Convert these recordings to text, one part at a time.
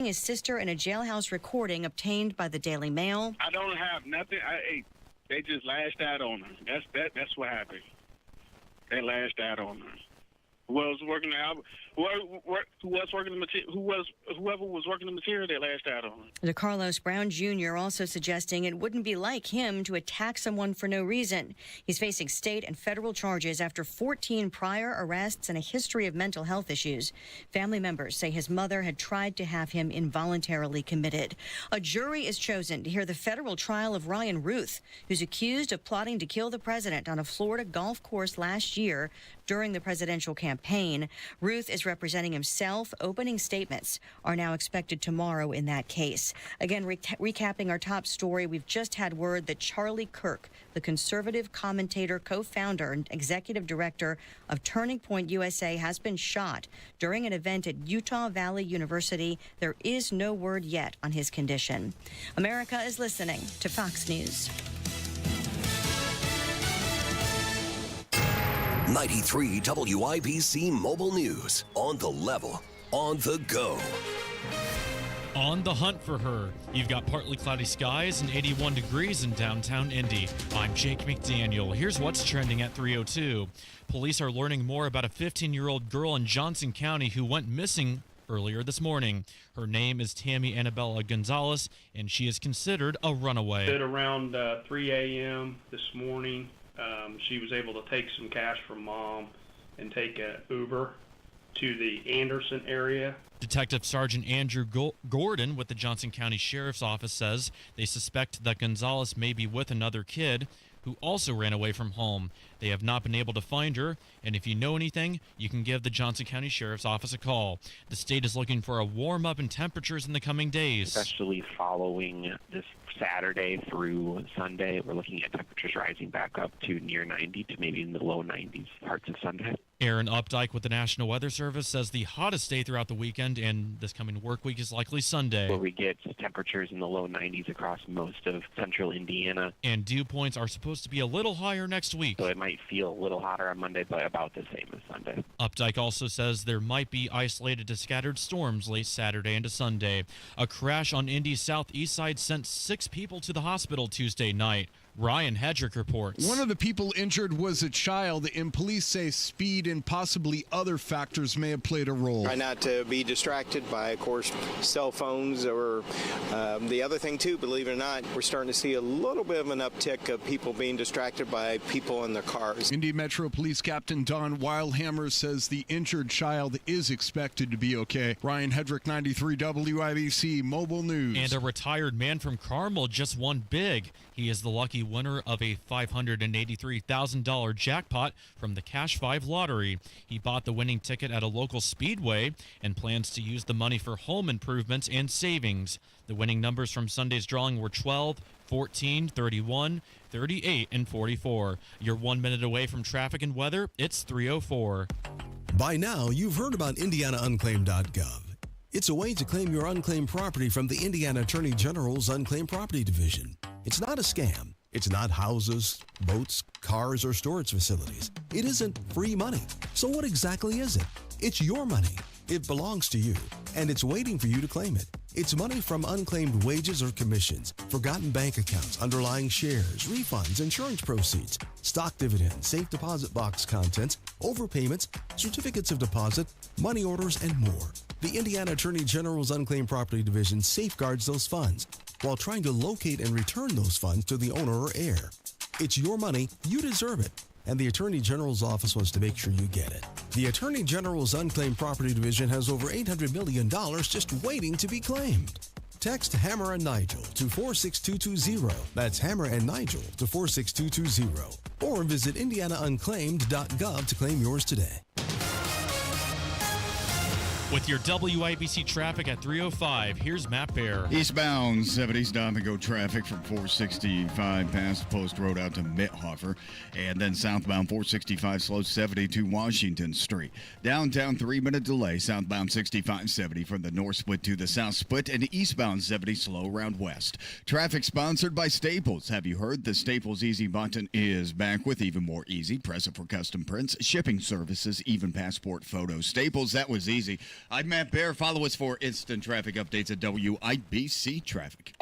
his sister in a jailhouse recording obtained by the Daily Mail. I don't have nothing. They just lashed out on her. That's what happened. They lashed out on her. Whoever was working the material, they lashed out on her. DeCarlos Brown Jr. also suggesting it wouldn't be like him to attack someone for no reason. He's facing state and federal charges after 14 prior arrests and a history of mental health issues. Family members say his mother had tried to have him involuntarily committed. A jury is chosen to hear the federal trial of Ryan Ruth, who's accused of plotting to kill the president on a Florida golf course last year during the presidential campaign. Ruth is representing himself. Opening statements are now expected tomorrow in that case. Again, recapping our top story, we've just had word that Charlie Kirk, the conservative commentator, co-founder, and executive director of Turning Point USA, has been shot during an event at Utah Valley University. There is no word yet on his condition. America is listening to Fox News. 93 WIBC Mobile News. On the level, on the go. On the hunt for her. You've got partly cloudy skies and 81 degrees in downtown Indy. I'm Jake McDaniel. Here's what's trending at 3:02. Police are learning more about a 15-year-old girl in Johnson County who went missing earlier this morning. Her name is Tammy Annabella Gonzalez, and she is considered a runaway. At around 3 a.m. this morning, she was able to take some cash from Mom and take an Uber to the Anderson area. Detective Sergeant Andrew Gordon with the Johnson County Sheriff's Office says they suspect that Gonzalez may be with another kid who also ran away from home. They have not been able to find her, and if you know anything, you can give the Johnson County Sheriff's Office a call. The state is looking for a warm-up in temperatures in the coming days. Especially following this Saturday through Sunday, we're looking at temperatures rising back up to near 90 to maybe in the low 90s parts of Sunday. Aaron Updike with the National Weather Service says the hottest day throughout the weekend and this coming work week is likely Sunday, where we get temperatures in the low 90s across most of central Indiana. And dew points are supposed to be a little higher next week. So it might feel a little hotter on Monday, but about the same as Sunday. Updike also says there might be isolated to scattered storms late Saturday into Sunday. A crash on Indy's southeast side sent 6 people to the hospital Tuesday night. Ryan Hedrick reports. One of the people injured was a child, and police say speed and possibly other factors may have played a role. Try not to be distracted by, of course, cell phones or the other thing, too, believe it or not, we're starting to see a little bit of an uptick of people being distracted by people in their cars. Indy Metro Police Captain Don Wildhammer says the injured child is expected to be okay. Ryan Hedrick, 93 WIBC Mobile News. And a retired man from Carmel just won big. He is the lucky winner of a $583,000 jackpot from the Cash 5 lottery. He bought the winning ticket at a local speedway and plans to use the money for home improvements and savings. The winning numbers from Sunday's drawing were 12, 14, 31, 38, and 44. You're 1 minute away from traffic and weather. It's 3:04. By now, you've heard about IndianaUnclaimed.gov. It's a way to claim your unclaimed property from the Indiana Attorney General's Unclaimed Property Division. It's not a scam. It's not houses, boats, cars, or storage facilities. It isn't free money. So what exactly is it? It's your money. It belongs to you, and it's waiting for you to claim it. It's money from unclaimed wages or commissions, forgotten bank accounts, underlying shares, refunds, insurance proceeds, stock dividends, safe deposit box contents, overpayments, certificates of deposit, money orders, and more. The Indiana Attorney General's Unclaimed Property Division safeguards those funds while trying to locate and return those funds to the owner or heir. It's your money, you deserve it, and the Attorney General's office wants to make sure you get it. The Attorney General's Unclaimed Property Division has over $800 million just waiting to be claimed. Text Hammer and Nigel to 46220. That's Hammer and Nigel to 46220. Or visit IndianaUnclaimed.gov to claim yours today. With your WIBC traffic at 3:05, here's Matt Bear. Eastbound 70 stop and go traffic from 465 past Post Road out to Mithofer. And then southbound 465 slow 70 to Washington Street. Downtown 3-minute delay, southbound 6570 from the north split to the south split. And eastbound 70 slow around west. Traffic sponsored by Staples. Have you heard? The Staples Easy button is back with even more easy. Press it for custom prints, shipping services, even passport photos. Staples, that was easy. I'm Matt Bear. Follow us for instant traffic updates at WIBC Traffic.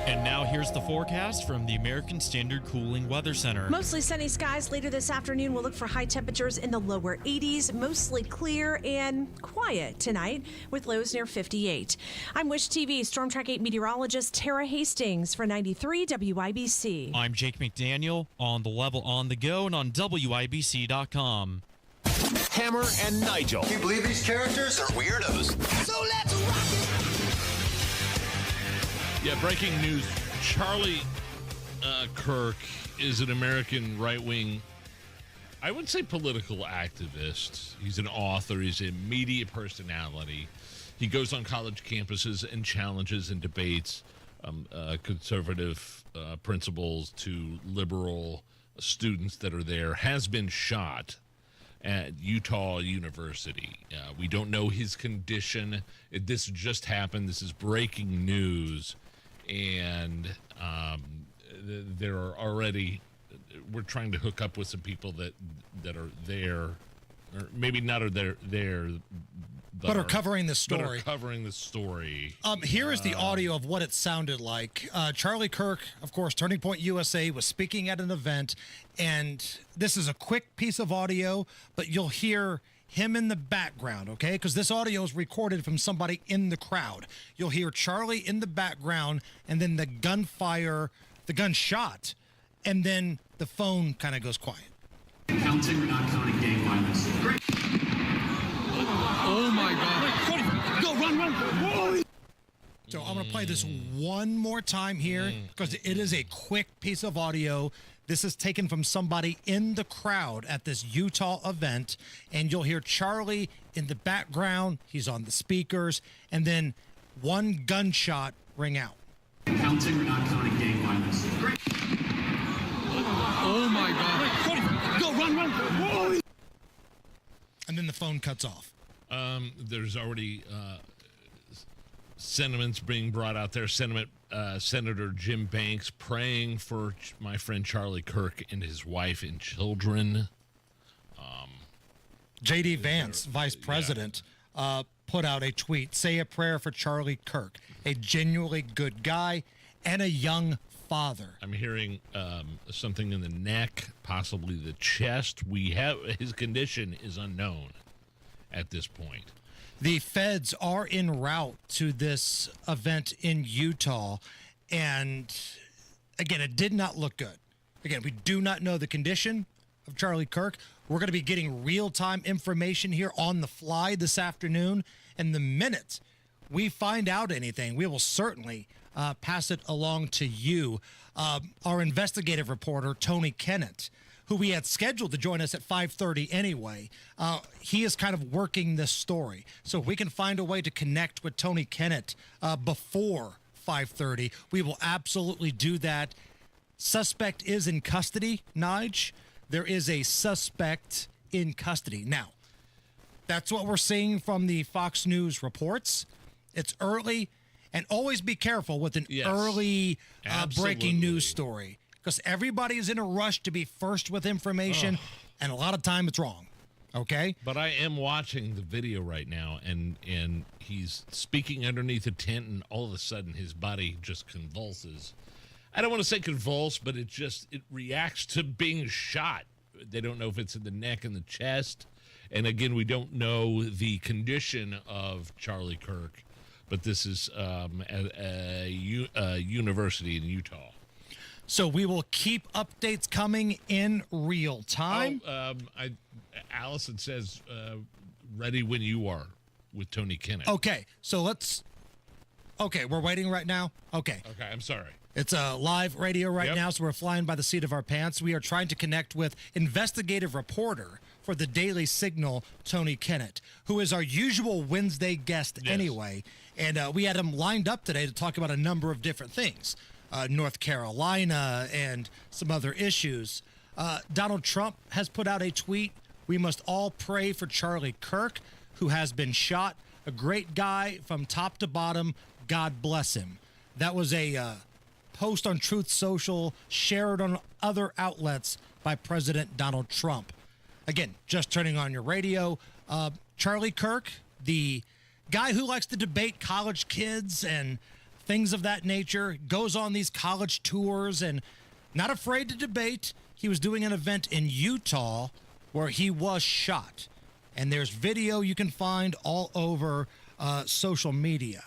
And now here's the forecast from the American Standard Cooling Weather Center. Mostly sunny skies later this afternoon. We'll look for high temperatures in the lower 80s, mostly clear and quiet tonight with lows near 58. I'm Wish TV Storm Track 8 meteorologist Tara Hastings for 93 WIBC. I'm Jake McDaniel on the level on the go and on WIBC.com. Hammer and Nigel. Can you believe these characters are weirdos? So let's rock it! Yeah, breaking news. Charlie Kirk is an American right-wing, I would say political activist. He's an author. He's a media personality. He goes on college campuses and challenges and debates conservative principles to liberal students that are there. Has been shot at Utah University. We don't know his condition. This just happened. This is breaking news. And there are already, we're trying to hook up with some people that are there, or maybe not are there, but are covering the story. But are covering the story. Here is the audio of what it sounded like. Charlie Kirk, of course, Turning Point USA, was speaking at an event, and this is a quick piece of audio, but you'll hear him in the background, okay? Because this audio is recorded from somebody in the crowd. You'll hear Charlie in the background, and then the gunfire, the gunshot, and then the phone kind of goes quiet. Counting or not counting gang violence? Oh my God. Go, run. Whoa. So I'm going to play this one more time here because it is a quick piece of audio. This is taken from somebody in the crowd at this Utah event, and you'll hear Charlie in the background. He's on the speakers, and then one gunshot ring out. Counting or not counting gang violence? Oh my God. Go, run. Whoa. And then the phone cuts off. There's already sentiments being brought out there. Senator Jim Banks praying for my friend Charlie Kirk and his wife and children. J.D. Vance, vice president, put out a tweet, say a prayer for Charlie Kirk, a genuinely good guy and a young father. I'm hearing something in the neck, possibly the chest. His condition is unknown at this point. The feds are en route to this event in Utah, and again, it did not look good. Again, we do not know the condition of Charlie Kirk. We're going to be getting real-time information here on the fly this afternoon, and the minute we find out anything, we will certainly pass it along to you. Our investigative reporter, Tony Kennet, who we had scheduled to join us at 5:30 anyway, he is kind of working this story. So if we can find a way to connect with Tony Kennet before 5:30, we will absolutely do that. Suspect is in custody, Nige. There is a suspect in custody. Now, that's what we're seeing from the Fox News reports. It's early, and always be careful with an early breaking news story, because everybody is in a rush to be first with information, and a lot of time it's wrong. Okay? But I am watching the video right now, and he's speaking underneath a tent, and all of a sudden his body just convulses. I don't want to say convulse, but it reacts to being shot. They don't know if it's in the neck and the chest. And again, we don't know the condition of Charlie Kirk, but this is a university in Utah. So we will keep updates coming in real time. Allison says, ready when you are with Tony Kennet. Okay, so we're waiting right now? Okay, I'm sorry. It's a live radio right now, so we're flying by the seat of our pants. We are trying to connect with investigative reporter for the Daily Signal, Tony Kennet, who is our usual Wednesday guest anyway. And we had him lined up today to talk about a number of different things. North Carolina and some other issues. Donald Trump has put out a tweet. We must all pray for Charlie Kirk, who has been shot. A great guy from top to bottom. God bless him. That was a post on Truth Social, shared on other outlets by President Donald Trump. Again, just turning on your radio. Charlie Kirk, the guy who likes to debate college kids and things of that nature, goes on these college tours and not afraid to debate. He was doing an event in Utah where he was shot. And there's video you can find all over social media.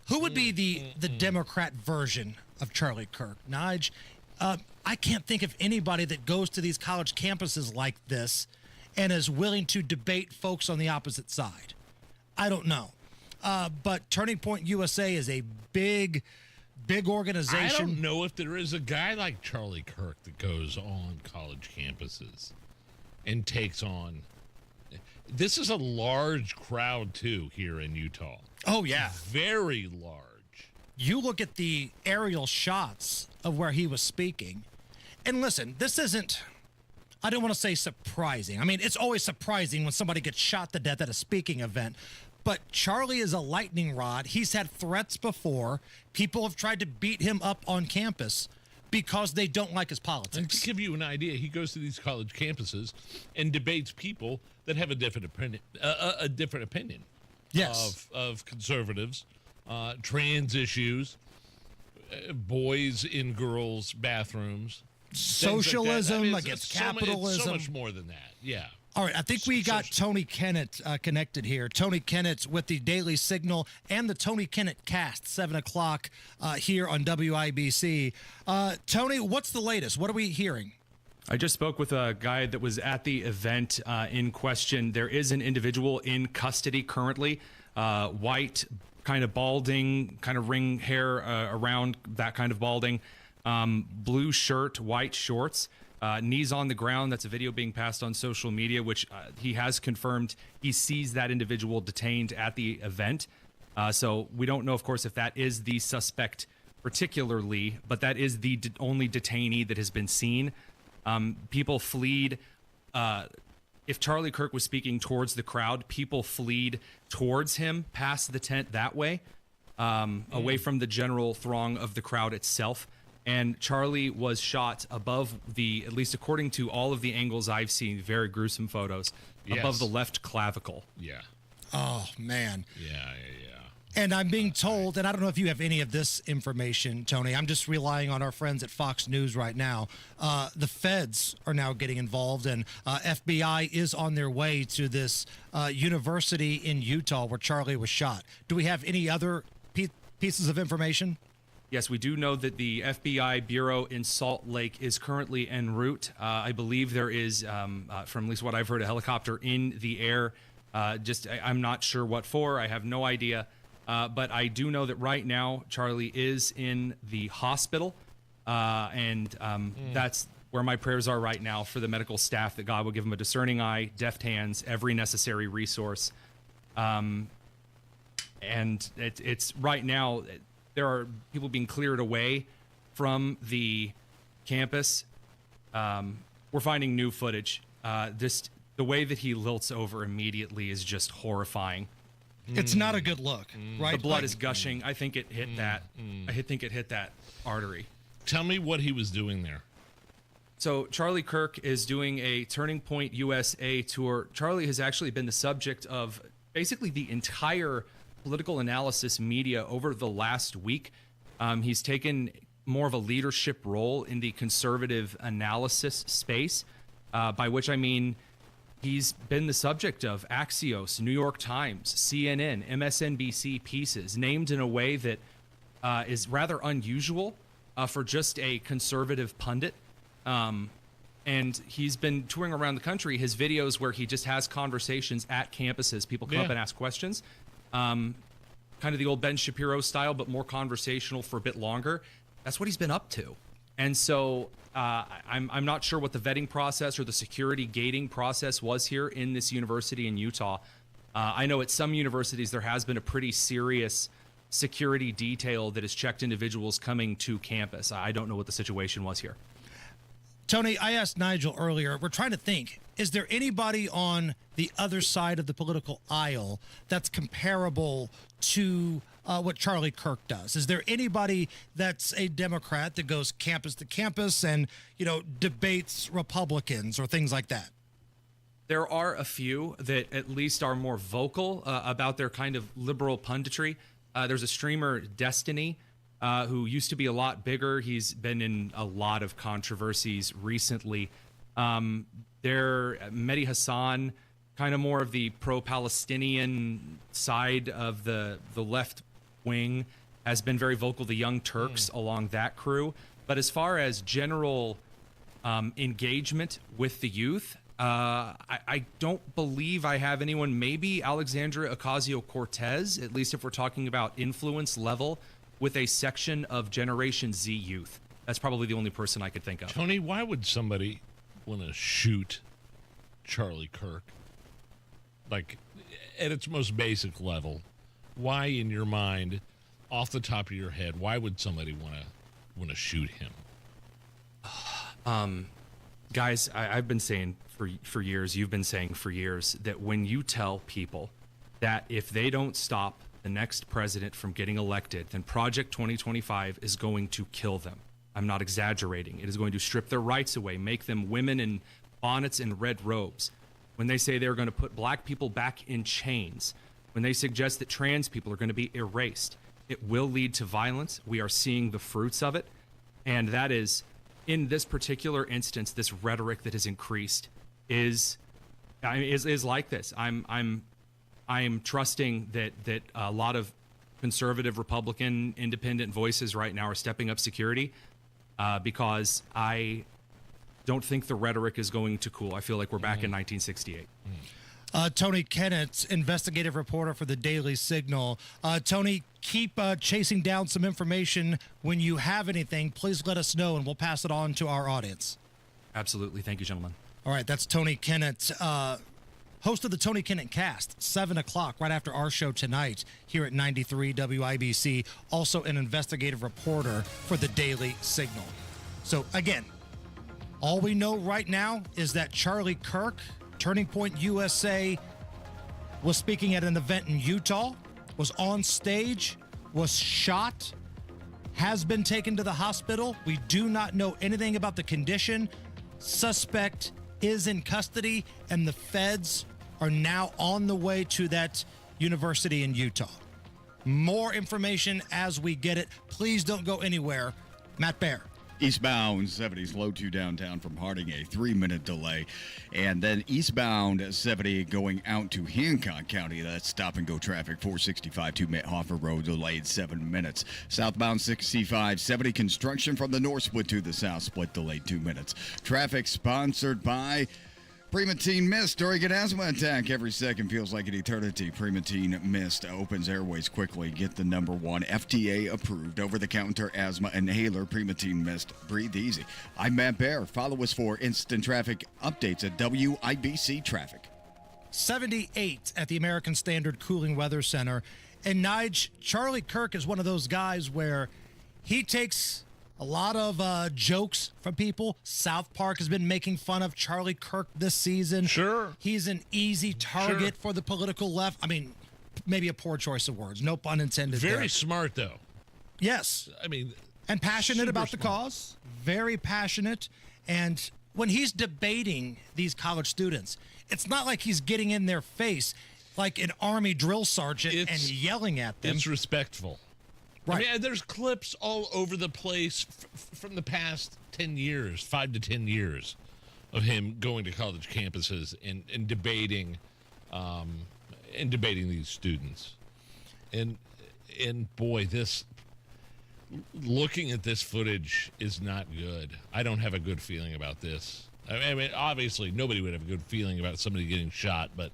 Who would be the Democrat version of Charlie Kirk? Nige, I can't think of anybody that goes to these college campuses like this and is willing to debate folks on the opposite side. I don't know. But Turning Point USA is a big organization. I don't know if there is a guy like Charlie Kirk that goes on college campuses and takes on. This is a large crowd, too, here in Utah. Oh, yeah. Very large. You look at the aerial shots of where he was speaking. And listen, this isn't, I don't want to say surprising. I mean, it's always surprising when somebody gets shot to death at a speaking event. But Charlie is a lightning rod. He's had threats before. People have tried to beat him up on campus because they don't like his politics. And to give you an idea, he goes to these college campuses and debates people that have a different opinion. Yes. Of conservatives, trans issues, boys in girls' bathrooms, socialism like against it's capitalism. So much more than that. Yeah. All right, I think we got Tony Kennet connected here. Tony Kennet with the Daily Signal and the Tony Kennet Cast, 7 o'clock here on WIBC. Tony, what's the latest? What are we hearing? I just spoke with a guy that was at the event in question. There is an individual in custody currently, white, kind of balding, kind of ring hair around that kind of balding, blue shirt, white shorts. Knees on the ground. That's a video being passed on social media, which he has confirmed he sees that individual detained at the event. So we don't know, of course, if that is the suspect particularly, but that is the only detainee that has been seen. People fleed. If Charlie Kirk was speaking towards the crowd, people fleed towards him past the tent that way, away from the general throng of the crowd itself. And Charlie was shot above at least according to all of the angles I've seen, very gruesome photos, above the left clavicle. Yeah. Oh, man. Yeah. And I'm being told, and I don't know if you have any of this information, Tony, I'm just relying on our friends at Fox News right now. The feds are now getting involved, and FBI is on their way to this university in Utah where Charlie was shot. Do we have any other pieces of information? Yes, we do know that the FBI bureau in Salt Lake is currently en route. I believe there is, from at least what I've heard, a helicopter in the air. I'm not sure what for. I have no idea. But I do know that right now Charlie is in the hospital, and that's where my prayers are right now for the medical staff, that God will give him a discerning eye, deft hands, every necessary resource. And it's right now, there are people being cleared away from the campus. We're finding new footage. The way that he lilts over immediately is just horrifying. It's not a good look, right? The blood is gushing. I think it hit that. I think it hit that artery. Tell me what he was doing there. So Charlie Kirk is doing a Turning Point USA tour. Charlie has actually been the subject of basically the entire political analysis media over the last week. He's taken more of a leadership role in the conservative analysis space, by which I mean he's been the subject of Axios, New York Times, CNN, MSNBC pieces, named in a way that is rather unusual for just a conservative pundit. And he's been touring around the country. His videos where he just has conversations at campuses, people come up and ask questions. Kind of the old Ben Shapiro style, but more conversational for a bit longer. That's what he's been up to. And so I'm not sure what the vetting process or the security gating process was here in this university in Utah. I know at some universities there has been a pretty serious security detail that has checked individuals coming to campus. I don't know what the situation was here. Tony, I asked Nigel earlier, we're trying to think, is there anybody on the other side of the political aisle that's comparable to what Charlie Kirk does? Is there anybody that's a Democrat that goes campus to campus and, debates Republicans or things like that? there are a few that at least are more vocal about their kind of liberal punditry. There's a streamer, Destiny, who used to be a lot bigger. He's been in a lot of controversies recently. Mehdi Hassan, kind of more of the pro-Palestinian side of the left wing, has been very vocal. The Young Turks along that crew. But as far as general engagement with the youth, I don't believe I have anyone. Maybe Alexandria Ocasio-Cortez, at least if we're talking about influence level, with a section of Generation Z youth. That's probably the only person I could think of. Tony, why would somebody want to shoot Charlie Kirk? Like, at its most basic level, why, in your mind, off the top of your head, why would somebody want to shoot him? Guys, I've been saying for years, you've been saying for years, that when you tell people that if they don't stop the next president from getting elected, then Project 2025 is going to kill them. I'm not exaggerating. It is going to strip their rights away, make them women in bonnets and red robes. When they say they're going to put black people back in chains, when they suggest that trans people are going to be erased, it will lead to violence. We are seeing the fruits of it. And that is, in this particular instance, this rhetoric that has increased is like this. I'm trusting that a lot of conservative, Republican, independent voices right now are stepping up security because I don't think the rhetoric is going to cool. I feel like we're back in 1968. Tony Kennet, investigative reporter for the Daily Signal. Tony, keep chasing down some information. When you have anything, please let us know, and we'll pass it on to our audience. Absolutely. Thank you, gentlemen. All right, that's Tony Kennet, host of the Tony Kennet Cast, 7 o'clock, right after our show tonight here at 93 WIBC. Also an investigative reporter for the Daily Signal. So, again, all we know right now is that Charlie Kirk, Turning Point USA, was speaking at an event in Utah, was on stage, was shot, has been taken to the hospital. We do not know anything about the condition. Suspect is in custody, and the feds are now on the way to that university in Utah. More information as we get it. Please don't go anywhere. Matt Baer. Eastbound 70 slow to downtown from Harding, a 3-minute delay. And then eastbound 70 going out to Hancock County. That's stop and go traffic. 465 to Mithofer Road delayed 7 minutes. Southbound 65 70 construction from the north split to the south split delayed 2 minutes. Traffic sponsored by Primatene Mist. During an asthma attack, every second feels like an eternity. Primatene Mist opens airways quickly. Get the #1 FDA approved over-the-counter asthma inhaler. Primatene Mist. Breathe easy. I'm Matt Baer. Follow us for instant traffic updates at WIBC Traffic. 78 at the American Standard Cooling Weather Center. And Nigel, Charlie Kirk is one of those guys where he takes a lot of jokes from people. South Park has been making fun of Charlie Kirk this season. Sure. He's an easy target for the political left. I mean, maybe a poor choice of words. No pun intended. Very smart, though. Yes. I mean, and passionate about the cause. Very passionate. And when he's debating these college students, it's not like he's getting in their face like an Army drill sergeant and yelling at them. It's respectful. Right. I mean, there's clips all over the place from the past 10 years, 5 to 10 years, of him going to college campuses and debating these students. And boy, looking at this footage is not good. I don't have a good feeling about this. I mean, obviously, nobody would have a good feeling about somebody getting shot, but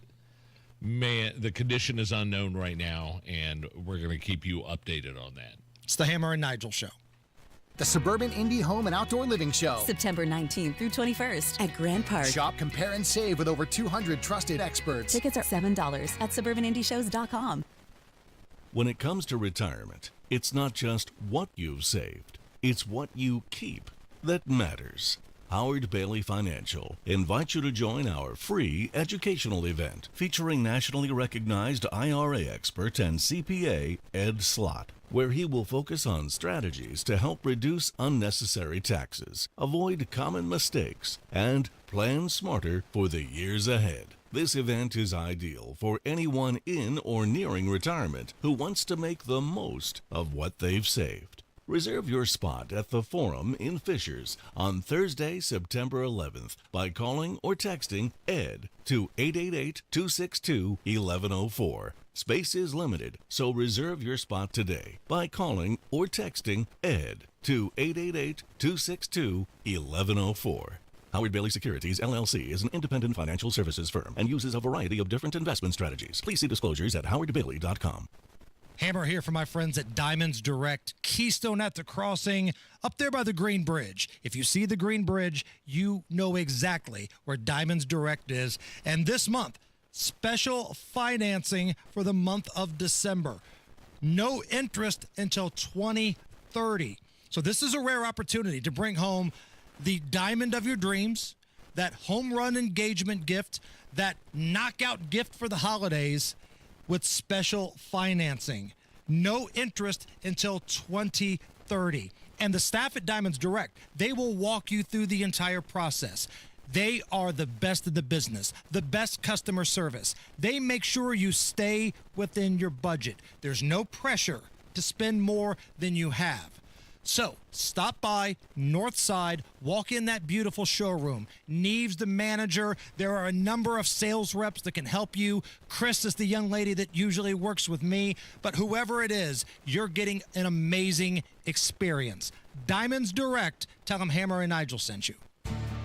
man, the condition is unknown right now, and we're going to keep you updated on that. It's the Hammer and Nigel Show. The Suburban Indy Home and Outdoor Living Show. September 19th through 21st at Grand Park. Shop, compare, and save with over 200 trusted experts. Tickets are $7 at suburbanindyshows.com. When it comes to retirement, it's not just what you've saved, it's what you keep that matters. Howard Bailey Financial invites you to join our free educational event featuring nationally recognized IRA expert and CPA Ed Slott. where he will focus on strategies to help reduce unnecessary taxes, avoid common mistakes, and plan smarter for the years ahead. This event is ideal for anyone in or nearing retirement who wants to make the most of what they've saved. Reserve your spot at the Forum in Fishers on Thursday, September 11th by calling or texting ED to 888-262-1104. Space is limited, so reserve your spot today by calling or texting ED to 888-262-1104. Howard Bailey Securities, LLC is an independent financial services firm and uses a variety of different investment strategies. Please see disclosures at howardbailey.com. Hammer here for my friends at Diamonds Direct, Keystone at the Crossing, up there by the Green Bridge. If you see the Green Bridge, you know exactly where Diamonds Direct is. And this month, special financing for the month of December. No interest until 2030. So this is a rare opportunity to bring home the diamond of your dreams, that home run engagement gift, that knockout gift for the holidays, with special financing. No interest until 2030. And the staff at Diamonds Direct, they will walk you through the entire process. They are the best of the business, the best customer service. They make sure you stay within your budget. There's no pressure to spend more than you have. So stop by North Side, walk in that beautiful showroom. Neve's the manager. There are a number of sales reps that can help you. Chris is the young lady that usually works with me. But whoever it is, you're getting an amazing experience. Diamonds Direct, tell them Hammer and Nigel sent you.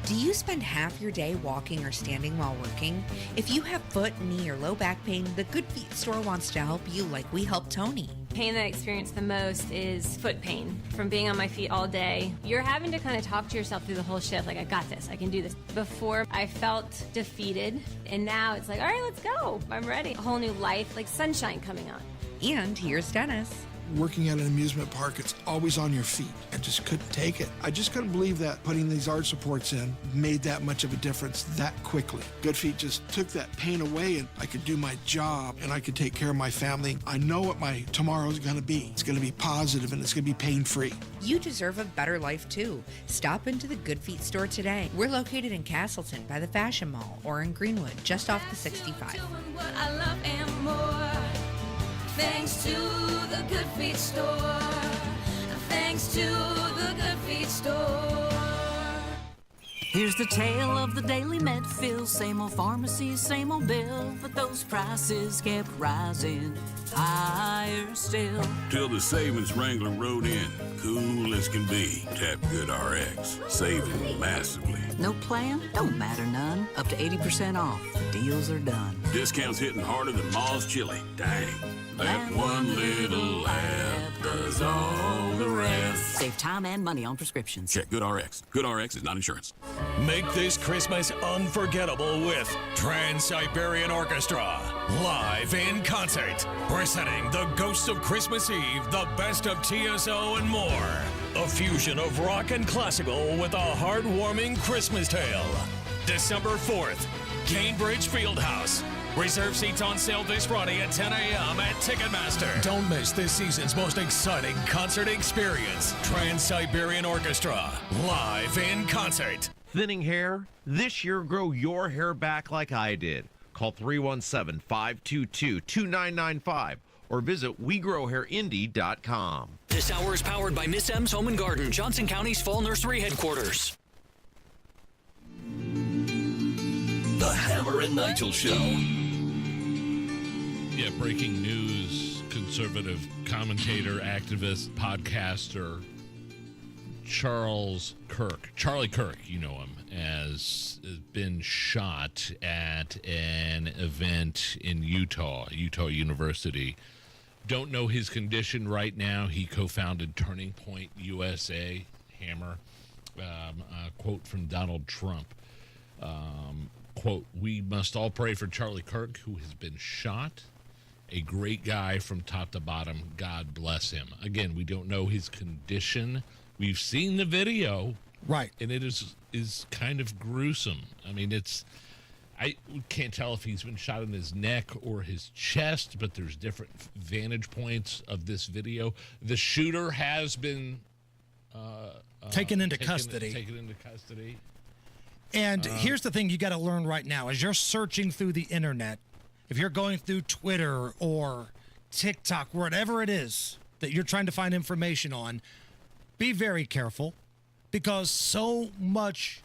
Do you spend half your day walking or standing while working? If you have foot, knee, or low back pain, the Good Feet store wants to help you like we helped Tony. Pain that I experience the most is foot pain from being on my feet all day. You're having to kind of talk to yourself through the whole shift, like, I got this, I can do this. Before, I felt defeated, and now it's like, all right, let's go. I'm ready. A whole new life, like sunshine coming on. And here's Dennis. Working at an amusement park, it's always on your feet. I just couldn't take it. I just couldn't believe that putting these arch supports in made that much of a difference that quickly. Good Feet just took that pain away, and I could do my job and I could take care of my family. I know what my tomorrow's gonna be. It's gonna be positive and it's gonna be pain-free. You deserve a better life too. Stop into the Good Feet store today. We're located in Castleton by the Fashion Mall or in Greenwood, just off the 65. I love and more. Thanks to the Good Feet store. Thanks to the Good Feet store. Here's the tale of the daily med fill. Same old pharmacy, same old bill, but those prices kept rising higher still. Till the savings Wrangler rode in, cool as can be. Tap Good RX, saving massively. No plan? Don't matter none. Up to 80% off. Deals are done. Discounts hitting harder than Ma's chili. Dang. That one little app does all the rest. Save time and money on prescriptions. Check Good RX. Good RX is not insurance. Make this Christmas unforgettable with Trans-Siberian Orchestra. Live in concert. Presenting The Ghosts of Christmas Eve, The Best of TSO, and more. A fusion of rock and classical with a heartwarming Christmas tale. December 4th, Cambridge Fieldhouse. Reserve seats on sale this Friday at 10 a.m. at Ticketmaster. Don't miss this season's most exciting concert experience. Trans-Siberian Orchestra, live in concert. Thinning hair? This year, grow your hair back like I did. Call 317-522-2995 or visit WeGrowHairIndy.com. This hour is powered by Miss M's Home and Garden, Johnson County's Fall Nursery headquarters. The Hammer and Nigel Show. Yeah, breaking news, conservative commentator, activist, podcaster, Charlie Kirk, you know him, has been shot at an event in Utah University. Don't know his condition right now. He co-founded Turning Point USA, Hammer. A quote from Donald Trump. Quote, "We must all pray for Charlie Kirk, who has been shot. A great guy from top to bottom. God bless him." Again, we don't know his condition. We've seen the video. Right. And it is kind of gruesome. I mean, I can't tell if he's been shot in his neck or his chest, but there's different vantage points of this video. The shooter has been taken into custody. Taken into custody. And here's the thing you got to learn right now. As you're searching through the internet, if you're going through Twitter or TikTok, whatever it is that you're trying to find information on, be very careful, because so much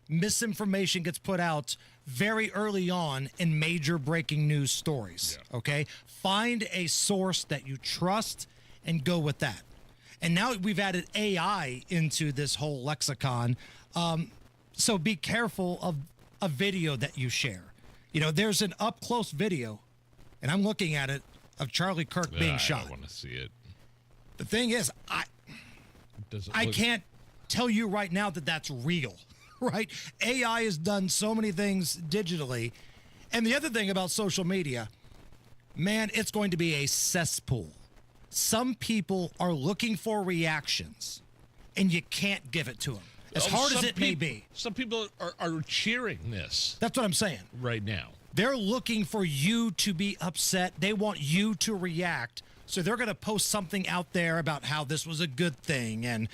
misinformation gets put out very early on in major breaking news stories. Okay? Find a source that you trust and go with that. And now we've added AI into this whole lexicon. So be careful of a video that you share. There's an up close video, and I'm looking at it, of Charlie Kirk being shot. I want to see it. The thing is, I can't tell you right now that that's real, right? AI has done so many things digitally. And the other thing about social media, man, it's going to be a cesspool. Some people are looking for reactions, and you can't give it to them, as hard as it may be. Some people are cheering this. That's what I'm saying. Right now. They're looking for you to be upset. They want you to react. So they're going to post something out there about how this was a good thing and,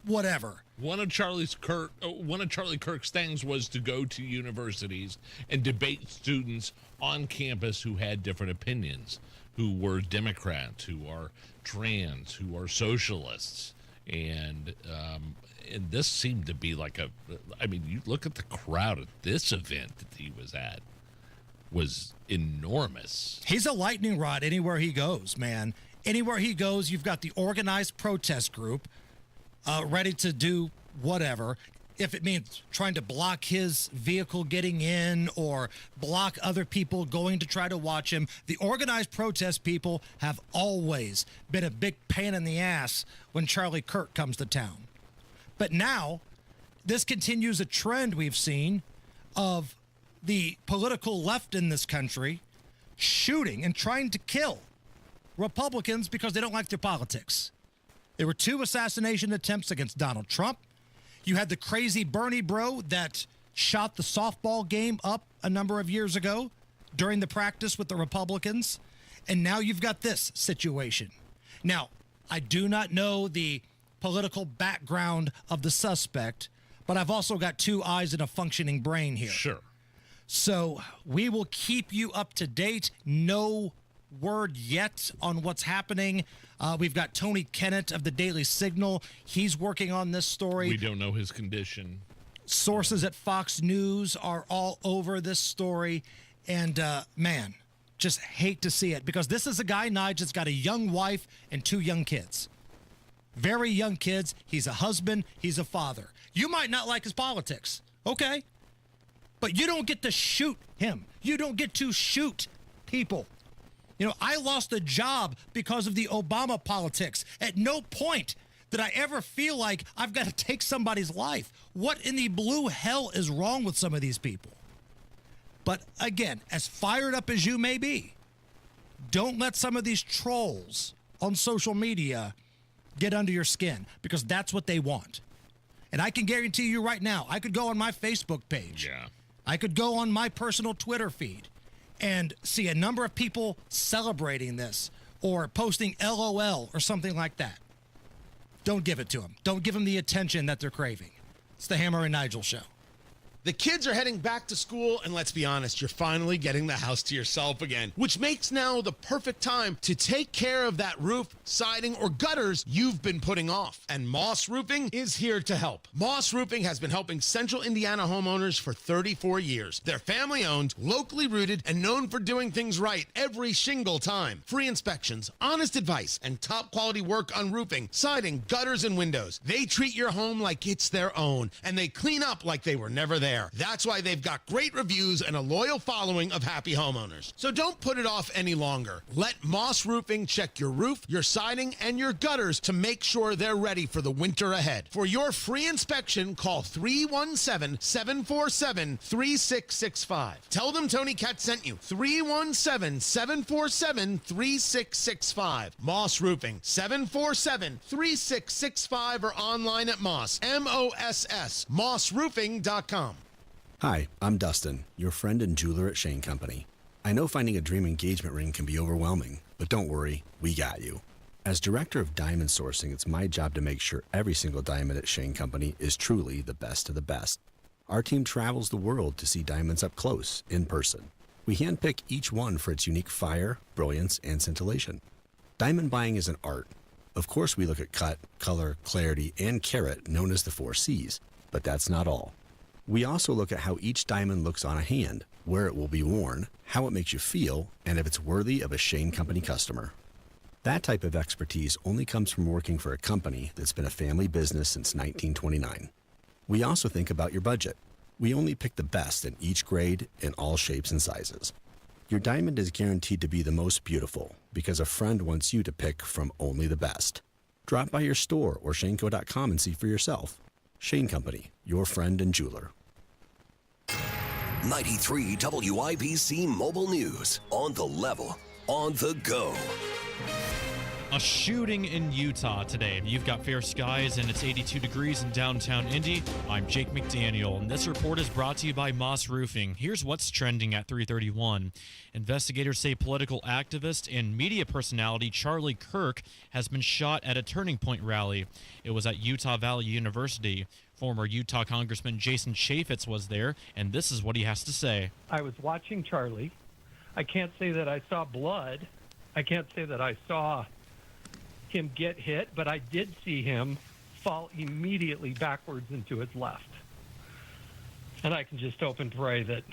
whatever. One of Charlie Kirk's things was to go to universities and debate students on campus who had different opinions, who were Democrats, who are trans, who are socialists. And this seemed to be like you look at the crowd at this event that he was at. Was enormous. He's a lightning rod anywhere he goes, man. Anywhere he goes, you've got the organized protest group ready to do whatever. If it means trying to block his vehicle getting in or block other people going to try to watch him, the organized protest people have always been a big pain in the ass when Charlie Kirk comes to town. But now, this continues a trend we've seen of the political left in this country shooting and trying to kill Republicans because they don't like their politics. There were 2 assassination attempts against Donald Trump. You had the crazy Bernie bro that shot the softball game up a number of years ago during the practice with the Republicans. And now you've got this situation. Now, I do not know the political background of the suspect, but I've also got 2 eyes and a functioning brain here. Sure. So we will keep you up to date. No word yet on what's happening. We've got Tony Kennet of the Daily Signal. He's working on this story. We don't know his condition. Sources at Fox News are all over this story. And, man, just hate to see it. Because this is a guy, Nigel, that's got a young wife and 2 young kids. Very young kids. He's a husband. He's a father. You might not like his politics. Okay. But you don't get to shoot him. You don't get to shoot people. I lost a job because of the Obama politics. At no point did I ever feel like I've got to take somebody's life. What in the blue hell is wrong with some of these people? But again, as fired up as you may be, don't let some of these trolls on social media get under your skin, because that's what they want. And I can guarantee you right now, I could go on my Facebook page. Yeah. I could go on my personal Twitter feed and see a number of people celebrating this or posting LOL or something like that. Don't give it to them. Don't give them the attention that they're craving. It's the Hammer and Nigel Show. The kids are heading back to school, and let's be honest, you're finally getting the house to yourself again, which makes now the perfect time to take care of that roof, siding, or gutters you've been putting off. And Moss Roofing is here to help. Moss Roofing has been helping Central Indiana homeowners for 34 years. They're family-owned, locally rooted, and known for doing things right every single time. Free inspections, honest advice, and top-quality work on roofing, siding, gutters, and windows. They treat your home like it's their own, and they clean up like they were never there. That's why they've got great reviews and a loyal following of happy homeowners. So don't put it off any longer. Let Moss Roofing check your roof, your siding, and your gutters to make sure they're ready for the winter ahead. For your free inspection, call 317-747-3665. Tell them Tony Cat sent you. 317-747-3665. Moss Roofing, 747-3665, or online at Moss, M-O-S-S, mossroofing.com. Hi, I'm Dustin, your friend and jeweler at Shane Company. I know finding a dream engagement ring can be overwhelming, but don't worry, we got you. As director of diamond sourcing, it's my job to make sure every single diamond at Shane Company is truly the best of the best. Our team travels the world to see diamonds up close, in person. We handpick each one for its unique fire, brilliance, and scintillation. Diamond buying is an art. Of course, we look at cut, color, clarity, and carat, known as the 4 C's, but that's not all. We also look at how each diamond looks on a hand, where it will be worn, how it makes you feel, and if it's worthy of a Shane Company customer. That type of expertise only comes from working for a company that's been a family business since 1929. We also think about your budget. We only pick the best in each grade in all shapes and sizes. Your diamond is guaranteed to be the most beautiful because a friend wants you to pick from only the best. Drop by your store or shaneco.com and see for yourself. Shane Company, your friend and jeweler. 93 WIBC Mobile News. On the level, on the go. A shooting in Utah today. You've got fair skies and it's 82 degrees in downtown Indy. I'm Jake McDaniel, and this report is brought to you by Moss Roofing. Here's what's trending at 3:31. Investigators say political activist and media personality Charlie Kirk has been shot at a Turning Point rally. It was at Utah Valley University. Former Utah Congressman Jason Chaffetz was there, and this is what he has to say. I was watching Charlie. I can't say that I saw blood. I can't say that I saw him get hit, but I did see him fall immediately backwards into his left. And I can just hope and pray that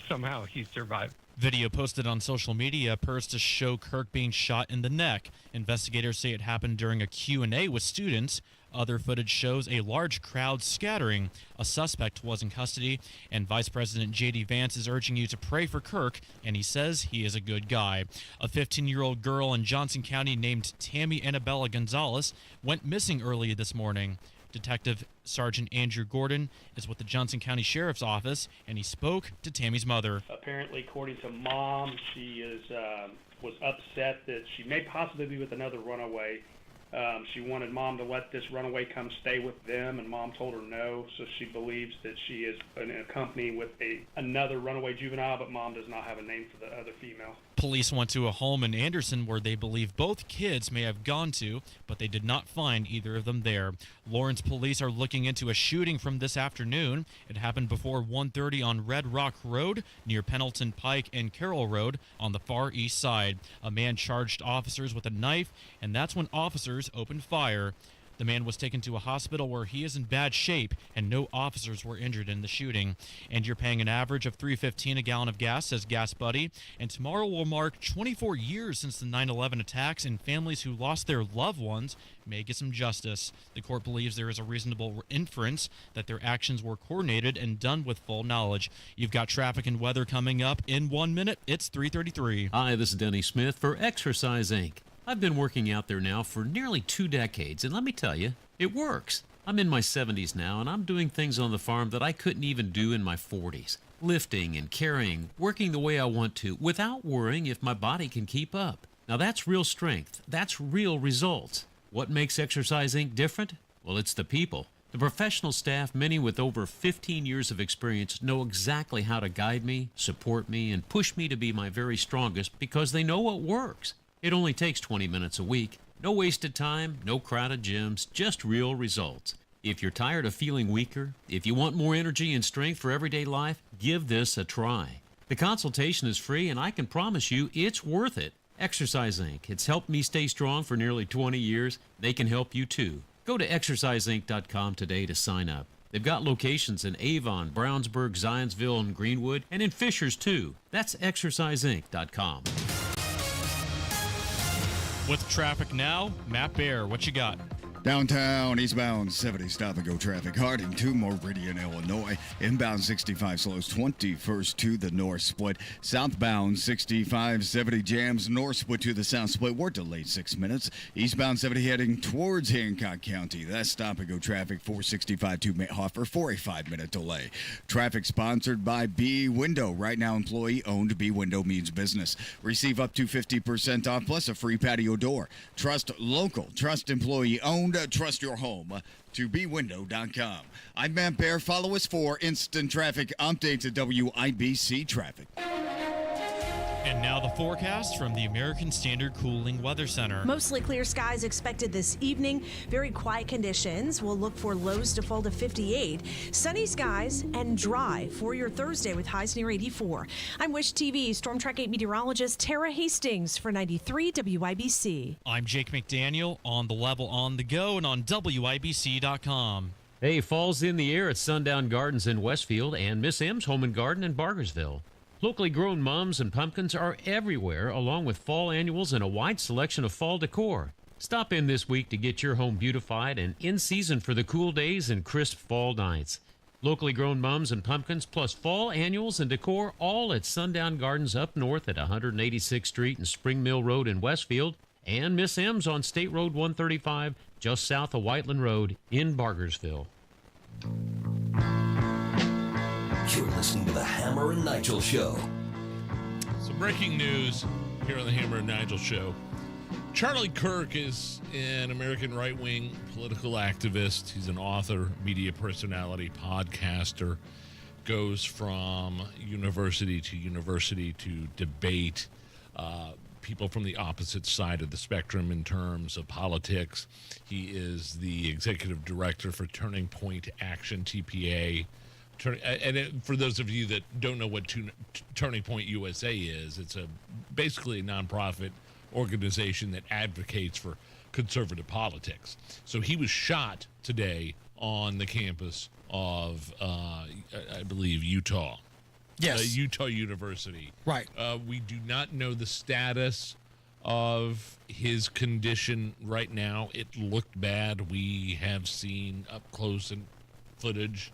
somehow he survived. Video posted on social media appears to show Kirk being shot in the neck. Investigators say it happened during a Q&A with students. Other footage shows a large crowd scattering. A suspect was in custody, and Vice President J.D. Vance is urging you to pray for Kirk, and he says he is a good guy. A 15-year-old girl in Johnson County named Tammy Annabella Gonzalez went missing early this morning. Detective Sergeant Andrew Gordon is with the Johnson County Sheriff's Office, and he spoke to Tammy's mother. Apparently, according to Mom, she was upset that she may possibly be with another runaway. She wanted Mom to let this runaway come stay with them, and Mom told her no, so she believes that she is in a company with another runaway juvenile, but Mom does not have a name for the other female. Police went to a home in Anderson where they believe both kids may have gone to, but they did not find either of them there. Lawrence police are looking into a shooting from this afternoon. It happened before 1:30 on Red Rock Road near Pendleton Pike and Carroll Road on the far east side. A man charged officers with a knife, and that's when officers opened fire. The man was taken to a hospital where he is in bad shape, and no officers were injured in the shooting. And you're paying an average of $3.15 a gallon of gas, says Gas Buddy. And tomorrow will mark 24 years since the 9/11 attacks, and families who lost their loved ones may get some justice. The court believes there is a reasonable inference that their actions were coordinated and done with full knowledge. You've got traffic and weather coming up in 1 minute. It's 3:33. Hi, this is Denny Smith for Exercise Inc. I've been working out there now for nearly 2 decades, and let me tell you, it works. I'm in my 70s now, and I'm doing things on the farm that I couldn't even do in my 40s. Lifting and carrying, working the way I want to, without worrying if my body can keep up. Now that's real strength. That's real results. What makes Exercise Inc. different? Well, it's the people. The professional staff, many with over 15 years of experience, know exactly how to guide me, support me, and push me to be my very strongest because they know what works. It only takes 20 minutes a week. No wasted time, no crowded gyms, just real results. If you're tired of feeling weaker, if you want more energy and strength for everyday life, give this a try. The consultation is free, and I can promise you it's worth it. Exercise Inc. It's helped me stay strong for nearly 20 years. They can help you too. Go to exerciseinc.com today to sign up. They've got locations in Avon, Brownsburg, Zionsville, and Greenwood, and in Fishers too. That's exerciseinc.com. With traffic now, Matt Bear, what you got? Downtown, eastbound 70 stop-and-go traffic. Harding to Meridian, Illinois. Inbound 65 slows 21st to the north split. Southbound 65, 70 jams. North split to the south split. We're delayed 6 minutes. Eastbound 70 heading towards Hancock County. That's stop-and-go traffic 465 to Mithofer for a 5-minute delay. Traffic sponsored by B Window. Right now, employee-owned. B Window means business. Receive up to 50% off plus a free patio door. Trust local. Trust employee-owned. and trust your home to bwindow.com. I'm Matt Bear. Follow us for instant traffic updates at WIBC Traffic. And now the forecast from the American Standard Cooling Weather Center. Mostly clear skies expected this evening. Very quiet conditions. We'll look for lows to fall to 58. Sunny skies and dry for your Thursday with highs near 84. I'm Wish TV Storm Track 8 meteorologist Tara Hastings for 93 WIBC. I'm Jake McDaniel on the level on the go and on WIBC.com. Hey, fall's in the air at Sundown Gardens in Westfield and Miss M's Home and Garden in Bargersville. Locally grown mums and pumpkins are everywhere, along with fall annuals and a wide selection of fall decor. Stop in this week to get your home beautified and in season for the cool days and crisp fall nights. Locally grown mums and pumpkins plus fall annuals and decor all at Sundown Gardens up north at 186th Street and Spring Mill Road in Westfield, and Miss M's on State Road 135 just south of Whiteland Road in Bargersville. You're listening to the Hammer and Nigel Show. Some breaking news here on the Hammer and Nigel Show. Charlie Kirk is an American right-wing political activist. He's an author, media personality, podcaster, goes from university to debate people from the opposite side of the spectrum in terms of politics. He is the executive director for Turning Point Action, TPA. For those of you that don't know what Turning Point USA is, it's basically a nonprofit organization that advocates for conservative politics. So he was shot today on the campus of, I believe, Utah. Yes. Utah University. Right. We do not know the status of his condition right now. It looked bad. We have seen up close and footage.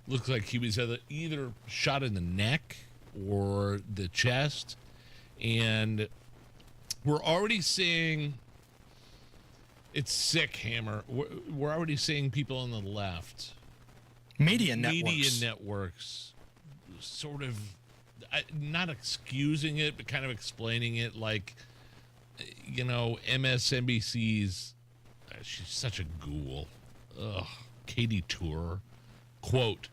Looks like he was either shot in the neck or the chest. And we're already seeing, it's sick, Hammer. We're already seeing people on the left. Media networks. Sort of, not excusing it, but kind of explaining it like, MSNBC's, she's such a ghoul. Ugh. Katie Tour. Quote,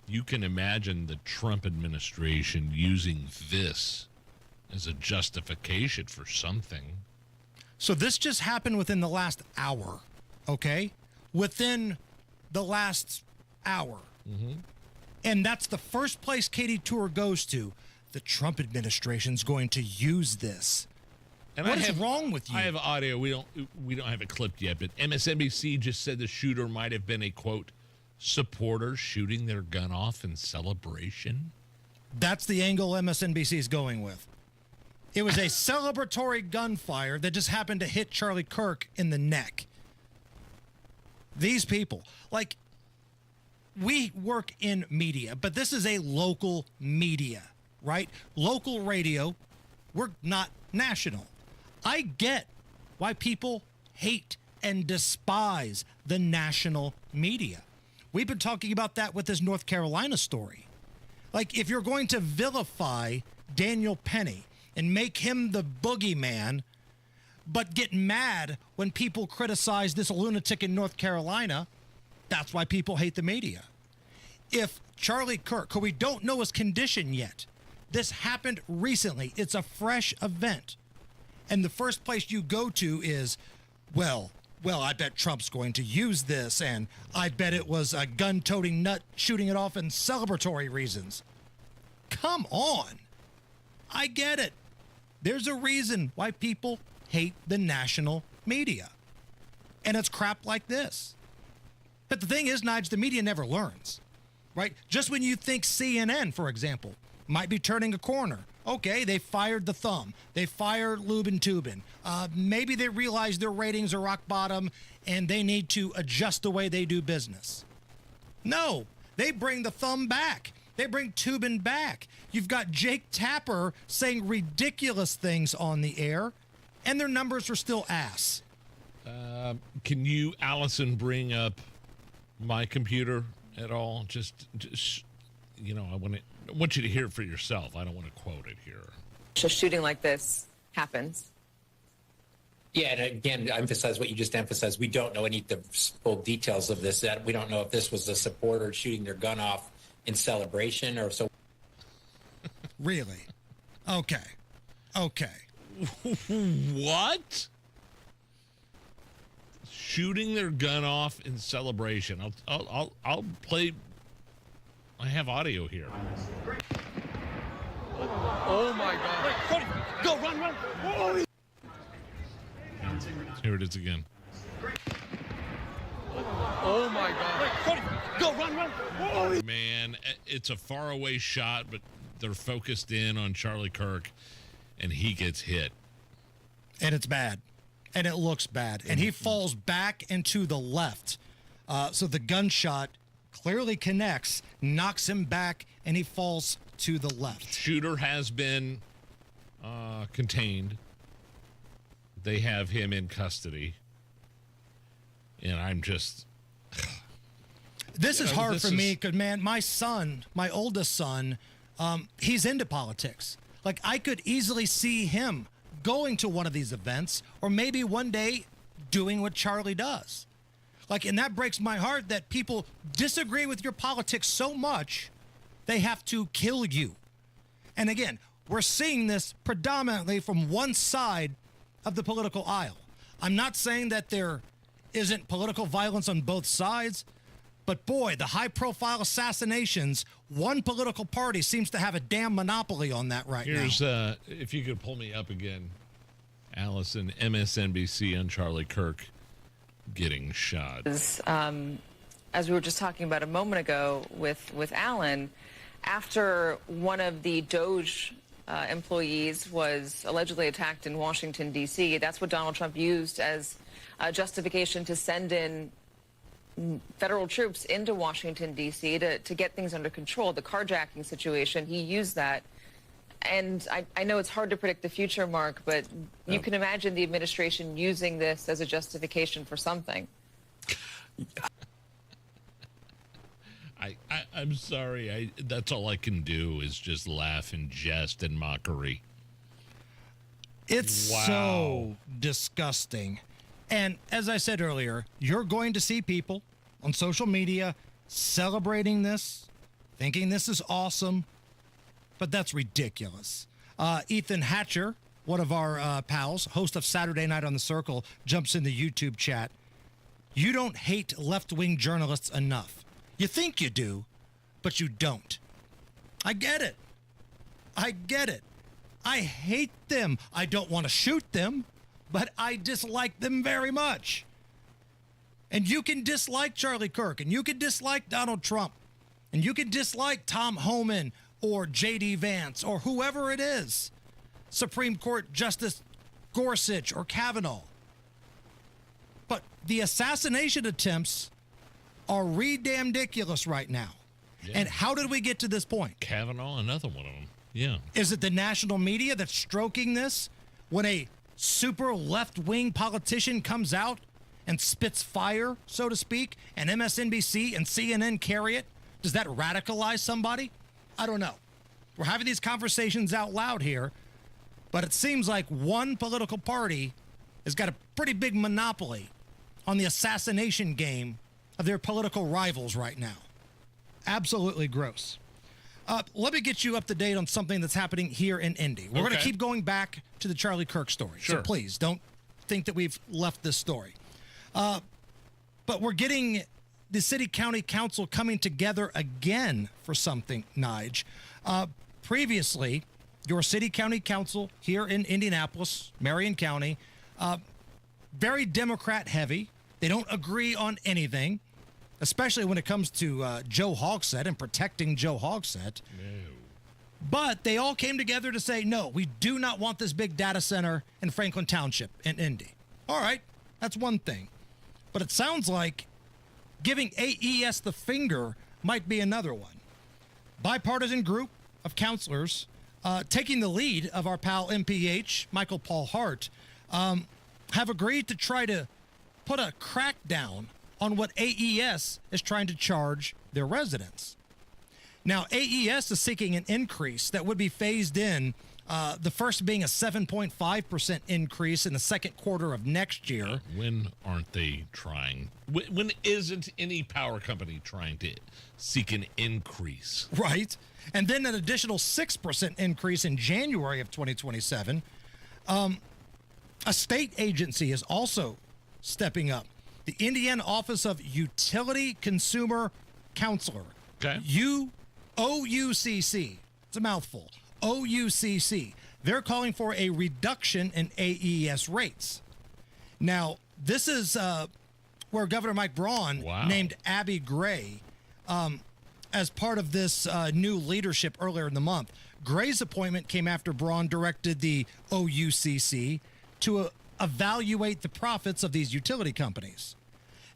"You can imagine the Trump administration using this as a justification for something." So this just happened within the last hour, okay? Within the last hour. Mm-hmm. And that's the first place Katie Tour goes to. The Trump administration's going to use this. And what is wrong with you? I have audio. We don't have it clipped yet, but MSNBC just said the shooter might have been a, quote, supporter shooting their gun off in celebration. That's the angle MSNBC is going with. It was a celebratory gunfire that just happened to hit Charlie Kirk in the neck. These people, we work in media, but this is a local media, right? Local radio. We're not national. I get why people hate and despise the national media. We've been talking about that with this North Carolina story. If you're going to vilify Daniel Penny and make him the boogeyman, but get mad when people criticize this lunatic in North Carolina, that's why people hate the media. If Charlie Kirk, who we don't know his condition yet, this happened recently, it's a fresh event, and the first place you go to is, well, I bet Trump's going to use this, and I bet it was a gun-toting nut shooting it off in celebratory reasons. Come on. I get it. There's a reason why people hate the national media. And it's crap like this. But the thing is, Nigel, the media never learns, right? Just when you think CNN, for example, might be turning a corner. Okay, they fired the thumb. They fired Lubin Tubin. Maybe they realize their ratings are rock bottom and they need to adjust the way they do business. No, they bring the thumb back. They bring Tubin back. You've got Jake Tapper saying ridiculous things on the air, and their numbers are still ass. Can you, Allison, bring up my computer at all? Just I want you to hear it for yourself. I don't want to quote it here. A shooting like this happens. Yeah, and again, I emphasize what you just emphasized. We don't know any of the full details of this. That we don't know if this was a supporter shooting their gun off in celebration or so. Really? Okay. What? Shooting their gun off in celebration. I'll play. I have audio here. Oh my God! Go run! Oh. Here it is again. Oh my God! Go run! Oh. Man, it's a faraway shot, but they're focused in on Charlie Kirk, and he gets hit. And it's bad. And it looks bad. And he falls back and to the left. So the gunshot clearly connects, knocks him back, and he falls to the left. Shooter has been contained. They have him in custody. And I'm just... This is hard for me because, man, my son, my oldest son, he's into politics. Like, I could easily see him going to one of these events or maybe one day doing what Charlie does. Like, and that breaks my heart that people disagree with your politics so much they have to kill you. And again, we're seeing this predominantly from one side of the political aisle. I'm not saying that there isn't political violence on both sides, but boy, the high-profile assassinations, one political party seems to have a damn monopoly on that now. Here's, if you could pull me up again, Allison, MSNBC on Charlie Kirk getting shot. As we were just talking about a moment ago with Alan, after one of the Doge employees was allegedly attacked in Washington, D.C., that's what Donald Trump used as justification to send in federal troops into Washington, D.C. to get things under control. The carjacking situation, he used that. And I know it's hard to predict the future, Mark, but you can imagine the administration using this as a justification for something. I'm sorry. That's all I can do is just laugh and jest and mockery. It's so disgusting. And as I said earlier, you're going to see people on social media celebrating this, thinking this is awesome, but that's ridiculous. Ethan Hatcher, one of our pals, host of Saturday Night on the Circle, jumps in the YouTube chat. You don't hate left-wing journalists enough. You think you do, but you don't. I get it. I hate them. I don't want to shoot them, but I dislike them very much. And you can dislike Charlie Kirk, and you can dislike Donald Trump, and you can dislike Tom Homan or J.D. Vance or whoever it is, Supreme Court Justice Gorsuch or Kavanaugh. But the assassination attempts are re-damn-diculous right now. Yeah. And how did we get to this point? Kavanaugh, another one of them. Yeah. Is it the national media that's stroking this when a super left-wing politician comes out and spits fire, so to speak, and MSNBC and CNN carry it? Does that radicalize somebody? I don't know. We're having these conversations out loud here, but it seems like one political party has got a pretty big monopoly on the assassination game of their political rivals right now. Absolutely gross. Let me get you up to date on something that's happening here in Indy. We're going to keep going back to the Charlie Kirk story. Sure. So please don't think that we've left this story. But we're getting the city county council coming together again for something, Nige. Previously, your city county council here in Indianapolis, Marion County, very Democrat heavy. They don't agree on anything, especially when it comes to Joe Hogsett and protecting Joe Hogsett. No. But they all came together to say, no, we do not want this big data center in Franklin Township in Indy. All right, that's one thing. But it sounds like giving AES the finger might be another one. Bipartisan group of counselors taking the lead of our pal MPH, Michael Paul Hart, have agreed to try to put a crackdown on what AES is trying to charge their residents. Now, AES is seeking an increase that would be phased in The first being a 7.5% increase in the second quarter of next year. When aren't they trying? When isn't any power company trying to seek an increase? Right. And then an additional 6% increase in January of 2027. A state agency is also stepping up. The Indiana Office of Utility Consumer Counselor. Okay. OUCC. It's a mouthful. OUCC. They're calling for a reduction in AES rates. Now, this is where Governor Mike Braun named Abby Gray as part of this new leadership earlier in the month. Gray's appointment came after Braun directed the OUCC to evaluate the profits of these utility companies.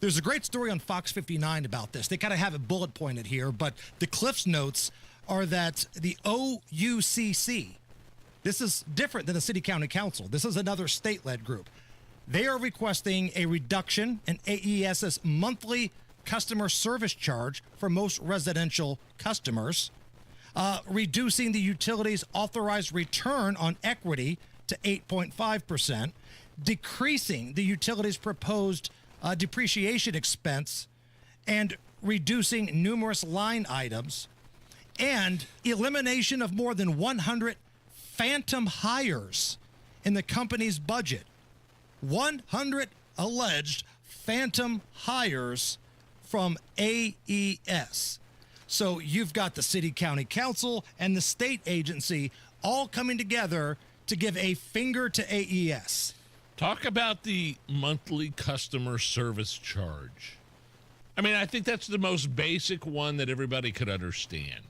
There's a great story on Fox 59 about this. They kind of have it bullet pointed here, but the Cliff's notes are that the OUCC, this is different than the City County Council. This is another state-led group. They are requesting a reduction in AES's monthly customer service charge for most residential customers, reducing the utility's authorized return on equity to 8.5%, decreasing the utility's proposed depreciation expense, and reducing numerous line items, and elimination of more than 100 phantom hires in the company's budget. 100 alleged phantom hires from AES. So you've got the City County Council and the state agency all coming together to give a finger to AES. Talk about the monthly customer service charge. I mean, I think that's the most basic one that everybody could understand.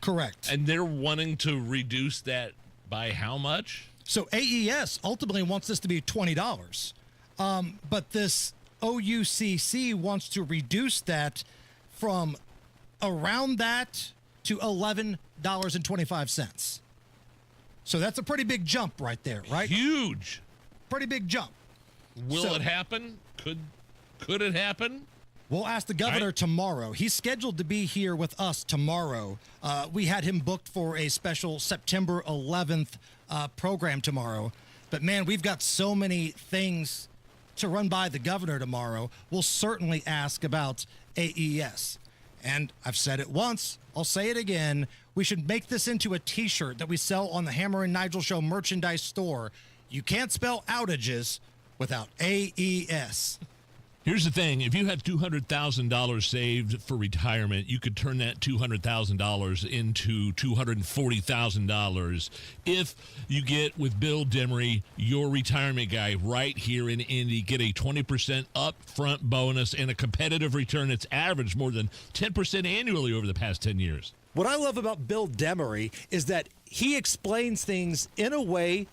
Correct. And they're wanting to reduce that by how much? So AES ultimately wants this to be $20. But this OUCC wants to reduce that from around that to $11.25. So that's a pretty big jump right there, right? Huge. Pretty big jump. Will it happen? Could it happen? We'll ask the governor tomorrow. He's scheduled to be here with us tomorrow. We had him booked for a special September 11th program tomorrow. But, man, we've got so many things to run by the governor tomorrow. We'll certainly ask about AES. And I've said it once. I'll say it again. We should make this into a T-shirt that we sell on the Hammer and Nigel Show merchandise store. You can't spell outages without AES. Here's the thing. If you had $200,000 saved for retirement, you could turn that $200,000 into $240,000 if you get with Bill Demery, your retirement guy right here in Indy. Get a 20% upfront bonus and a competitive return that's averaged more than 10% annually over the past 10 years. What I love about Bill Demery is that he explains things in a way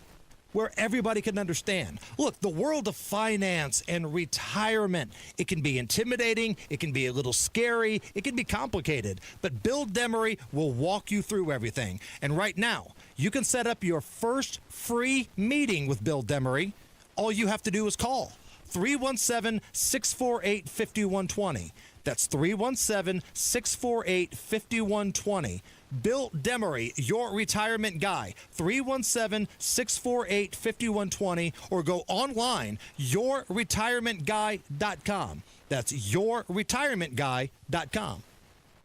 where everybody can understand. Look, the world of finance and retirement, it can be intimidating, it can be a little scary, it can be complicated, but Bill Demery will walk you through everything. And right now, you can set up your first free meeting with Bill Demery. All you have to do is call 317-648-5120. That's 317-648-5120. Bill Demery, your retirement guy, 317-648-5120, or go online, yourretirementguy.com. That's yourretirementguy.com.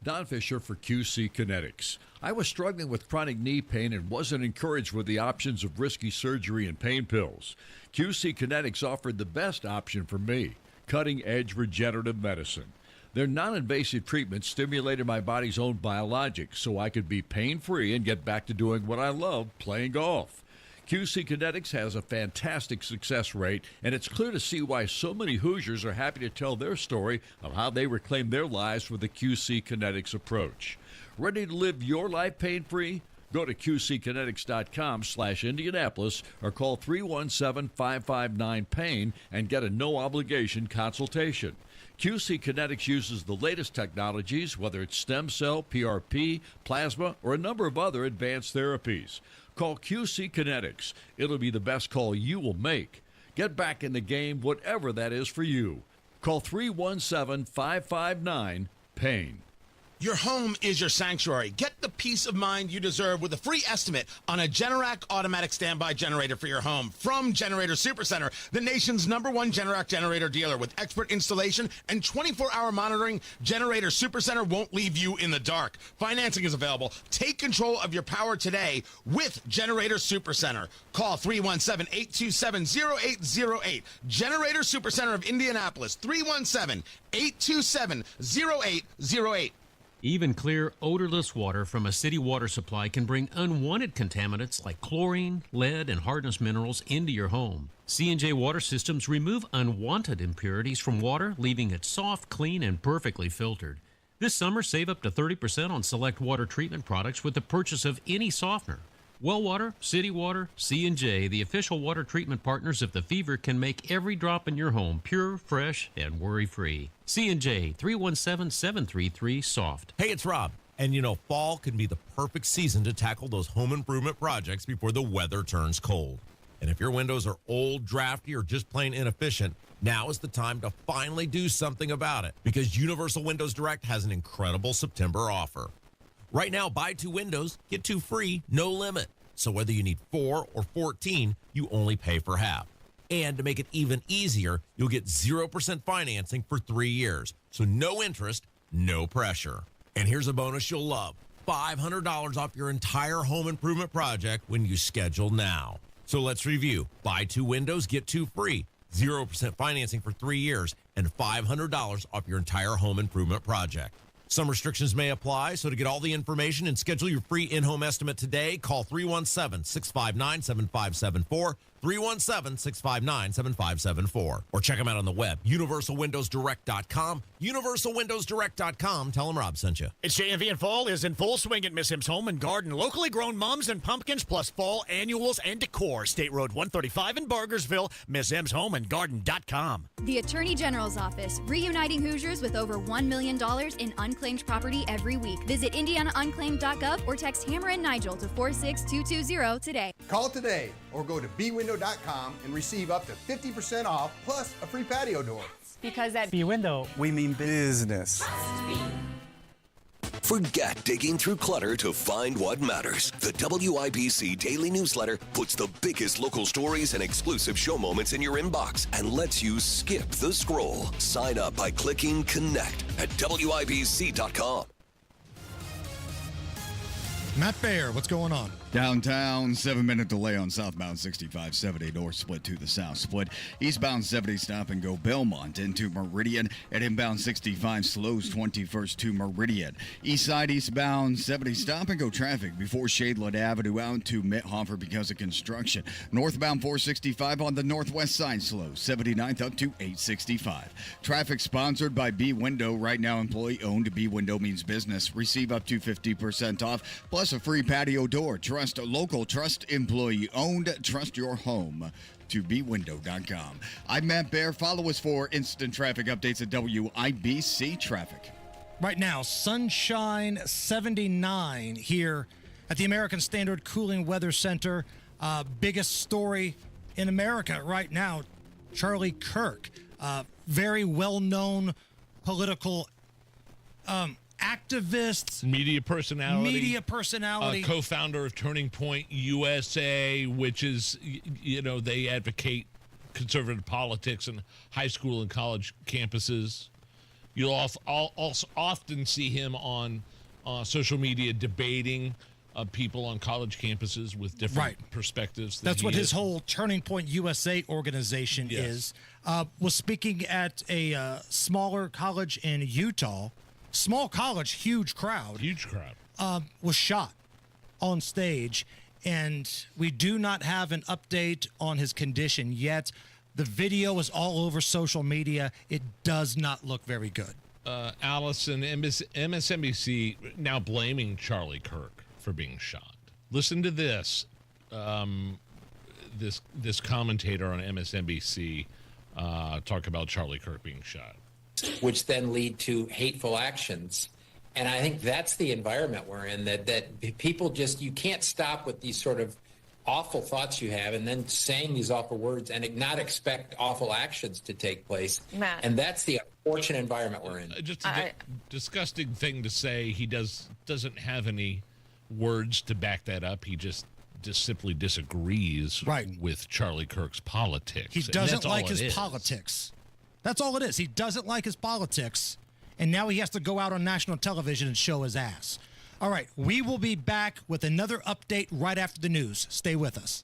Don Fisher for QC Kinetics. I was struggling with chronic knee pain and wasn't encouraged with the options of risky surgery and pain pills. QC Kinetics offered the best option for me, cutting-edge regenerative medicine. Their non-invasive treatment stimulated my body's own biologics so I could be pain-free and get back to doing what I love, playing golf. QC Kinetics has a fantastic success rate, and it's clear to see why so many Hoosiers are happy to tell their story of how they reclaim their lives with the QC Kinetics approach. Ready to live your life pain-free? Go to qckinetics.com/Indianapolis or call 317-559-PAIN and get a no-obligation consultation. QC Kinetics uses the latest technologies, whether it's stem cell, PRP, plasma, or a number of other advanced therapies. Call QC Kinetics. It'll be the best call you will make. Get back in the game, whatever that is for you. Call 317-559-PAIN. Your home is your sanctuary. Get the peace of mind you deserve with a free estimate on a Generac automatic standby generator for your home from Generator Supercenter, the nation's #1 Generac generator dealer. With expert installation and 24-hour monitoring, Generator Supercenter won't leave you in the dark. Financing is available. Take control of your power today with Generator Supercenter. Call 317-827-0808. Generator Supercenter of Indianapolis, 317-827-0808. Even clear, odorless water from a city water supply can bring unwanted contaminants like chlorine, lead, and hardness minerals into your home. C&J Water Systems remove unwanted impurities from water, leaving it soft, clean, and perfectly filtered. This summer, save up to 30% on select water treatment products with the purchase of any softener. Well Water, City Water, C&J, the official water treatment partners of the Fever, can make every drop in your home pure, fresh, and worry-free. C&J, 317-733-SOFT. Hey, it's Rob. And you know, fall can be the perfect season to tackle those home improvement projects before the weather turns cold. And if your windows are old, drafty, or just plain inefficient, now is the time to finally do something about it, because Universal Windows Direct has an incredible September offer. Right now, buy 2 windows, get 2 free, no limit. So whether you need 4 or 14, you only pay for half. And to make it even easier, you'll get 0% financing for 3 years. So no interest, no pressure. And here's a bonus you'll love: $500 off your entire home improvement project when you schedule now. So let's review. Buy 2 windows, get 2 free, 0% financing for 3 years, and $500 off your entire home improvement project. Some restrictions may apply, so to get all the information and schedule your free in-home estimate today, call 317-659-7574, 317-659-7574. Or check them out on the web, universalwindowsdirect.com, universalwindowsdirect.com. Tell them Rob sent you. It's JMV and fall is in full swing at Miss M's Home and Garden. Locally grown mums and pumpkins, plus fall annuals and decor. State Road 135 in Bargersville, MissMsHomeandGarden.com. The Attorney General's Office, reuniting Hoosiers with over $1 million in unclaimed property every week. Visit IndianaUnclaimed.gov or text Hammer and Nigel to 46220 today. Call today or go to bwindow.com and receive up to 50% off plus a free patio door. Because at B-Window, we mean business. Forget digging through clutter to find what matters. The WIBC Daily Newsletter puts the biggest local stories and exclusive show moments in your inbox and lets you skip the scroll. Sign up by clicking Connect at WIBC.com. Matt Baer, what's going on? Downtown, 7-minute delay on southbound 65-70 north split to the south split. Eastbound 70 stop and go Belmont into Meridian. And inbound 65 slows 21st to Meridian. East side eastbound 70 stop and go traffic before Shadeland Avenue out to Mithofer because of construction. Northbound 465 on the northwest side slows 79th up to 865. Traffic sponsored by B Window. Right now employee owned. B Window means business. Receive up to 50% off plus a free patio door. Trust local, trust employee owned, trust your home to bwindow.com. I'm Matt Baer. Follow us for instant traffic updates at WIBC Traffic. Right now, sunshine 79 here at the American Standard Cooling Weather Center. Biggest story in America right now, Charlie Kirk, very well-known political activists, media personality, co-founder of Turning Point USA, which is, you know, they advocate conservative politics in high school and college campuses. You'll also often see him on social media debating people on college campuses with different perspectives. That's what his whole Turning Point USA organization is. Was speaking at a smaller college in Utah. Small college, huge crowd. Was shot on stage, and we do not have an update on his condition yet. The video is all over social media. It does not look very good. Allison, MSNBC now blaming Charlie Kirk for being shot. Listen to this. This commentator on MSNBC talk about Charlie Kirk being shot. Which then lead to hateful actions. And I think that's the environment we're in, that people just, you can't stop with these sort of awful thoughts you have and then saying these awful words and not expect awful actions to take place. Matt. And that's the unfortunate environment we're in. Just a disgusting thing to say. He doesn't have any words to back that up. He just simply disagrees with Charlie Kirk's politics. He doesn't like his politics. That's all it is. He doesn't like his politics, and now he has to go out on national television and show his ass. All right, we will be back with another update right after the news. Stay with us.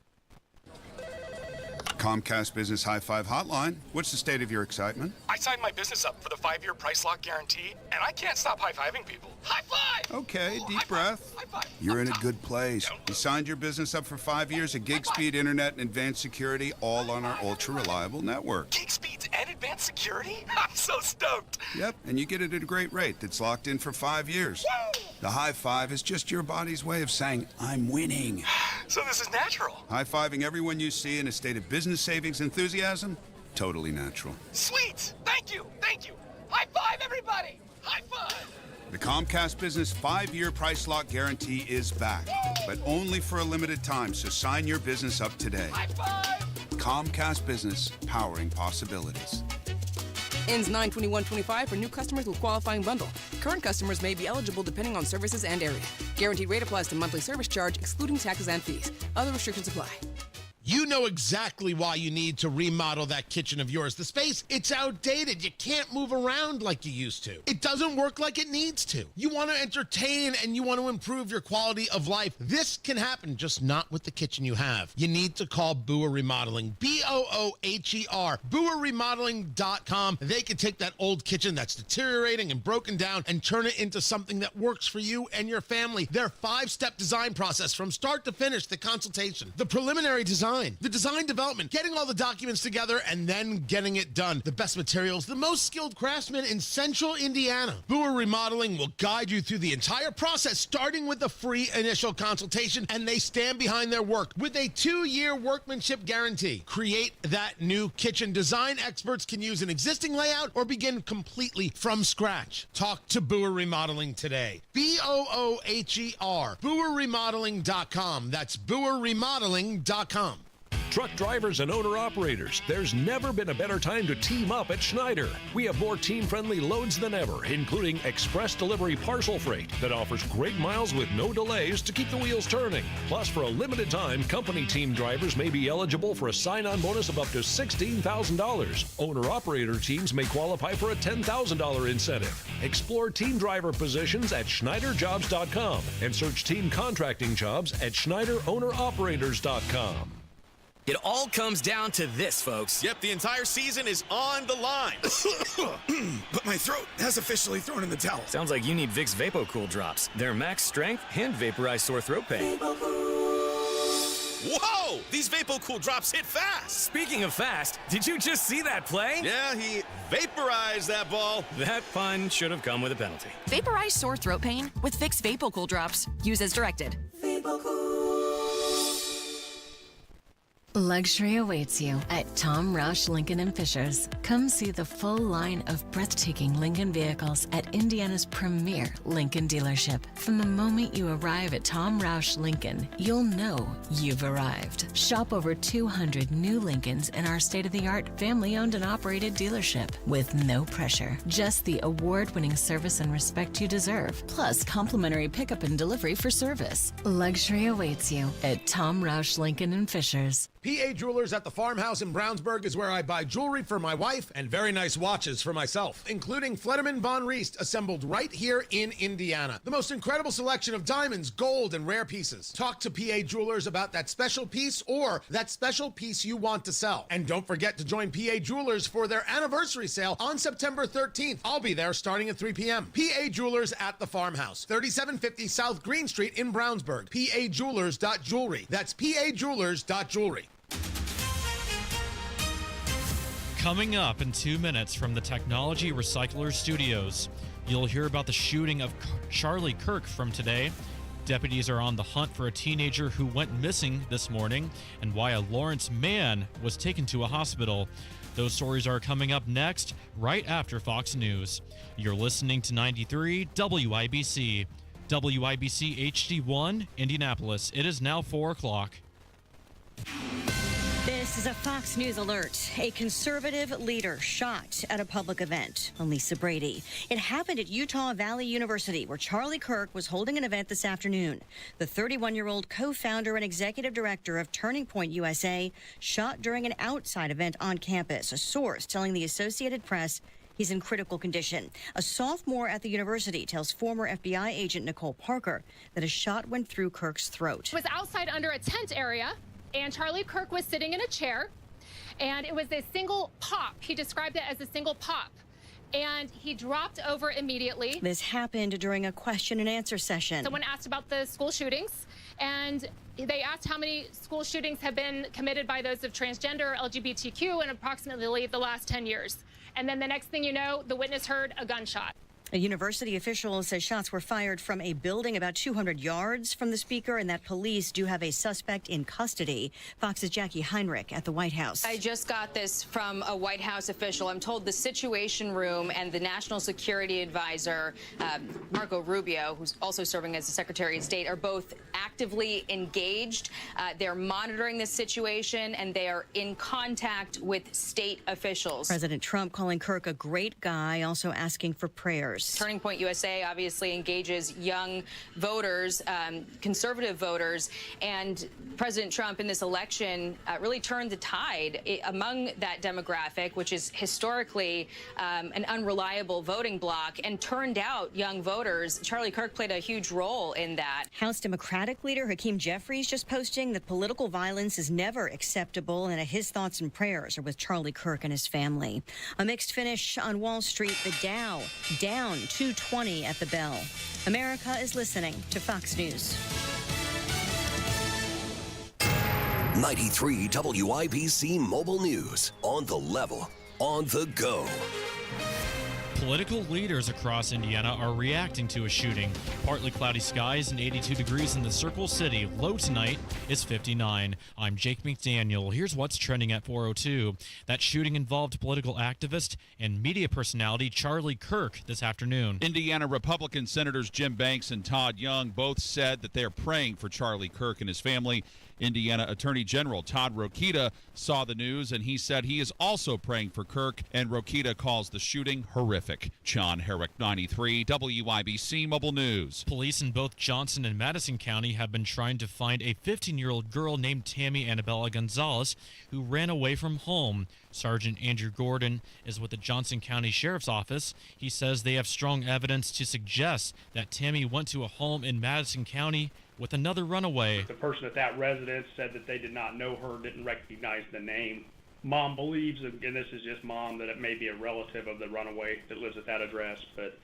Comcast Business High Five Hotline. What's the state of your excitement? I signed my business up for the 5-year price lock guarantee, and I can't stop high-fiving people. High five! Okay, deep breath. You're in a good place. You signed your business up for 5 years of gig speed internet and advanced security, all on our ultra-reliable network. Gig speeds and advanced security? I'm so stoked. Yep, and you get it at a great rate that's locked in for 5 years. Woo! The high five is just your body's way of saying, I'm winning. So this is natural. High-fiving everyone you see in a state of business savings enthusiasm? Totally natural. Sweet! Thank you! Thank you! High five, everybody! High five! The Comcast Business 5-year price lock guarantee is back, but only for a limited time, so sign your business up today. High five! Comcast Business, powering possibilities. Ends 9/21/25 for new customers with qualifying bundle. Current customers may be eligible depending on services and area. Guaranteed rate applies to monthly service charge, excluding taxes and fees. Other restrictions apply. You know exactly why you need to remodel that kitchen of yours. The space, it's outdated. You can't move around like you used to. It doesn't work like it needs to. You want to entertain and you want to improve your quality of life. This can happen, just not with the kitchen you have. You need to call Booher Remodeling, Booher, BooherRemodeling.com. They can take that old kitchen that's deteriorating and broken down and turn it into something that works for you and your family. Their 5-step design process from start to finish, the consultation, the preliminary design, the design development, getting all the documents together, and then getting it done. The best materials, the most skilled craftsmen in central Indiana. Booher Remodeling will guide you through the entire process, starting with the free initial consultation, and they stand behind their work with a 2-year workmanship guarantee. Create that new kitchen. Design experts can use an existing layout or begin completely from scratch. Talk to Booher Remodeling today. Booher, BooherRemodeling.com. That's BooherRemodeling.com. Truck drivers and owner-operators, there's never been a better time to team up at Schneider. We have more team-friendly loads than ever, including express delivery parcel freight that offers great miles with no delays to keep the wheels turning. Plus, for a limited time, company team drivers may be eligible for a sign-on bonus of up to $16,000. Owner-operator teams may qualify for a $10,000 incentive. Explore team driver positions at SchneiderJobs.com and search team contracting jobs at SchneiderOwnerOperators.com. It all comes down to this, folks. Yep, the entire season is on the line. But my throat has officially thrown in the towel. Sounds like you need Vicks VapoCool drops. They're max strength and vaporize sore throat pain. Whoa! These VapoCool drops hit fast. Speaking of fast, did you just see that play? Yeah, he vaporized that ball. That pun should have come with a penalty. Vaporize sore throat pain with Vicks VapoCool drops. Use as directed. Luxury awaits you at Tom Roush Lincoln and Fishers. Come see the full line of breathtaking Lincoln vehicles at Indiana's premier Lincoln dealership. From the moment you arrive at Tom Roush Lincoln, you'll know you've arrived. Shop over 200 new Lincolns in our state-of-the-art family-owned and operated dealership with no pressure. Just the award-winning service and respect you deserve, plus complimentary pickup and delivery for service. Luxury awaits you at Tom Roush Lincoln and Fishers. PA Jewelers at the Farmhouse in Brownsburg is where I buy jewelry for my wife and very nice watches for myself, including Flederman Von Riest, assembled right here in Indiana. The most incredible selection of diamonds, gold, and rare pieces. Talk to PA Jewelers about that special piece or that special piece you want to sell. And don't forget to join PA Jewelers for their anniversary sale on September 13th. I'll be there starting at 3 p.m. PA Jewelers at the Farmhouse, 3750 South Green Street in Brownsburg. PAJewelers.jewelry. That's PAJewelers.jewelry. Coming up in 2 minutes from the Technology Recycler Studios, you'll hear about the shooting of Charlie Kirk from today. Deputies are on the hunt for a teenager who went missing this morning and why a Lawrence man was taken to a hospital. Those stories are coming up next, right after Fox News. You're listening to 93 WIBC. WIBC HD1, Indianapolis. It is now 4 o'clock. This is a Fox News alert. A conservative leader shot at a public event. I'm Lisa Brady. It happened at Utah Valley University, where Charlie Kirk was holding an event this afternoon. The 31-year-old co-founder and executive director of Turning Point USA shot during an outside event on campus. A source telling the Associated Press he's in critical condition. A sophomore at the university tells former FBI agent Nicole Parker that a shot went through Kirk's throat. It was outside under a tent area, and Charlie Kirk was sitting in a chair, and it was a single pop. He described it as a single pop, and he dropped over immediately. This happened during a question and answer session. Someone asked about the school shootings, and they asked how many school shootings have been committed by those of transgender, LGBTQ, in approximately the last 10 years. And then the next thing you know, the witness heard a gunshot. A university official says shots were fired from a building about 200 yards from the speaker and that police do have a suspect in custody. Fox's Jackie Heinrich at the White House. I just got this from a White House official. I'm told the Situation Room and the National Security Advisor, Marco Rubio, who's also serving as the Secretary of State, are both actively engaged. They're monitoring this situation, and they are in contact with state officials. President Trump calling Kirk a great guy, also asking for prayers. Turning Point USA obviously engages young voters, conservative voters, and President Trump in this election really turned the tide among that demographic, which is historically an unreliable voting bloc, and turned out young voters. Charlie Kirk played a huge role in that. House Democratic leader Hakeem Jeffries just posting that political violence is never acceptable and that his thoughts and prayers are with Charlie Kirk and his family. A mixed finish on Wall Street. The Dow down 220 at the bell. America is listening to Fox News. 93 WIBC Mobile News. On the level, on the go. Political leaders across Indiana are reacting to a shooting. Partly cloudy skies and 82 degrees in the Circle City. Low tonight is 59. I'm Jake McDaniel. Here's what's trending at 4:02. That shooting involved political activist and media personality Charlie Kirk this afternoon. Indiana Republican Senators Jim Banks and Todd Young both said that they're praying for Charlie Kirk and his family. Indiana Attorney General Todd Rokita saw the news, and he said he is also praying for Kirk, and Rokita calls the shooting horrific. John Herrick, 93 WIBC Mobile News. Police in both Johnson and Madison County have been trying to find a 15-year-old girl named Tammy Annabella Gonzalez who ran away from home. Sergeant Andrew Gordon is with the Johnson County Sheriff's Office. He says they have strong evidence to suggest that Tammy went to a home in Madison County with another runaway. The person at that residence said that they did not know her, didn't recognize the name. Mom believes, and this is just mom, that it may be a relative of the runaway that lives at that address, but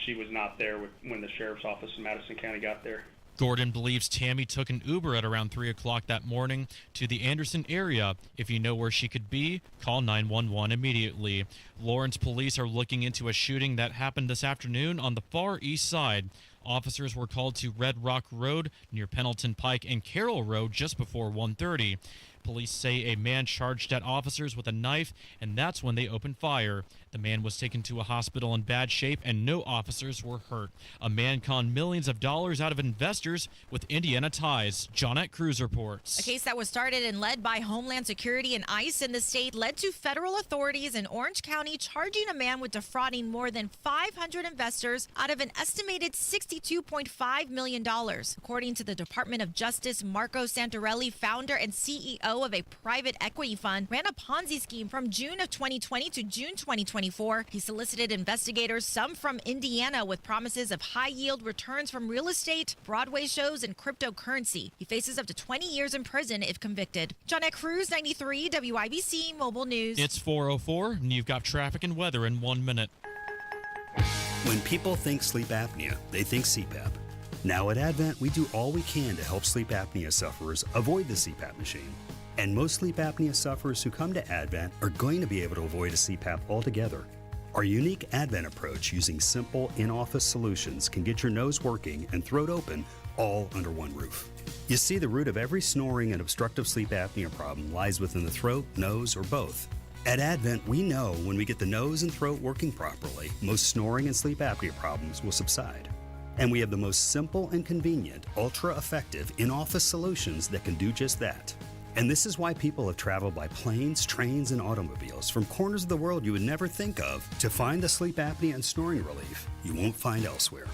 she was not there when the Sheriff's Office in Madison County got there. Gordon believes Tammy took an Uber at around 3 o'clock that morning to the Anderson area. If you know where she could be, call 911 immediately. Lawrence police are looking into a shooting that happened this afternoon on the far east side. Officers were called to Red Rock Road near Pendleton Pike and Carroll Road just before 1:30. Police say a man charged at officers with a knife, and that's when they opened fire. The man was taken to a hospital in bad shape, and no officers were hurt. A man conned millions of dollars out of investors with Indiana ties. Johnette Cruz reports. A case that was started and led by Homeland Security and ICE in the state led to federal authorities in Orange County charging a man with defrauding more than 500 investors out of an estimated $62.5 million. According to the Department of Justice, Marco Santarelli, founder and CEO of a private equity fund, ran a Ponzi scheme from June of 2020 to June 2024. He solicited investigators, some from Indiana, with promises of high-yield returns from real estate, Broadway shows, and cryptocurrency. He faces up to 20 years in prison if convicted. Johnette Cruz, 93 WIBC Mobile News. It's 4:04, and you've got traffic and weather in 1 minute. When people think sleep apnea, they think CPAP. Now at Advent, we do all we can to help sleep apnea sufferers avoid the CPAP machine. And most sleep apnea sufferers who come to Advent are going to be able to avoid a CPAP altogether. Our unique Advent approach using simple in-office solutions can get your nose working and throat open all under one roof. You see, the root of every snoring and obstructive sleep apnea problem lies within the throat, nose, or both. At Advent, we know when we get the nose and throat working properly, most snoring and sleep apnea problems will subside. And we have the most simple and convenient, ultra-effective in-office solutions that can do just that. And this is why people have traveled by planes, trains, and automobiles from corners of the world you would never think of to find the sleep apnea and snoring relief you won't find elsewhere.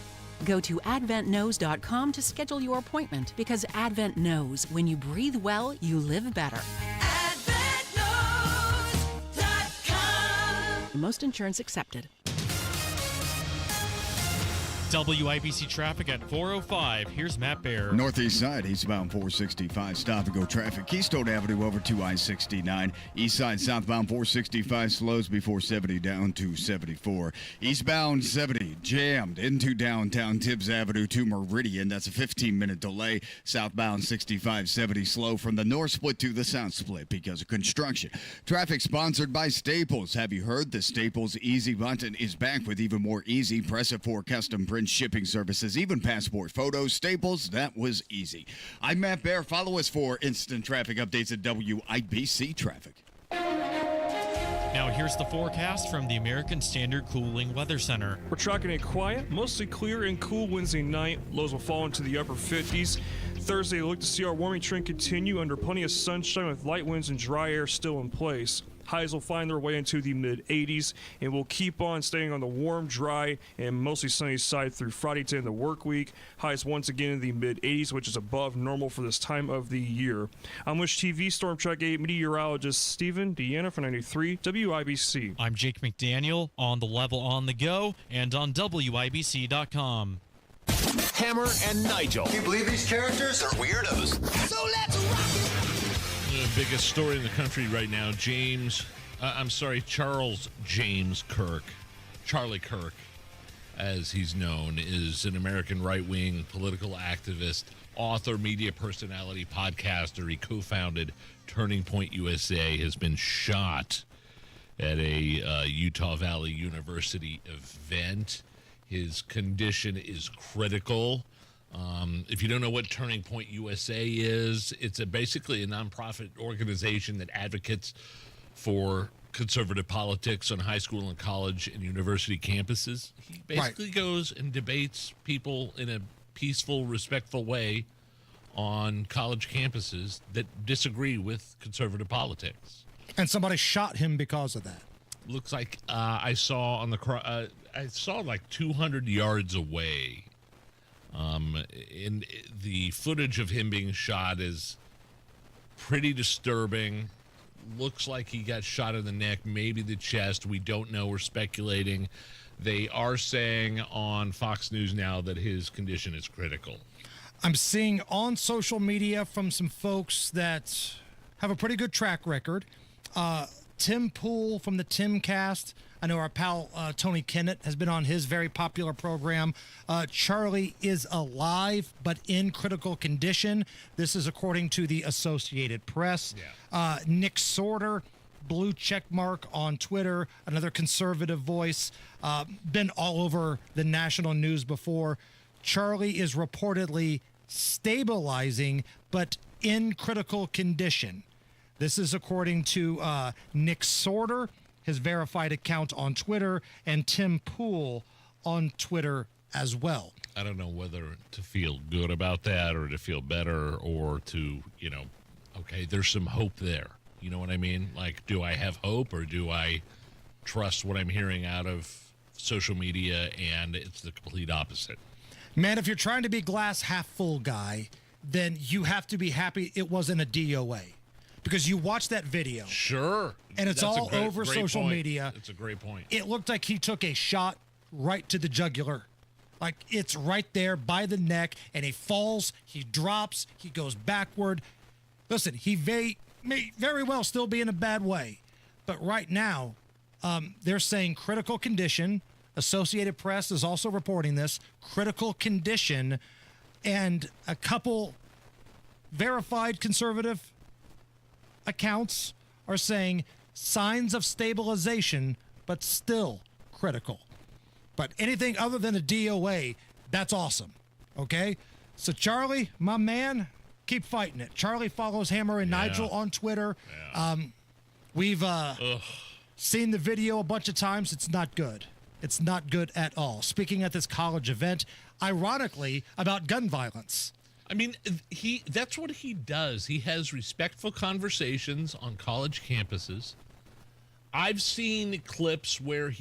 Go to adventknows.com to schedule your appointment because Advent knows when you breathe well, you live better. Most insurance accepted. WIBC traffic at 4:05. Here's Matt Bear. Northeast side, eastbound 465, stop and go traffic. Keystone Avenue over to I-69. East side, southbound 465 slows before 70 down to 74. Eastbound 70 jammed into downtown Tibbs Avenue to Meridian. That's a 15-minute delay. Southbound 65-70 slow from the north split to the south split because of construction. Traffic sponsored by Staples. Have you heard the Staples Easy button is back with even more easy? Press it for custom print shipping services, even passport photos. Staples, that was easy. I'm Matt Bear. Follow us for instant traffic updates at WIBC Traffic. Now here's the forecast from the American Standard Cooling Weather Center. We're tracking a quiet, mostly clear and cool Wednesday night. Lows will fall into the upper 50s. Thursday, look to see our warming trend continue under plenty of sunshine with light winds and dry air still in place. Highs will find their way into the mid-80s, and we'll keep on staying on the warm, dry, and mostly sunny side through Friday to end the work week. Highs once again in the mid-80s, which is above normal for this time of the year. I'm Wish TV Storm Track 8 meteorologist Stephen Deanna for 93 WIBC. I'm Jake McDaniel on the level on the go and on WIBC.com. Hammer and Nigel. Can you believe these characters are weirdos? So let's rock it! The biggest story in the country right now, Charles James Kirk, Charlie Kirk, as he's known, is an American right-wing political activist, author, media personality, podcaster. He co-founded Turning Point USA, has been shot at a Utah Valley University event. His condition is critical. If you don't know what Turning Point USA is, it's basically a nonprofit organization that advocates for conservative politics on high school and college and university campuses. He basically goes and debates people in a peaceful, respectful way on college campuses that disagree with conservative politics. And somebody shot him because of that. Looks like I saw like 200 yards away. And the footage of him being shot is pretty disturbing. Looks like he got shot in the neck, maybe the chest. We don't know. We're speculating. They are saying on Fox News now that his condition is critical. I'm seeing on social media from some folks that have a pretty good track record. Tim Pool from the Timcast. I know our pal Tony Kennet has been on his very popular program. Charlie is alive but in critical condition. This is according to the Associated Press. Yeah. Nick Sorter, blue check mark on Twitter, another conservative voice, been all over the national news before. Charlie is reportedly stabilizing but in critical condition. This is according to Nick Sorter, his verified account on Twitter, and Tim Pool on Twitter as well. I don't know whether to feel good about that or to feel better or to, okay, there's some hope there. You know what I mean? Like, do I have hope or do I trust what I'm hearing out of social media and it's the complete opposite? Man, if you're trying to be glass half full guy, then you have to be happy it wasn't a DOA. Because you watch that video. Sure. And it's That's all over social media. It's a great point. It looked like he took a shot right to the jugular. Like, it's right there by the neck, and he falls, he drops, he goes backward. Listen, he may very well still be in a bad way. But right now, they're saying critical condition. Associated Press is also reporting this. Critical condition. And a couple verified conservative accounts are saying signs of stabilization, but still critical. But anything other than a DOA, that's awesome. Okay? So Charlie, my man, keep fighting it. Charlie follows Hammer and Nigel on Twitter. Yeah. We've seen the video a bunch of times. It's not good. It's not good at all. Speaking at this college event, ironically, about gun violence. I mean, that's what he does. He has respectful conversations on college campuses. I've seen clips where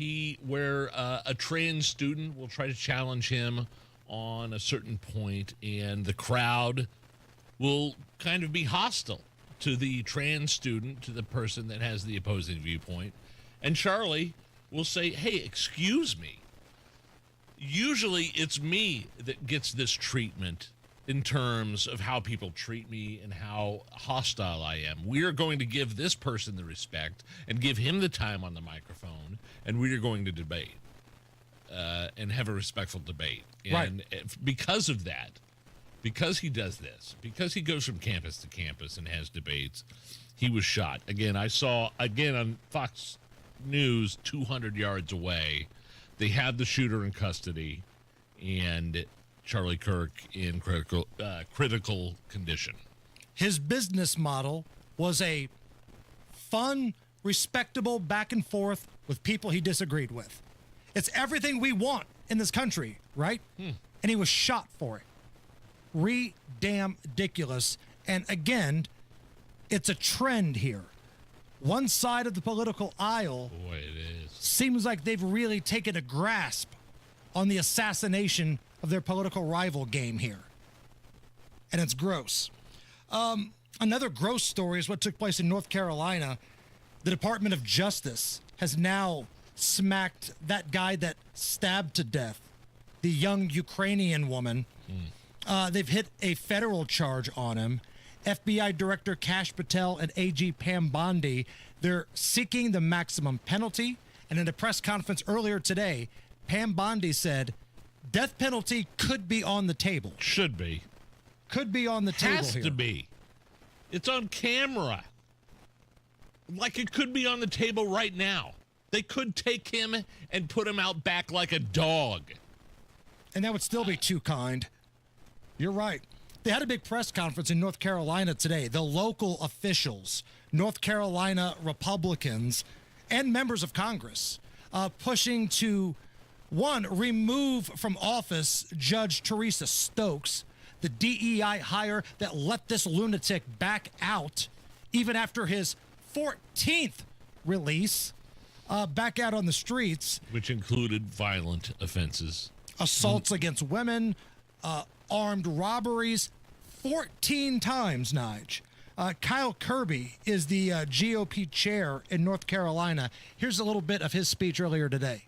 a trans student will try to challenge him on a certain point, and the crowd will kind of be hostile to the trans student, to the person that has the opposing viewpoint. And Charlie will say, "Hey, excuse me. Usually it's me that gets this treatment in terms of how people treat me and how hostile I am. We are going to give this person the respect and give him the time on the microphone, and we are going to debate and have a respectful debate." And because of that, because he does this, because he goes from campus to campus and has debates, he was shot. Again, I saw, on Fox News, 200 yards away, they had the shooter in custody, and Charlie Kirk in critical condition. His business model was a fun, respectable back and forth with people he disagreed with. It's everything we want in this country, right? And he was shot for it. Ridiculous. And again, it's a trend here. One side of the political aisle seems like they've really taken a grasp on the assassination of their political rival game here. And it's gross. Another gross story is what took place in North Carolina. The Department of Justice has now smacked that guy that stabbed to death the young Ukrainian woman. They've hit a federal charge on him. FBI Director Kash Patel and AG Pam Bondi, they're seeking the maximum penalty. And in a press conference earlier today, Pam Bondi said death penalty could be on the table. Should be. Could be on the table Has here. to be. It's on camera. Like it could be on the table right now. They could take him and put him out back like a dog. And that would still be too kind. You're right. They had a big press conference in North Carolina today. The local officials, North Carolina Republicans, and members of Congress pushing to, one, remove from office Judge Teresa Stokes, the DEI hire that let this lunatic back out even after his 14th release, back out on the streets. Which included violent offenses. Assaults against women, armed robberies, 14 times, Nige. Kyle Kirby is the GOP chair in North Carolina. Here's a little bit of his speech earlier today.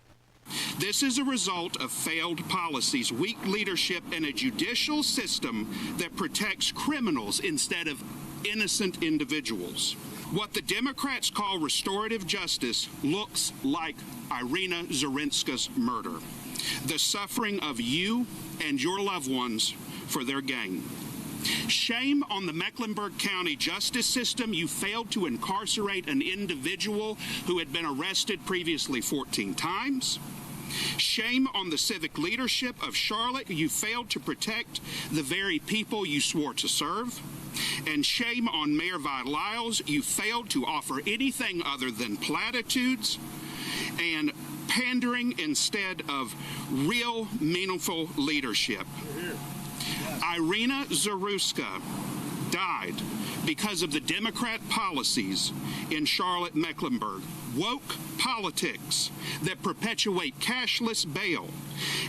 This is a result of failed policies, weak leadership, and a judicial system that protects criminals instead of innocent individuals. What the Democrats call restorative justice looks like Irina Zarinska's murder. The suffering of you and your loved ones for their gain. Shame on the Mecklenburg County justice system. You failed to incarcerate an individual who had been arrested previously 14 times. Shame on the civic leadership of Charlotte. You failed to protect the very people you swore to serve. And shame on Mayor Vitaliles. You failed to offer anything other than platitudes and pandering instead of real, meaningful leadership. Irina Zaruska died because of the Democrat policies in Charlotte, Mecklenburg. Woke politics that perpetuate cashless bail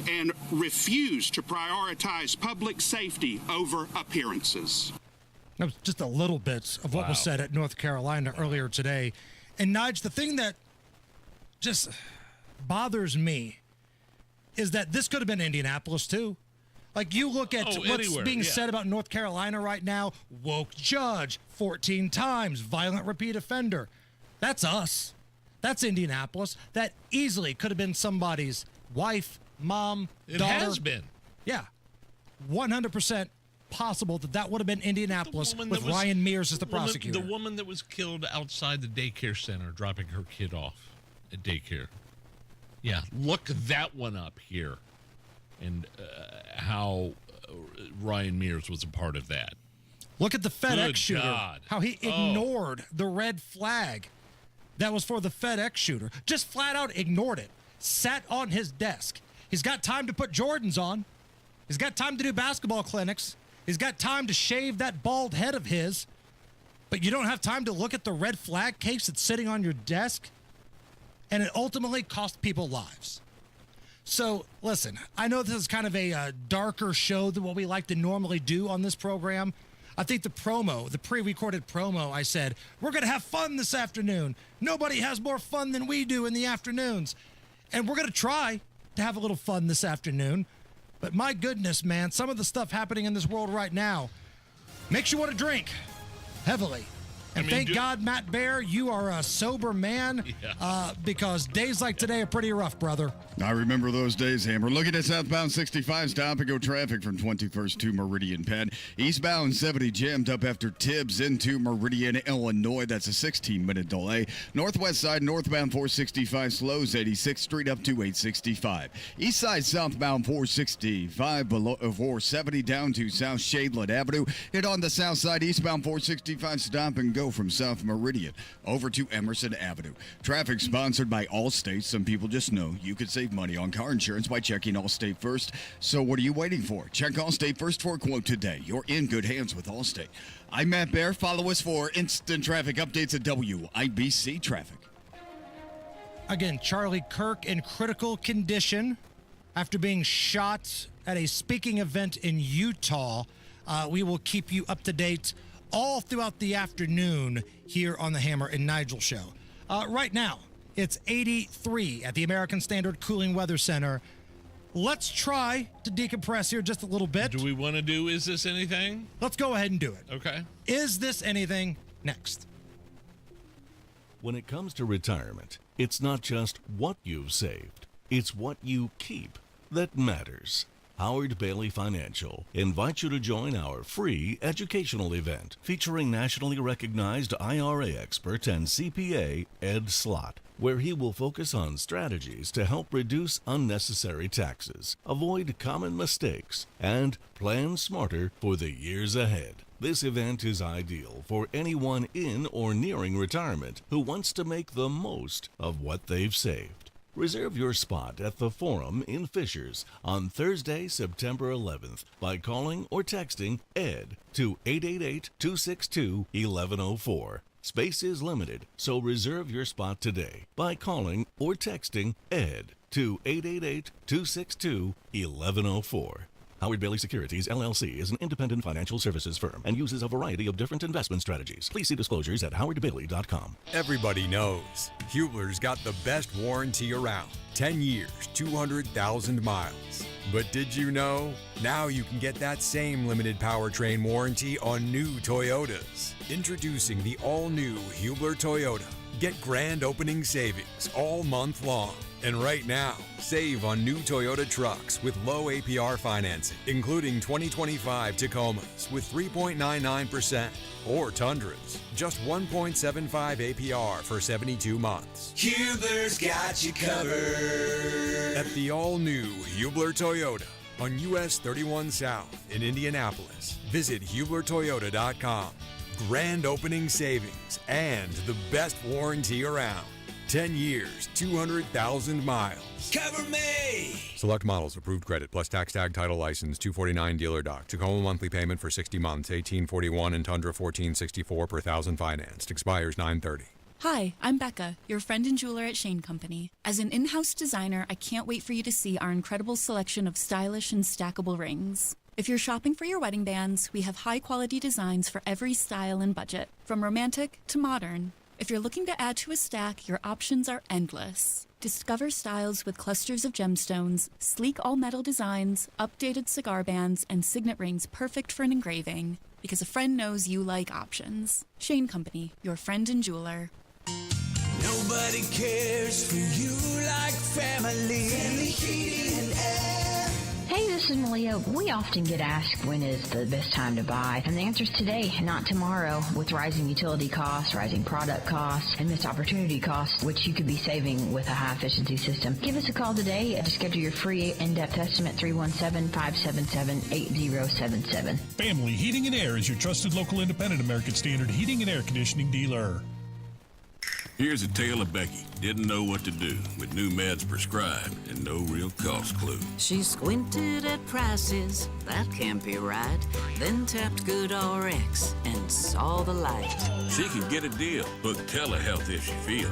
and refuse to prioritize public safety over appearances. That was just a little bit of what was said at North Carolina earlier today. And Nige, the thing that just bothers me is that this could have been Indianapolis too. Like, you look at what's being said about North Carolina right now. Woke judge, 14 times, violent repeat offender. That's us. That's Indianapolis. That easily could have been somebody's wife, mom, daughter. It has been. Yeah. 100% possible that would have been Indianapolis with Ryan Mears as the prosecutor. The woman that was killed outside the daycare center dropping her kid off at daycare. Yeah, look that one up here. And how Ryan Mears was a part of that. Look at the FedEx Good shooter. God. How he ignored the red flag that was for the FedEx shooter. Just flat out ignored it. Sat on his desk. He's got time to put Jordans on. He's got time to do basketball clinics. He's got time to shave that bald head of his, but you don't have time to look at the red flag case that's sitting on your desk, and it ultimately cost people lives. So, listen, I know this is kind of a darker show than what we like to normally do on this program. I think the pre-recorded promo, I said, we're going to have fun this afternoon. Nobody has more fun than we do in the afternoons. And we're going to try to have a little fun this afternoon. But my goodness, man, some of the stuff happening in this world right now makes you want to drink heavily. And thank God, Matt Bear, you are a sober man because days like today are pretty rough, brother. I remember those days, Hammer. Looking at southbound 65, stop and go traffic from 21st to Meridian Penn. Eastbound 70 jammed up after Tibbs into Meridian, Illinois. That's a 16-minute delay. Northwest side, northbound 465 slows 86th Street up to 865. East side, southbound 465 below 470 down to South Shadeland Avenue. Hit on the south side, eastbound 465 stop and go from South Meridian over to Emerson Avenue. Traffic sponsored by Allstate. Some people just know you could save money on car insurance by checking Allstate first. So what are you waiting for? Check Allstate first for a quote today. You're in good hands with Allstate. I'm Matt Bear. Follow us for instant traffic updates at WIBC Traffic. Again, Charlie Kirk in critical condition after being shot at a speaking event in Utah. We will keep you up to date all throughout the afternoon here on the Hammer and Nigel show. Right now, it's 83 at the American Standard Cooling Weather Center. Let's try to decompress here just a little bit. Do we want to do Is This Anything? Let's go ahead and do it. Okay. Is This Anything? Next. When it comes to retirement, it's not just what you've saved, it's what you keep that matters. Howard Bailey Financial invites you to join our free educational event featuring nationally recognized IRA expert and CPA Ed Slott, where he will focus on strategies to help reduce unnecessary taxes, avoid common mistakes, and plan smarter for the years ahead. This event is ideal for anyone in or nearing retirement who wants to make the most of what they've saved. Reserve your spot at the Forum in Fishers on Thursday, September 11th by calling or texting ED to 888-262-1104. Space is limited, so reserve your spot today by calling or texting ED to 888-262-1104. Howard Bailey Securities, LLC is an independent financial services firm and uses a variety of different investment strategies. Please see disclosures at howardbailey.com. Everybody knows Hubler's got the best warranty around. 10 years, 200,000 miles. But did you know? Now you can get that same limited powertrain warranty on new Toyotas. Introducing the all-new Hubler Toyota. Get grand opening savings all month long. And right now, save on new Toyota trucks with low APR financing, including 2025 Tacomas with 3.99% or Tundras, just 1.75 APR for 72 months. Hubler's got you covered. At the all-new Hubler Toyota on US 31 South in Indianapolis. Visit HublerToyota.com. Grand opening savings and the best warranty around. 10 years, 200,000 miles. Cover me! Select models, approved credit, plus tax tag, title license, 249 dealer doc. Tacoma monthly payment for 60 months, 1841 and Tundra 1464 per thousand financed. Expires 9/30. Hi, I'm Becca, your friend and jeweler at Shane Company. As an in-house designer, I can't wait for you to see our incredible selection of stylish and stackable rings. If you're shopping for your wedding bands, we have high-quality designs for every style and budget, from romantic to modern. If you're looking to add to a stack, your options are endless. Discover styles with clusters of gemstones, sleek all-metal designs, updated cigar bands, and signet rings perfect for an engraving. Because a friend knows you like options. Shane Company, your friend and jeweler. Nobody cares for you like family. Family heating and air. Hey, this is Malia. We often get asked when is the best time to buy, and the answer is today, not tomorrow. With rising utility costs, rising product costs, and missed opportunity costs, which you could be saving with a high-efficiency system. Give us a call today to schedule your free in-depth estimate, 317-577-8077. Family Heating and Air is your trusted local independent American Standard heating and air conditioning dealer. Here's a tale of Becky. Didn't know what to do with new meds prescribed and no real cost clue. She squinted at prices, that can't be right. Then tapped GoodRx and saw the light. She can get a deal. Book telehealth if she feels.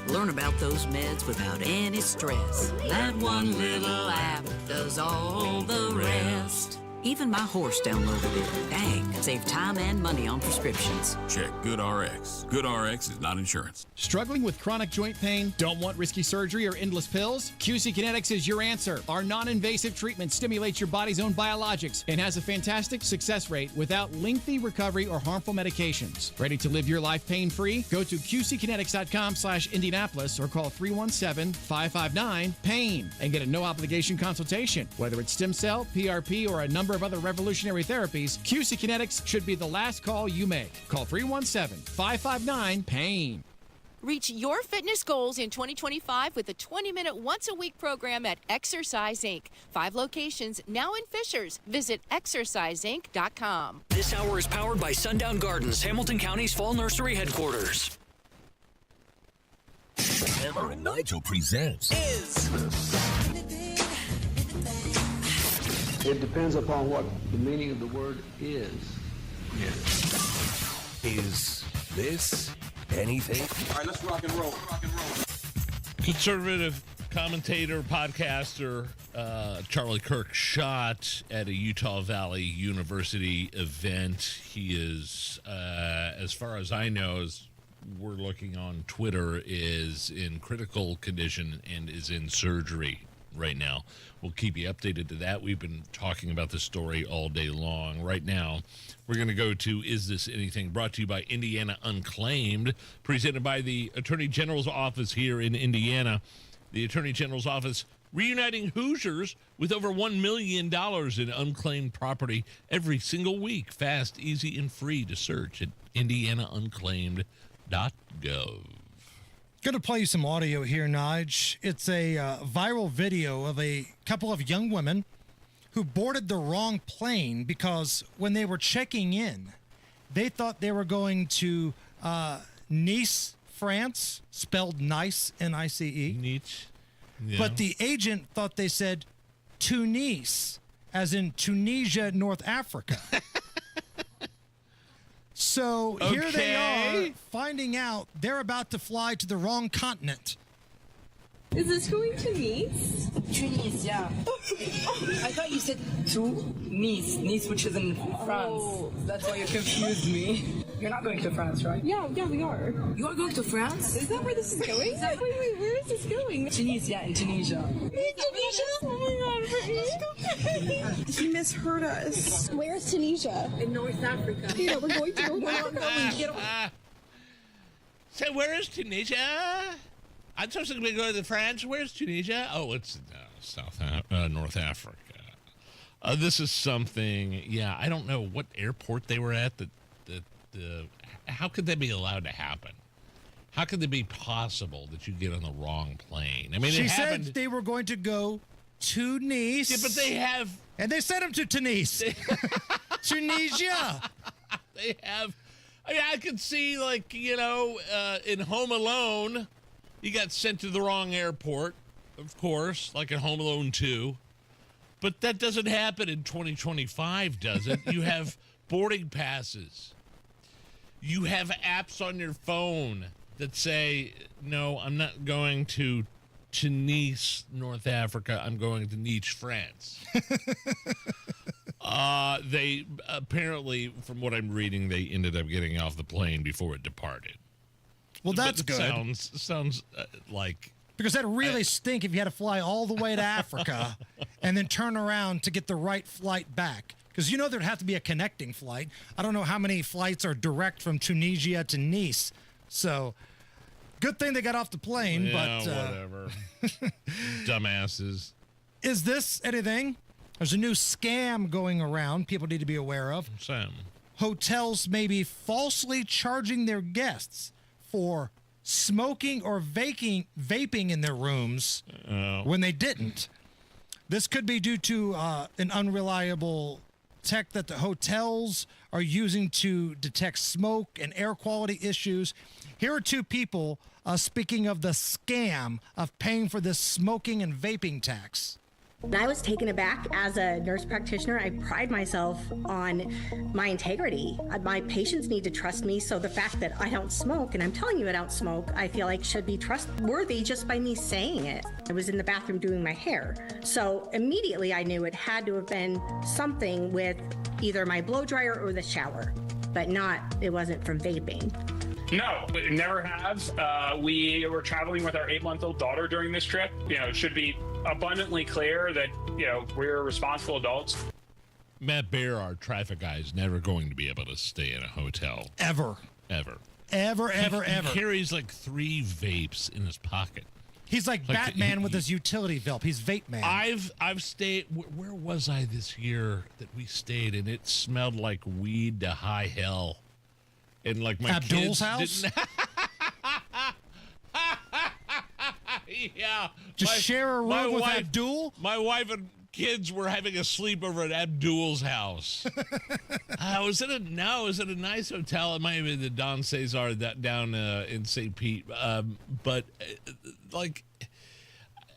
Learn about those meds without any stress. That one little app does all the rest. Even my horse downloaded it. Dang, save time and money on prescriptions. Check GoodRx. GoodRx is not insurance. Struggling with chronic joint pain? Don't want risky surgery or endless pills? QC Kinetics is your answer. Our non-invasive treatment stimulates your body's own biologics and has a fantastic success rate without lengthy recovery or harmful medications. Ready to live your life pain-free? Go to qckinetics.com/Indianapolis or call 317-559-PAIN and get a no-obligation consultation. Whether it's stem cell, PRP, or a number of other revolutionary therapies, QC Kinetics should be the last call you make. Call 317-559-PAIN. Reach your fitness goals in 2025 with a 20-minute once-a-week program at Exercise Inc. 5 locations now in Fishers. Visit exerciseinc.com. This hour is powered by Sundown Gardens, Hamilton County's fall nursery headquarters. Hammer and Nigel presents It depends upon what the meaning of the word is. Is this anything? All right, let's rock and roll. Conservative commentator, podcaster Charlie Kirk shot at a Utah Valley University event. He is, as far as I know, as we're looking on Twitter, is in critical condition and is in surgery right now. We'll keep you updated to that. We've been talking about this story all day long. Right now, we're going to go to Is This Anything? Brought to you by Indiana Unclaimed, presented by the Attorney General's office here in Indiana. The Attorney General's office reuniting Hoosiers with over $1 million in unclaimed property every single week. Fast, easy, and free to search at indianaunclaimed.gov. Going to play you some audio here, Nige. It's a viral video of a couple of young women who boarded the wrong plane because when they were checking in, they thought they were going to Nice, France, spelled nice, N-I-C-E. Nice. Yeah. But the agent thought they said Tunis, as in Tunisia, North Africa. So here they are finding out they're about to fly to the wrong continent. Is this going to Nice? Tunis, yeah. I thought you said to Nice, which is in France. Oh. That's why you confused me. You're not going to France, right? Yeah, we are. You are going to France? Is that where this is going? Wait, where is this going? Tunis, yeah, in Tunisia. Tunisia? Oh my God, she misheard us. Where's Tunisia? In North Africa. Yeah, we're going to North Africa. So where is Tunisia? I'm supposed to be going to France. Where's Tunisia? Oh, it's North Africa. This is something. Yeah, I don't know what airport they were at. How could that be allowed to happen? How could it be possible that you get on the wrong plane? I mean, she said they were going to go to Nice. Yeah, but they have, and they sent them to Tunis, Tunisia. They have. I mean, I could see, like, in Home Alone. You got sent to the wrong airport, of course, like in Home Alone 2. But that doesn't happen in 2025, does it? You have boarding passes. You have apps on your phone that say, no, I'm not going to Nice, North Africa. I'm going to Nice, France. They apparently, from what I'm reading, they ended up getting off the plane before it departed. Well, that's good. Sounds like... Because that'd really stink if you had to fly all the way to Africa and then turn around to get the right flight back. Because there'd have to be a connecting flight. I don't know how many flights are direct from Tunisia to Nice. So, good thing they got off the plane. Yeah, but whatever. Dumbasses. Is this anything? There's a new scam going around people need to be aware of. Sam. Hotels may be falsely charging their guests for smoking or vaping in their rooms when they didn't. This could be due to an unreliable tech that the hotels are using to detect smoke and air quality issues. Here are two people speaking of the scam of paying for this smoking and vaping tax. I was taken aback. As a nurse practitioner, I pride myself on my integrity. My patients need to trust me, so the fact that I don't smoke, and I'm telling you I don't smoke, I feel like should be trustworthy just by me saying it. I was in the bathroom doing my hair, so immediately I knew it had to have been something with either my blow dryer or the shower, but it wasn't from vaping. No, we never have. We were traveling with our 8-month-old daughter during this trip. It should be abundantly clear that, we're responsible adults. Matt Bear, our traffic guy, is never going to be able to stay in a hotel. Ever. He carries like 3 vapes in his pocket. He's like Batman with his utility vape. He's vape man. I've stayed. Where was I this year that we stayed, and it smelled like weed to high hell. And like my Abdul's kids house? Yeah. Just share a room with Abdul? My wife and kids were having a sleepover at Abdul's house. Was it a nice hotel? It might have been the Don Cesar down in St. Pete. But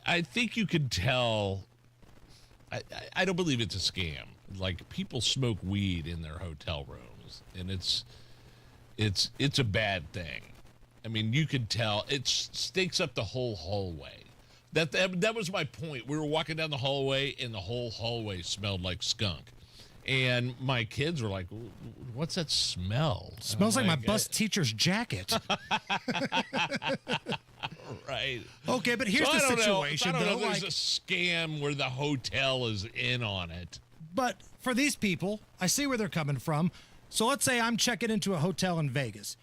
I think you could tell. I don't believe it's a scam. Like, people smoke weed in their hotel rooms, and it's a bad thing. I mean, you could tell. It stinks up the whole hallway. That was my point. We were walking down the hallway, and the whole hallway smelled like skunk. And my kids were like, "What's that smell?" Smells like my bus teacher's jacket. Right. Okay, but here's the situation. I don't know if there's a scam where the hotel is in on it. But for these people, I see where they're coming from. So let's say I'm checking into a hotel in Vegas.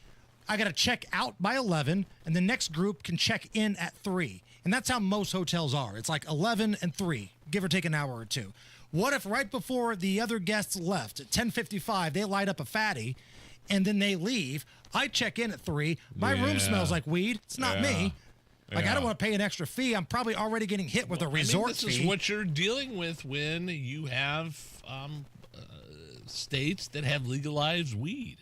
I got to check out by 11, and the next group can check in at 3. And that's how most hotels are. It's like 11 and 3, give or take an hour or two. What if right before the other guests left at 10:55, they light up a fatty, and then they leave? I check in at 3. My room smells like weed. It's not me. Like, I don't want to pay an extra fee. I'm probably already getting hit with a resort fee. This is what you're dealing with when you have states that have legalized weed.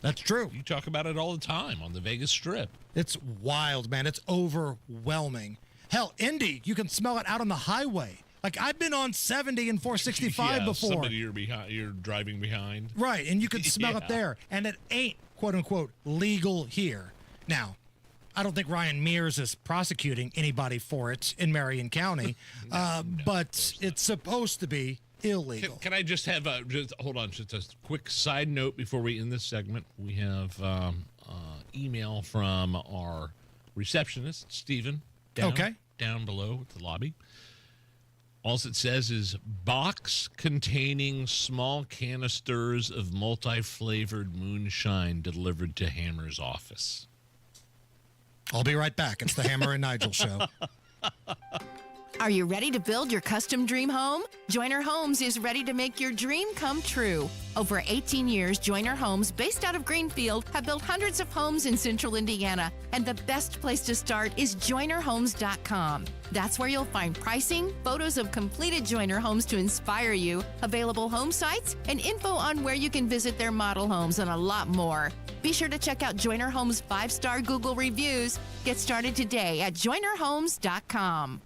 That's true. You talk about it all the time on the Vegas Strip. It's wild, man. It's overwhelming. Hell, Indy, you can smell it out on the highway. Like, I've been on 70 and 465 before. Somebody you're driving behind. Right, and you can smell it there. And it ain't, quote-unquote, legal here. Now, I don't think Ryan Mears is prosecuting anybody for it in Marion County, but it's supposed to be illegal. Can I just have hold on, just a quick side note before we end this segment? We have email from our receptionist, Stephen, down below at the lobby. All it says is box containing small canisters of multi-flavored moonshine delivered to Hammer's office. I'll be right back. It's the Hammer and Nigel show. Are you ready to build your custom dream home? Joyner Homes is ready to make your dream come true. Over 18 years, Joyner Homes, based out of Greenfield, have built hundreds of homes in central Indiana. And the best place to start is JoynerHomes.com. That's where you'll find pricing, photos of completed Joyner homes to inspire you, available home sites, and info on where you can visit their model homes, and a lot more. Be sure to check out Joyner Homes' 5-star Google reviews. Get started today at JoynerHomes.com.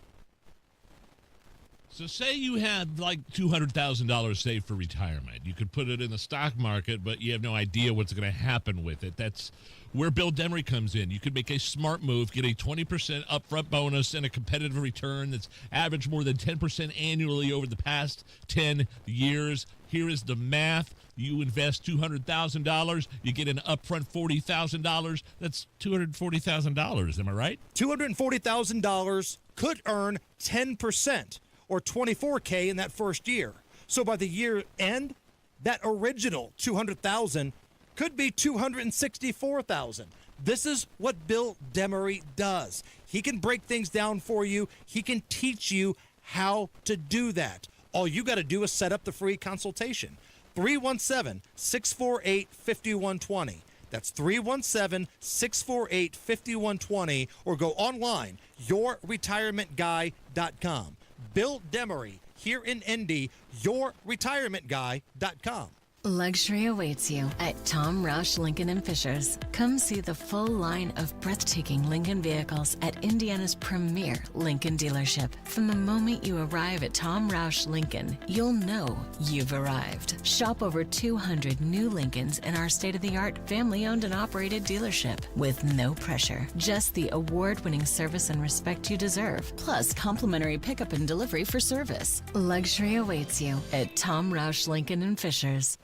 So say you had like $200,000 saved for retirement. You could put it in the stock market, but you have no idea what's going to happen with it. That's where Bill Demery comes in. You could make a smart move, get a 20% upfront bonus and a competitive return that's averaged more than 10% annually over the past 10 years. Here is the math. You invest $200,000, you get an upfront $40,000. That's $240,000. Am I right? $240,000 could earn 10%. Or $24K in that first year. So by the year end, that original $200,000 could be $264,000. This is what Bill Demery does. He can break things down for you. He can teach you how to do that. All you got to do is set up the free consultation. 317-648-5120. That's 317-648-5120. Or go online, yourretirementguy.com. Bill Demery, here in Indy, yourretirementguy.com. Luxury awaits you at Tom Roush Lincoln and Fishers. Come see the full line of breathtaking Lincoln vehicles at Indiana's premier Lincoln dealership. From the moment you arrive at Tom Roush Lincoln, you'll know you've arrived. Shop over 200 new Lincolns in our state-of-the-art family-owned and operated dealership with no pressure. Just the award-winning service and respect you deserve, plus complimentary pickup and delivery for service. Luxury awaits you at Tom Roush Lincoln and Fishers.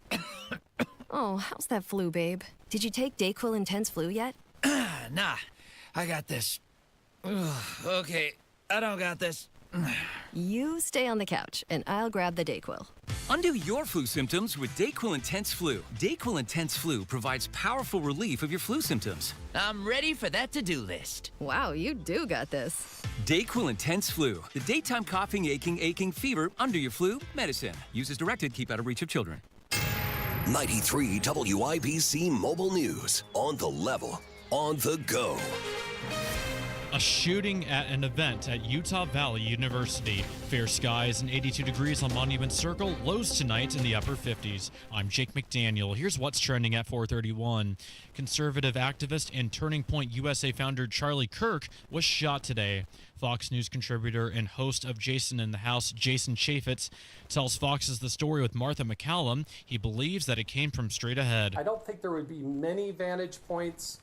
Oh, how's that flu, babe? Did you take Dayquil Intense Flu yet? Nah, I got this. Ugh, okay, I don't got this. You stay on the couch, and I'll grab the Dayquil. Undo your flu symptoms with Dayquil Intense Flu. Dayquil Intense Flu provides powerful relief of your flu symptoms. I'm ready for that to-do list. Wow, you do got this. Dayquil Intense Flu. The daytime coughing, aching, fever, under your flu medicine. Use as directed, keep out of reach of children. 93 WIBC Mobile News. On the level, on the go. A shooting at an event at Utah Valley University. Fair skies and 82 degrees on Monument Circle. Lows tonight in the upper 50s. I'm Jake McDaniel. Here's what's trending at 4:31. Conservative activist and Turning Point USA founder Charlie Kirk was shot today. Fox News contributor and host of Jason in the House, Jason Chaffetz, tells Fox's The Story with Martha McCallum. He believes that it came from straight ahead. I don't think there would be many vantage points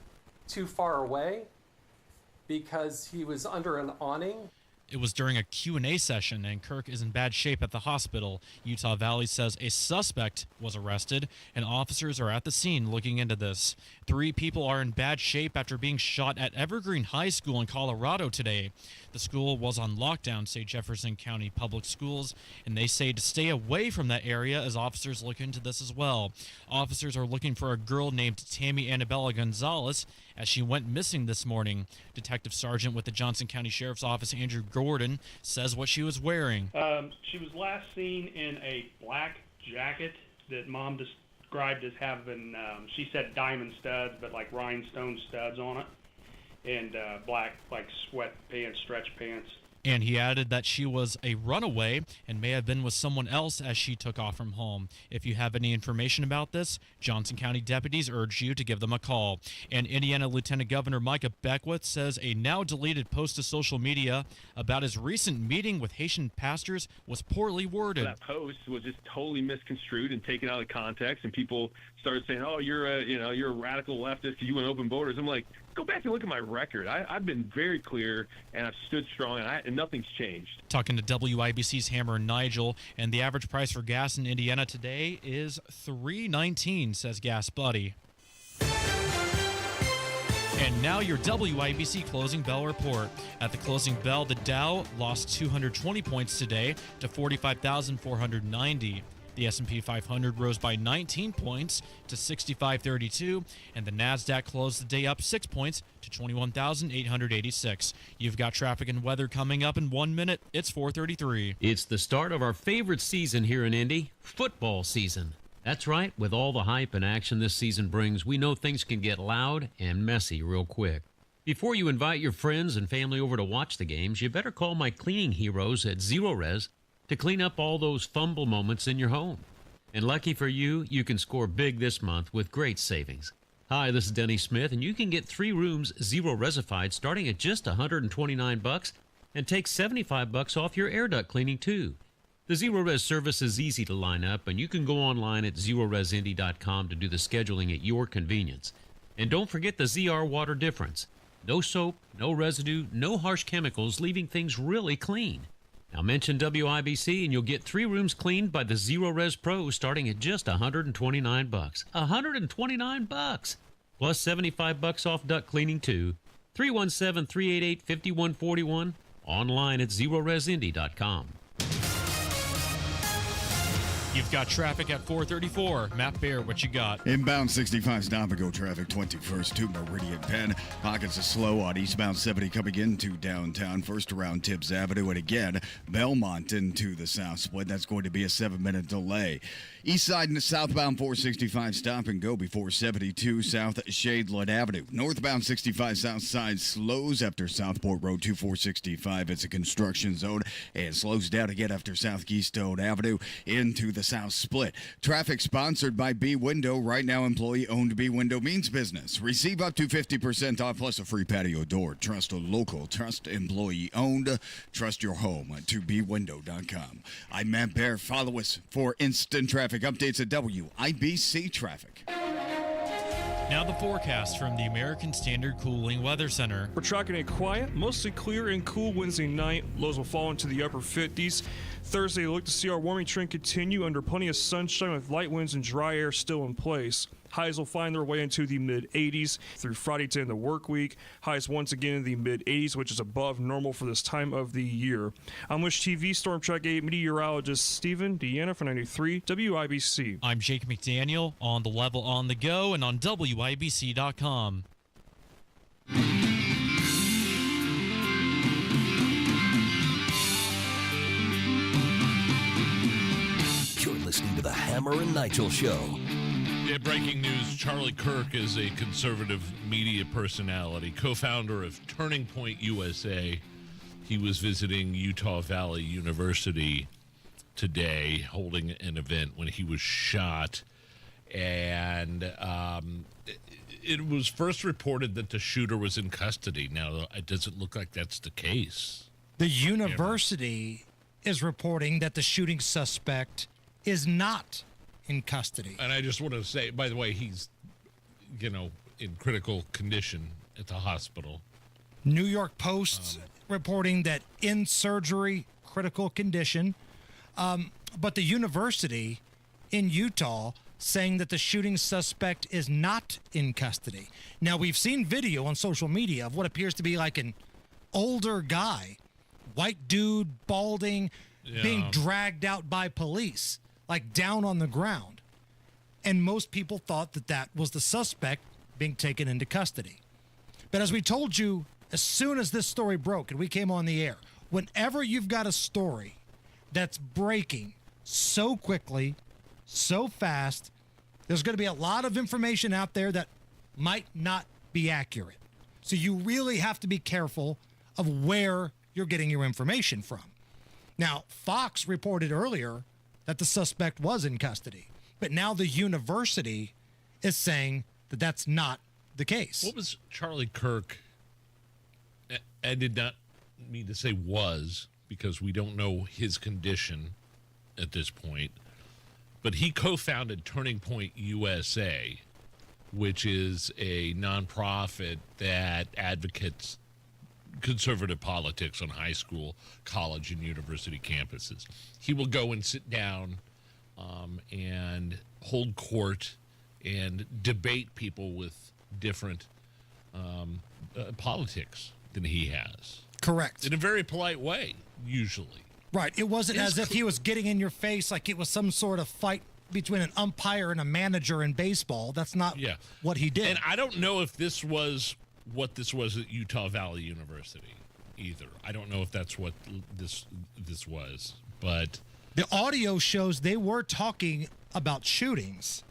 too far away because he was under an awning. It was during a Q&A session, and Kirk is in bad shape at the hospital. Utah Valley says a suspect was arrested, and officers are at the scene looking into this. 3 people are in bad shape after being shot at Evergreen High School in Colorado today. The school was on lockdown, say Jefferson County Public Schools, and they say to stay away from that area as officers look into this as well. Officers are looking for a girl named Tammy Annabella Gonzalez as she went missing this morning. Detective Sergeant with the Johnson County Sheriff's Office, Andrew Gordon, says what she was wearing. She was last seen in a black jacket that Mom described as having, she said diamond studs, but like rhinestone studs on it, and black like sweatpants, stretch pants. And he added that she was a runaway and may have been with someone else as she took off from home. If you have any information about this, Johnson County deputies urge you to give them a call. And Indiana Lieutenant Governor Micah Beckwith says a now-deleted post to social media about his recent meeting with Haitian pastors was poorly worded. That post was just totally misconstrued and taken out of context, and people started saying, "Oh, you're a radical leftist because you want open borders." I'm like, go back and look at my record. I've been very clear, and I've stood strong, and nothing's changed. Talking to WIBC's Hammer and Nigel, and the average price for gas in Indiana today is $3.19, says Gas Buddy. And now your WIBC closing bell report. At the closing bell, the Dow lost 220 points today to 45,490. The S&P 500 rose by 19 points to 6532, and the NASDAQ closed the day up 6 points to 21,886. You've got traffic and weather coming up in 1 minute. It's 4:33. It's the start of our favorite season here in Indy, football season. That's right, with all the hype and action this season brings, we know things can get loud and messy real quick. Before you invite your friends and family over to watch the games, you better call my cleaning heroes at Zero Res to clean up all those fumble moments in your home. And lucky for you, you can score big this month with great savings. Hi, this is Denny Smith, and you can get 3 rooms Zero Resified starting at just $129 and take $75 off your air duct cleaning too. The Zero Res service is easy to line up, and you can go online at zeroresindy.com to do the scheduling at your convenience. And don't forget the ZR water difference. No soap, no residue, no harsh chemicals, leaving things really clean. Now mention WIBC and you'll get 3 rooms cleaned by the Zero Res Pro starting at just $129. $129 plus $75 off duct cleaning too. 317-388-5141. Online at zeroresindy.com. You've got traffic at 434. Matt Bear, what you got? Inbound 65 stop and go traffic 21st to Meridian Penn. Pockets of slow on eastbound 70 coming into downtown. First around Tibbs Avenue, and again, Belmont into the south split. That's going to be a 7-minute delay. East side and southbound 465 stop and go before 72 South Shadeland Avenue. Northbound 65 south side slows after Southport Road to 465. It's a construction zone and slows down again after South Keystone Avenue into the the South split. Traffic sponsored by B Window. Right now, employee-owned B Window means business. Receive up to 50% off plus a free patio door. Trust a local. Trust employee-owned. Trust your home to bwindow.com. I'm Matt Bear. Follow us for instant traffic updates at WIBC Traffic. Now the forecast from the American Standard Cooling Weather Center. We're tracking a quiet, mostly clear and cool Wednesday night. Lows will fall into the upper 50s. Thursday, look to see our warming trend continue under plenty of sunshine with light winds and dry air still in place. Highs will find their way into the mid-80s through Friday to end the work week. Highs once again in the mid-80s, which is above normal for this time of the year. I'm Wish TV Storm Track 8 meteorologist Stephen Deanna for 93 WIBC. I'm Jake McDaniel on the level on the go and on WIBC.com. You're listening to the Hammer and Nigel Show. Yeah, breaking news. Charlie Kirk is a conservative media personality, co-founder of Turning Point USA. He was visiting Utah Valley University today, holding an event when he was shot. And it was first reported that the shooter was in custody. Now, it doesn't look like that's the case. The university is reporting that the shooting suspect is not in custody. And I just want to say, by the way, he's, in critical condition at the hospital. New York Post reporting that in surgery, critical condition. But the university in Utah saying that the shooting suspect is not in custody. Now, we've seen video on social media of what appears to be like an older guy, white dude, balding, being dragged out by police, like down on the ground. And most people thought that that was the suspect being taken into custody. But as we told you, as soon as this story broke and we came on the air, whenever you've got a story that's breaking so quickly, so fast, there's going to be a lot of information out there that might not be accurate. So you really have to be careful of where you're getting your information from. Now, Fox reported earlier that the suspect was in custody, but now the university is saying that that's not the case. What was Charlie Kirk? I did not mean to say was, because we don't know his condition at this point, but he co-founded Turning Point USA, which is a nonprofit that advocates conservative politics on high school, college, and university campuses. He will go and sit down and hold court and debate people with different politics than he has. Correct. In a very polite way, usually. Right. It wasn't as if he was getting in your face like it was some sort of fight between an umpire and a manager in baseball. That's not what he did. And I don't know if this was what this was at Utah Valley University either. I don't know if that's what this was, but the audio shows they were talking about shootings,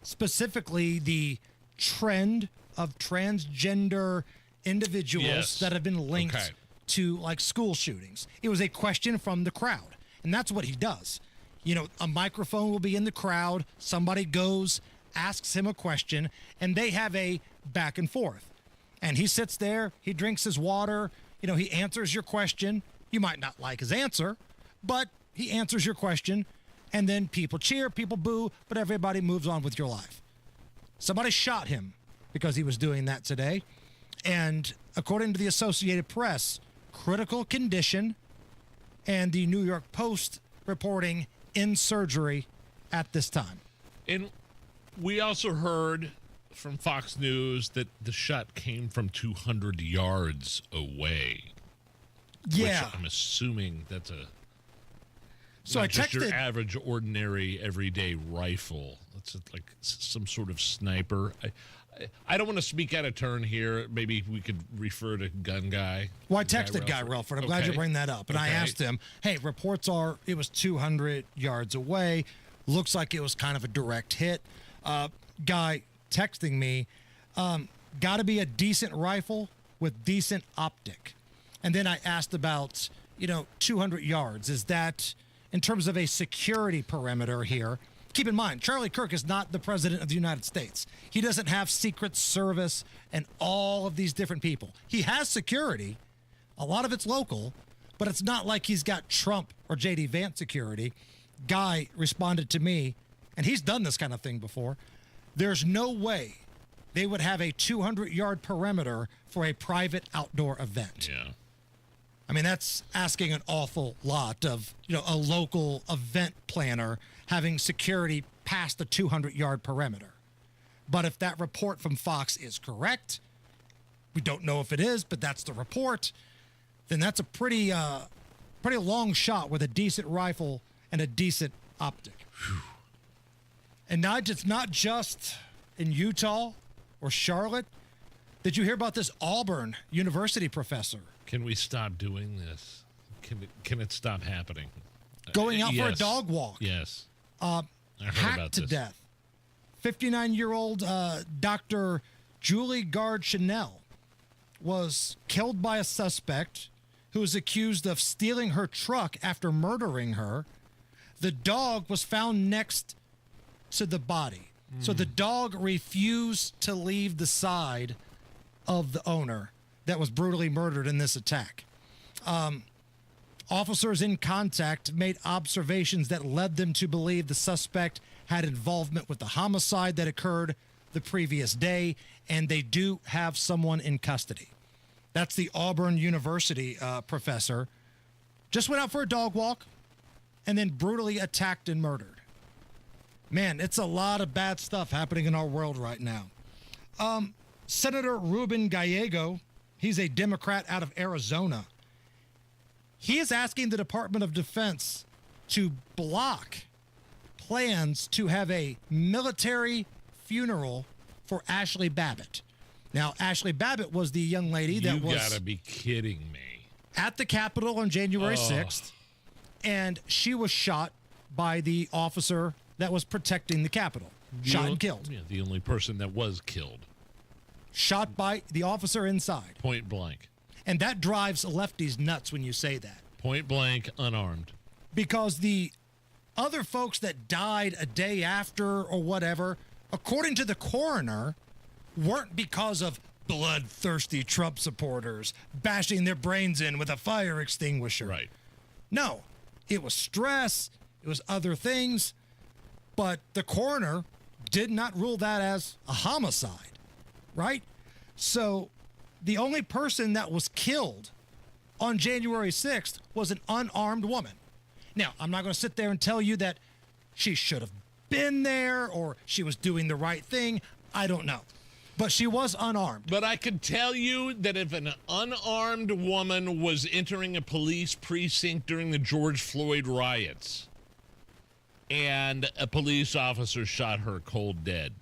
specifically the trend of transgender individuals that have been linked to like school shootings. It was a question from the crowd, and that's what he does. A microphone will be in the crowd, somebody goes, asks him a question, and they have a back and forth. And he sits there, he drinks his water, he answers your question. You might not like his answer, but he answers your question, and then people cheer, people boo, but everybody moves on with your life. Somebody shot him because he was doing that today. And according to the Associated Press, critical condition, and the New York Post reporting in surgery at this time. And we also heard from Fox News that the shot came from 200 yards away. Yeah. Which I'm assuming that's So not I just texted your average, ordinary, everyday rifle. It's like some sort of sniper. I don't want to speak out of turn here. Maybe we could refer to gun guy. Well, I texted Guy Relford. I'm glad you bring that up. And I asked him, hey, reports are it was 200 yards away. Looks like it was kind of a direct hit. Guy texting me, got to be a decent rifle with decent optic. And then I asked about, 200 yards. Is that in terms of a security perimeter here. Keep in mind, Charlie Kirk is not the president of the United States. He doesn't have Secret Service and all of these different people. He has security. A lot of it's local, but it's not like he's got Trump or J.D. Vance security. Guy responded to me, and he's done this kind of thing before. There's no way they would have a 200-yard perimeter for a private outdoor event. Yeah. I mean, that's asking an awful lot of, a local event planner having security past the 200-yard perimeter. But if that report from Fox is correct, we don't know if it is, but that's the report, then that's a pretty long shot with a decent rifle and a decent optic. Whew. And it's not just in Utah or Charlotte. Did you hear about this Auburn University professor? Can we stop doing this? Can it stop happening? Going out for a Yes. dog walk. Yes. I heard Hacked about to this. death. 59-year-old Dr. Julie Gard Chanel was killed by a suspect who was accused of stealing her truck after murdering her. The dog was found next to the body. So the dog refused to leave the side of the owner that was brutally murdered in this attack. Officers in contact made observations that led them to believe the suspect had involvement with the homicide that occurred the previous day, and they do have someone in custody. That's the Auburn University professor. Just went out for a dog walk and then brutally attacked and murdered. Man, it's a lot of bad stuff happening in our world right now. Senator Ruben Gallego, he's a Democrat out of Arizona. He is asking the Department of Defense to block plans to have a military funeral for Ashley Babbitt. Now, Ashley Babbitt was the young lady that was... You gotta be kidding me. At the Capitol on January 6th, and she was shot by the officer that was protecting the Capitol. Shot and killed. Yeah, the only person that was killed. Shot by the officer inside. Point blank. And that drives lefties nuts when you say that. Point blank, unarmed. Because the other folks that died a day after or whatever, according to the coroner, weren't because of bloodthirsty Trump supporters bashing their brains in with a fire extinguisher. Right. No, it was stress, it was other things, but the coroner did not rule that as a homicide, right? So the only person that was killed on January 6th was an unarmed woman. Now, I'm not going to sit there and tell you that she should have been there or she was doing the right thing. I don't know. But she was unarmed. But I could tell you that if an unarmed woman was entering a police precinct during the George Floyd riots and a police officer shot her cold dead,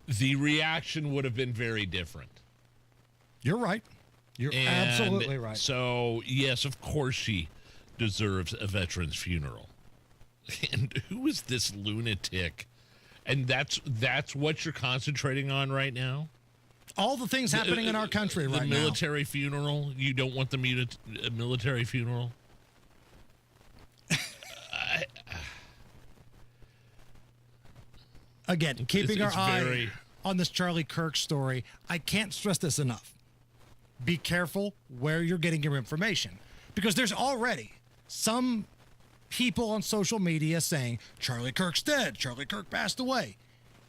the reaction would have been very different. You're right. You're absolutely right. So, yes, of course she deserves a veteran's funeral. And who is this lunatic? And that's what you're concentrating on right now? All the things happening in our country right now. The military funeral? You don't want the military funeral? Again, keeping our eye on this Charlie Kirk story, I can't stress this enough. Be careful where you're getting your information, because there's already some people on social media saying Charlie Kirk's dead, Charlie Kirk passed away.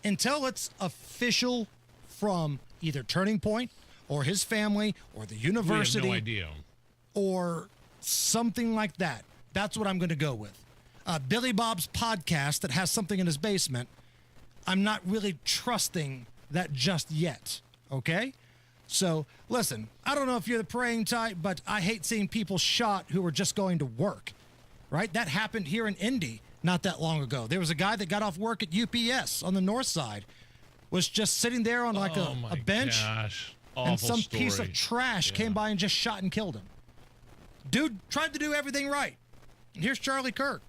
Until it's official from either Turning Point or his family or the university, we have no idea, or something like that. That's what I'm going to go with. Billy Bob's podcast that has something in his basement, I'm not really trusting that just yet, okay? So, listen, I don't know if you're the praying type, but I hate seeing people shot who were just going to work, right? That happened here in Indy not that long ago. There was a guy that got off work at UPS on the north side, was just sitting there on like a bench, and some piece of trash came by and just shot and killed him. Dude tried to do everything right. And here's Charlie Kirk,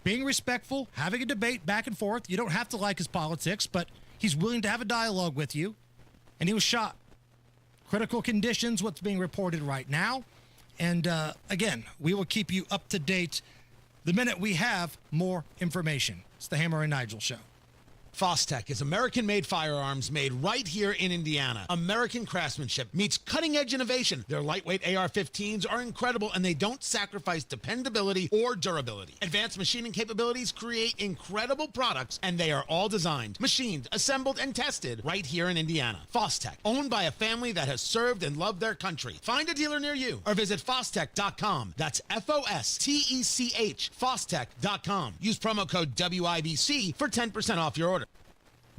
being respectful, having a debate back and forth. You don't have to like his politics, but he's willing to have a dialogue with you, and he was shot. Critical conditions, what's being reported right now. And again, we will keep you up to date the minute we have more information. It's the Hammer and Nigel Show. Fostech is American-made firearms made right here in Indiana. American craftsmanship meets cutting-edge innovation. Their lightweight AR-15s are incredible, and they don't sacrifice dependability or durability. Advanced machining capabilities create incredible products, and they are all designed, machined, assembled, and tested right here in Indiana. Fostech, owned by a family that has served and loved their country. Find a dealer near you or visit Fostech.com. That's F-O-S-T-E-C-H, Fostech.com. Use promo code WIBC for 10% off your order.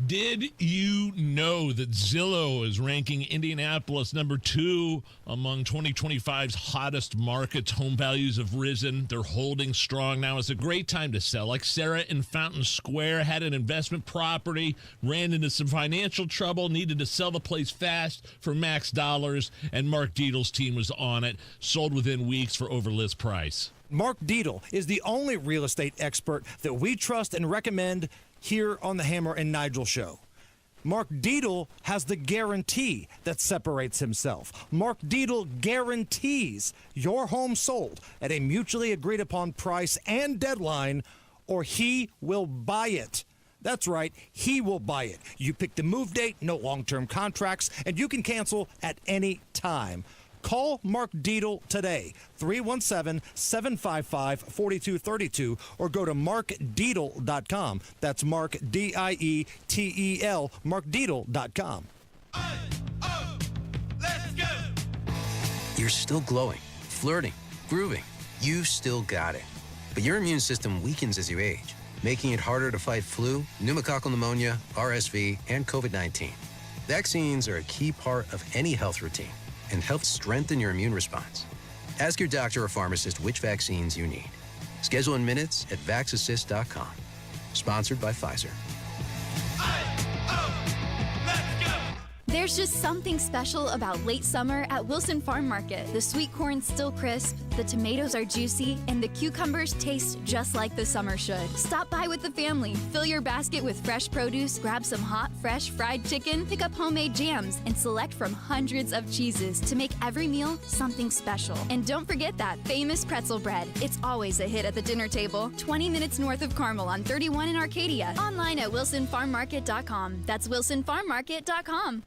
Did you know that Zillow is ranking Indianapolis number 2 among 2025's hottest markets? Home values have risen. They're holding strong now. It's a great time to sell. Like Sarah in Fountain Square, had an investment property, ran into some financial trouble, needed to sell the place fast for max dollars, and Mark Diedel's team was on it. Sold within weeks for over list price. Mark Diedel is the only real estate expert that we trust and recommend here on the Hammer and Nigel Show. Mark Diedel has the guarantee that separates himself. Mark Diedel guarantees your home sold at a mutually agreed upon price and deadline, or he will buy it. That's right, he will buy it. You pick the move date, no long-term contracts, and you can cancel at any time. Call Mark Diedel today, 317-755-4232, or go to markdiedel.com. That's Mark, D-I-E-T-E-L, markdiedel.com. Let's go! You're still glowing, flirting, grooving. You've still got it. But your immune system weakens as you age, making it harder to fight flu, pneumococcal pneumonia, RSV, and COVID-19. Vaccines are a key part of any health routine and help strengthen your immune response. Ask your doctor or pharmacist which vaccines you need. Schedule in minutes at vaxassist.com. Sponsored by Pfizer. There's just something special about late summer at Wilson Farm Market. The sweet corn's still crisp, the tomatoes are juicy, and the cucumbers taste just like the summer should. Stop by with the family, fill your basket with fresh produce, grab some hot, fresh fried chicken, pick up homemade jams, and select from hundreds of cheeses to make every meal something special. And don't forget that famous pretzel bread. It's always a hit at the dinner table. 20 minutes north of Carmel on 31 in Arcadia. Online at wilsonfarmmarket.com. That's wilsonfarmmarket.com.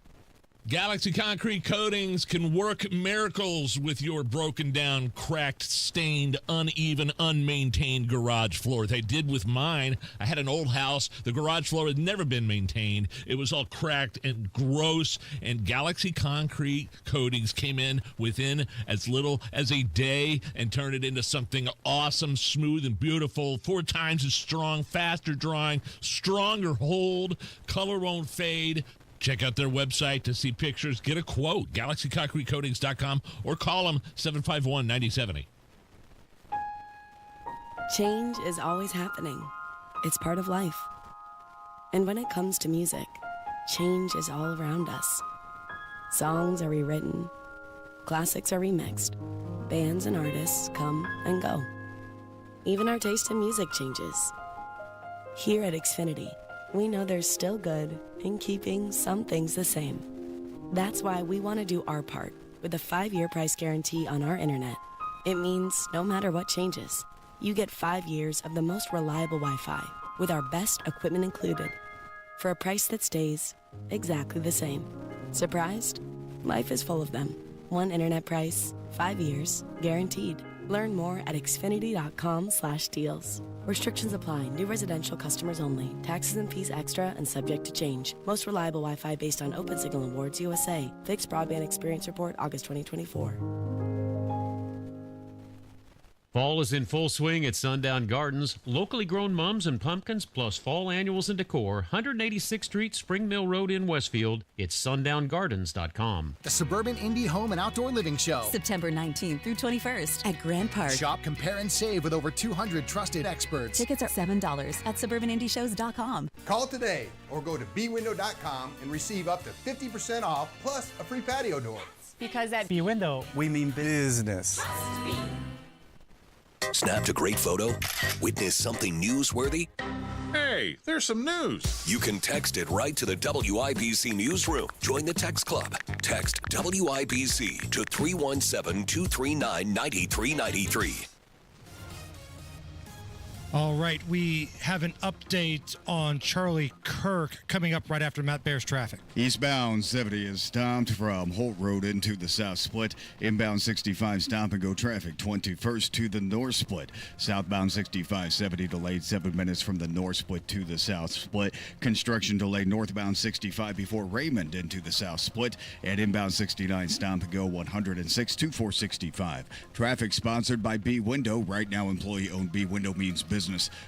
Galaxy Concrete Coatings can work miracles with your broken down, cracked, stained, uneven, unmaintained garage floor. They did with mine. I had an old house. The garage floor had never been maintained. It was all cracked and gross, and Galaxy Concrete Coatings came in within as little as a day and turned it into something awesome, smooth, and beautiful. 4 times as strong, faster drying, stronger hold, color won't fade. Check out their website to see pictures. Get a quote, galaxyconcretecoatings.com, or call them 751-9070. Change is always happening. It's part of life. And when it comes to music, change is all around us. Songs are rewritten, classics are remixed, bands and artists come and go. Even our taste in music changes. Here at Xfinity, we know there's still good in keeping some things the same. That's why we want to do our part with a 5-year price guarantee on our internet. It means no matter what changes, you get 5 years of the most reliable Wi-Fi with our best equipment included for a price that stays exactly the same. Surprised? Life is full of them. One internet price, 5 years, guaranteed. Learn more at xfinity.com/deals. Restrictions apply. New residential customers only. Taxes and fees extra and subject to change. Most reliable Wi-Fi based on Open Signal Awards USA. Fixed Broadband Experience Report, August 2024. Fall is in full swing at Sundown Gardens. Locally grown mums and pumpkins, plus fall annuals and decor. 186th Street, Spring Mill Road in Westfield. It's sundowngardens.com. The Suburban Indy Home and Outdoor Living Show. September 19th through 21st at Grand Park. Shop, compare, and save with over 200 trusted experts. Tickets are $7 at suburbanindyshows.com. Call today or go to bwindow.com and receive up to 50% off plus a free patio door. Because at B-Window, we mean business. Snapped a great photo? Witnessed something newsworthy? Hey, there's some news. You can text it right to the WIBC newsroom. Join the text club. Text WIBC to 317-239-9393. All right, we have an update on Charlie Kirk coming up right after Matt Bear's traffic. Eastbound 70 is stopped from Holt Road into the South Split. Inbound 65 stop-and-go traffic 21st to the North Split. Southbound 65-70 delayed 7 minutes from the North Split to the South Split. Construction delayed northbound 65 before Raymond into the South Split. And inbound 69 stop-and-go 106 to 465. Traffic sponsored by B Window. Right now, employee-owned B Window means business.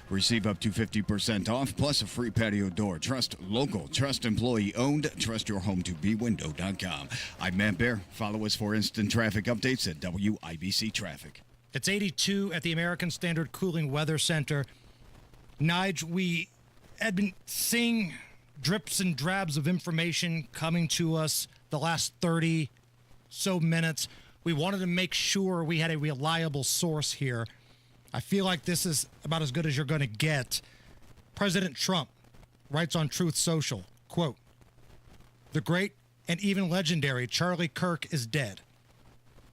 Receive up to 50% off, plus a free patio door. Trust local, trust employee-owned. Trust your home to bwindow.com. I'm Matt Bear. Follow us for instant traffic updates at WIBC Traffic. It's 82 at the American Standard Cooling Weather Center. Nige, we had been seeing drips and drabs of information coming to us the last 30 so minutes. We wanted to make sure we had a reliable source here. I feel like this is about as good as you're going to get. President Trump writes on Truth Social, quote, "The great and even legendary Charlie Kirk is dead.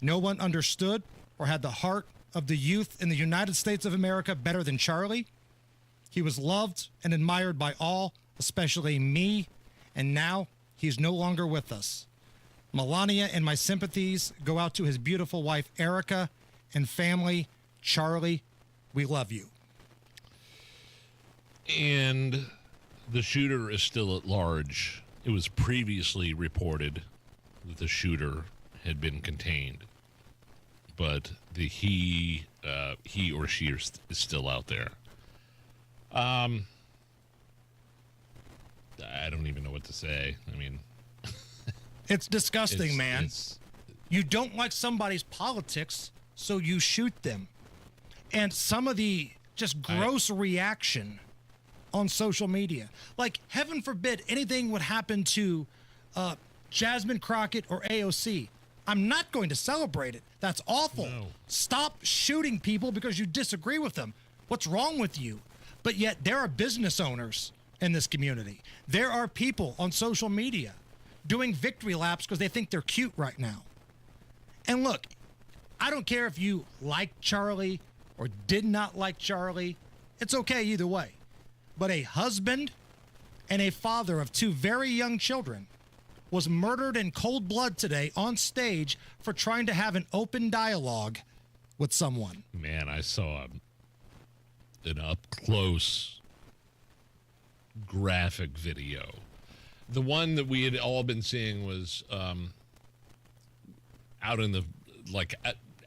No one understood or had the heart of the youth in the United States of America better than Charlie. He was loved and admired by all, especially me, and now he's no longer with us. Melania and my sympathies go out to his beautiful wife, Erica, and family. Charlie, we love you." And the shooter is still at large. It was previously reported that the shooter had been contained, but he or she is still out there. I don't even know what to say. I mean, it's disgusting, man. You don't like somebody's politics, so you shoot them. And some of the just gross reaction on social media, like heaven forbid anything would happen to Jasmine Crockett or AOC. I'm not going to celebrate it. That's awful. No. Stop shooting people because you disagree with them. What's wrong with you? But yet there are business owners in this community. There are people on social media doing victory laps because they think they're cute right now. And look, I don't care if you like Charlie or did not like Charlie. It's okay either way. But a husband and a father of two very young children was murdered in cold blood today on stage for trying to have an open dialogue with someone. Man, I saw an up-close graphic video. The one that we had all been seeing was out in the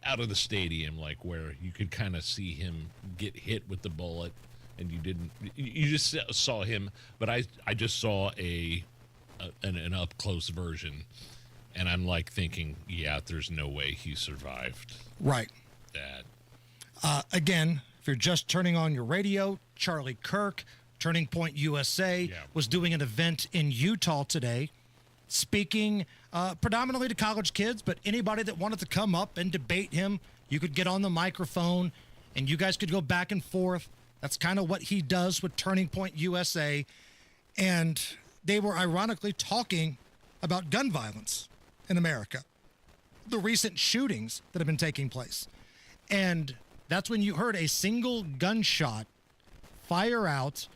out of the stadium, like where you could kind of see him get hit with the bullet, and you just saw him. But I just saw an up close version, and I'm like thinking, yeah, there's no way he survived. Right. That. Again, if you're just turning on your radio, Charlie Kirk, Turning Point USA, was doing an event in Utah today, speaking predominantly to college kids, but anybody that wanted to come up and debate him, you could get on the microphone and you guys could go back and forth. That's kind of what he does with Turning Point USA. And they were ironically talking about gun violence in America, the recent shootings that have been taking place. And that's when you heard a single gunshot fire out,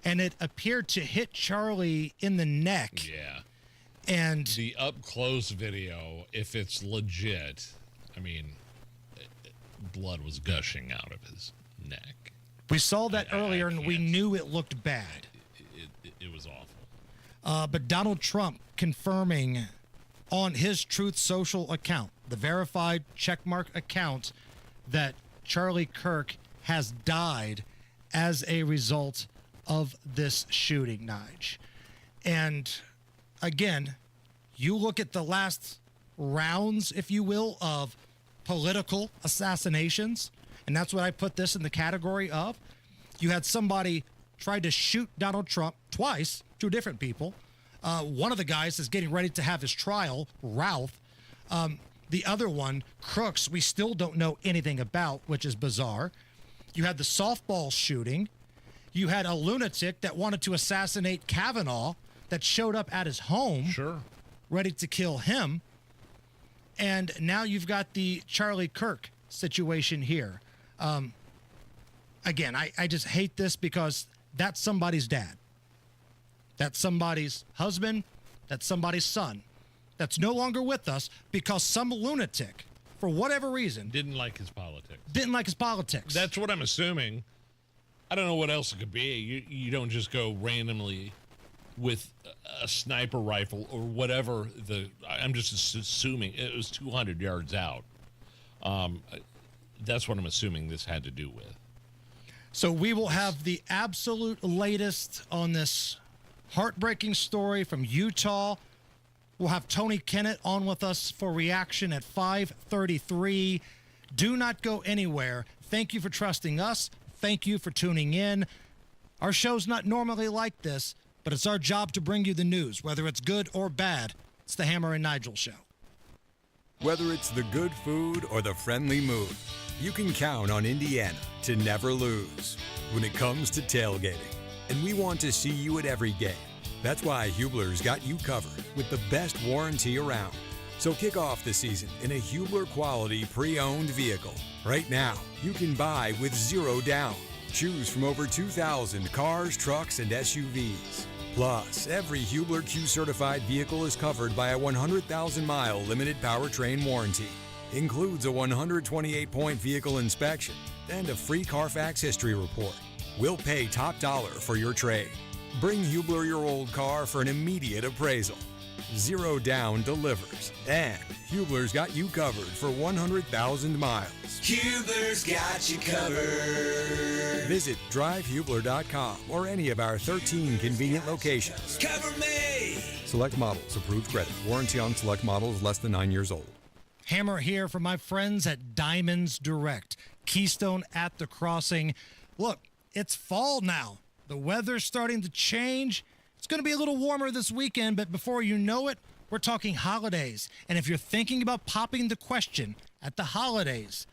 and it appeared to hit Charlie in the neck. Yeah. And the up-close video, if it's legit, I mean, blood was gushing out of his neck. We saw that earlier, and we knew it looked bad. It was awful. But Donald Trump confirming on his Truth Social account, the verified checkmark account, that Charlie Kirk has died as a result of this shooting, Nige. And again, you look at the last rounds, if you will, of political assassinations, and that's what I put this in the category of. You had somebody try to shoot Donald Trump twice, two different people. One of the guys is getting ready to have his trial, Ralph. The other one, Crooks, we still don't know anything about, which is bizarre. You had the softball shooting. You had a lunatic that wanted to assassinate Kavanaugh that showed up at his home, ready to kill him. And now you've got the Charlie Kirk situation here. Again, I just hate this because that's somebody's dad. That's somebody's husband. That's somebody's son. That's no longer with us because some lunatic, for whatever reason, didn't like his politics. That's what I'm assuming. I don't know what else it could be. You don't just go randomly with a sniper rifle or whatever. I'm just assuming it was 200 yards out. That's what I'm assuming this had to do with. So we will have the absolute latest on this heartbreaking story from Utah. We'll have Tony Kennet on with us for reaction at 5:33. Do not go anywhere. Thank you for trusting us. Thank you for tuning in. Our show's not normally like this, but it's our job to bring you the news, whether it's good or bad. It's the Hammer and Nigel Show. Whether it's the good food or the friendly mood, you can count on Indiana to never lose when it comes to tailgating. And we want to see you at every game. That's why Hubler's got you covered with the best warranty around. So kick off the season in a Hubler quality pre-owned vehicle. Right now, you can buy with 0 down. Choose from over 2,000 cars, trucks, and SUVs. Plus, every Hubler Q certified vehicle is covered by a 100,000-mile limited powertrain warranty. Includes a 128-point vehicle inspection and a free Carfax history report. We'll pay top dollar for your trade. Bring Hubler your old car for an immediate appraisal. 0 down delivers. And Hubler's got you covered for 100,000 miles. Hubler's got you covered. Visit drivehubler.com or any of our 13 convenient locations. Cover me. Select models, approved credit. Warranty on select models less than 9 years old. Hammer here from my friends at Diamonds Direct. Keystone at the Crossing. Look, it's fall now. The weather's starting to change. It's going to be a little warmer this weekend, but before you know it, we're talking holidays. And if you're thinking about popping the question at the holidays,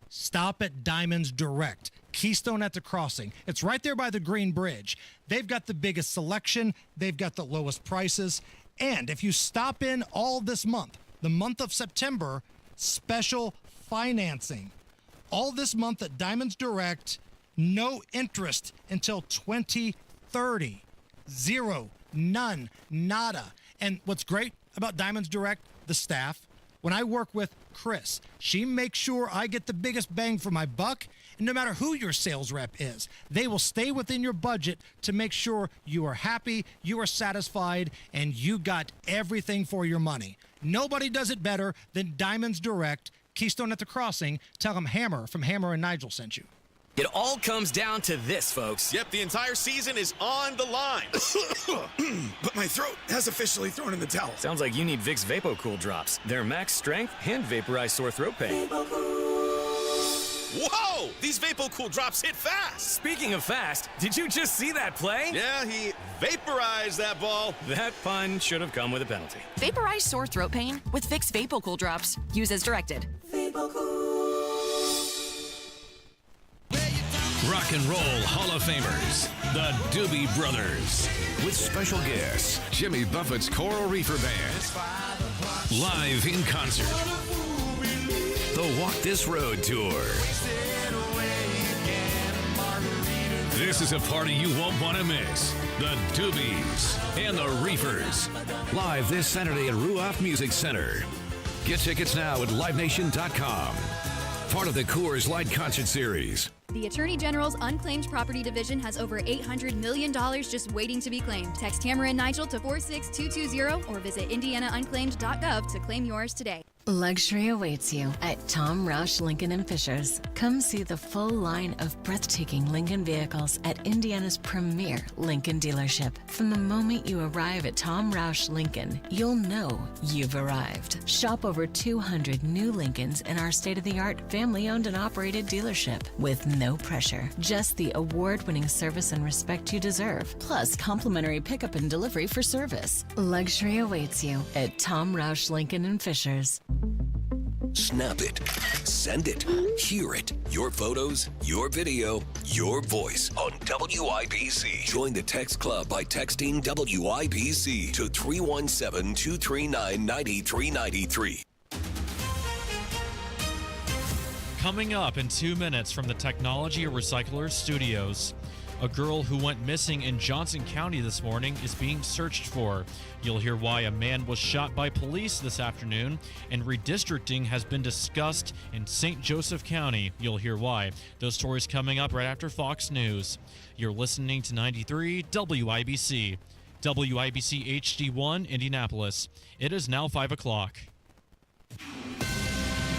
stop at Diamonds Direct. Keystone at the Crossing. It's right there by the Green Bridge. They've got the biggest selection. They've got the lowest prices. And if you stop in all this month, the month of September, special financing. All this month at Diamonds Direct, no interest until 2030. 0, none, nada. And what's great about Diamonds Direct, the staff, when I work with Chris, she makes sure I get the biggest bang for my buck. And no matter who your sales rep is, they will stay within your budget to make sure you are happy, you are satisfied, and you got everything for your money. Nobody does it better than Diamonds Direct. Keystone at the Crossing. Tell them Hammer from Hammer and Nigel sent you. It all comes down to this, folks. Yep, the entire season is on the line. But my throat has officially thrown in the towel. Sounds like you need Vicks VapoCool drops. They're max strength and vaporize sore throat pain. Whoa! These VapoCool drops hit fast. Speaking of fast, did you just see that play? Yeah, he vaporized that ball. That pun should have come with a penalty. Vaporize sore throat pain with Vicks VapoCool drops. Use as directed. Rock and Roll Hall of Famers, the Doobie Brothers, with special guests Jimmy Buffett's Coral Reefer Band, live in concert, the Walk This Road Tour. This is a party you won't want to miss. The Doobies and the Reefers, live this Saturday at Ruoff Music Center. Get tickets now at livenation.com. Part of the Coors Light Concert Series. The Attorney General's Unclaimed Property Division has over $800 million just waiting to be claimed. Text Hammer and Nigel to 46220 or visit indianaunclaimed.gov to claim yours today. Luxury awaits you at Tom Roush Lincoln & Fishers. Come see the full line of breathtaking Lincoln vehicles at Indiana's premier Lincoln dealership. From the moment you arrive at Tom Roush Lincoln, you'll know you've arrived. Shop over 200 new Lincolns in our state-of-the-art family-owned and operated dealership with no pressure. Just the award-winning service and respect you deserve, plus complimentary pickup and delivery for service. Luxury awaits you at Tom Roush Lincoln & Fishers. Snap it. Send it. Hear it. Your photos, your video, your voice on WIBC. Join the text club by texting WIBC to 317-239-9393. Coming up in 2 minutes from the Technology Recyclers Studios. A girl who went missing in Johnson County this morning is being searched for. You'll hear why a man was shot by police this afternoon, and redistricting has been discussed in St. Joseph County. You'll hear why. Those stories coming up right after Fox News. You're listening to 93 WIBC. WIBC HD1 Indianapolis. It is now 5 o'clock.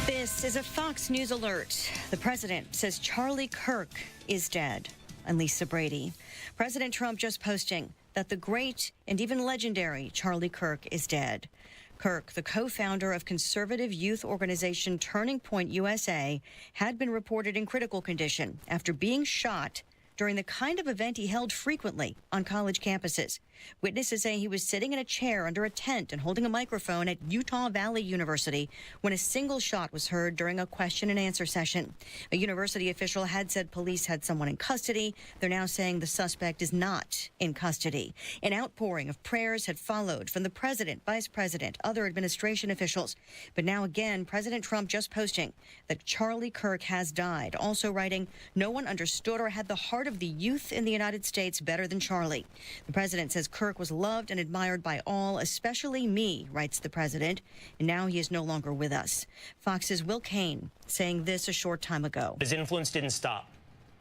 This is a Fox News alert. The president says Charlie Kirk is dead. I'm Lisa Brady. President Trump just posting that the great and even legendary Charlie Kirk is dead. Kirk, the co-founder of conservative youth organization Turning Point USA, had been reported in critical condition after being shot during the kind of event he held frequently on college campuses. Witnesses say he was sitting in a chair under a tent and holding a microphone at Utah Valley University when a single shot was heard during a question and answer session. A university official had said police had someone in custody. They're now saying the suspect is not in custody. An outpouring of prayers had followed from the president, vice president, other administration officials. But now again, President Trump just posting that Charlie Kirk has died, also writing, "No one understood or had the heart of the youth in the United States better than Charlie." The president says Kirk was loved and admired by all, especially me, writes the president, and now he is no longer with us. Fox's Will Cain saying this a short time ago. His influence didn't stop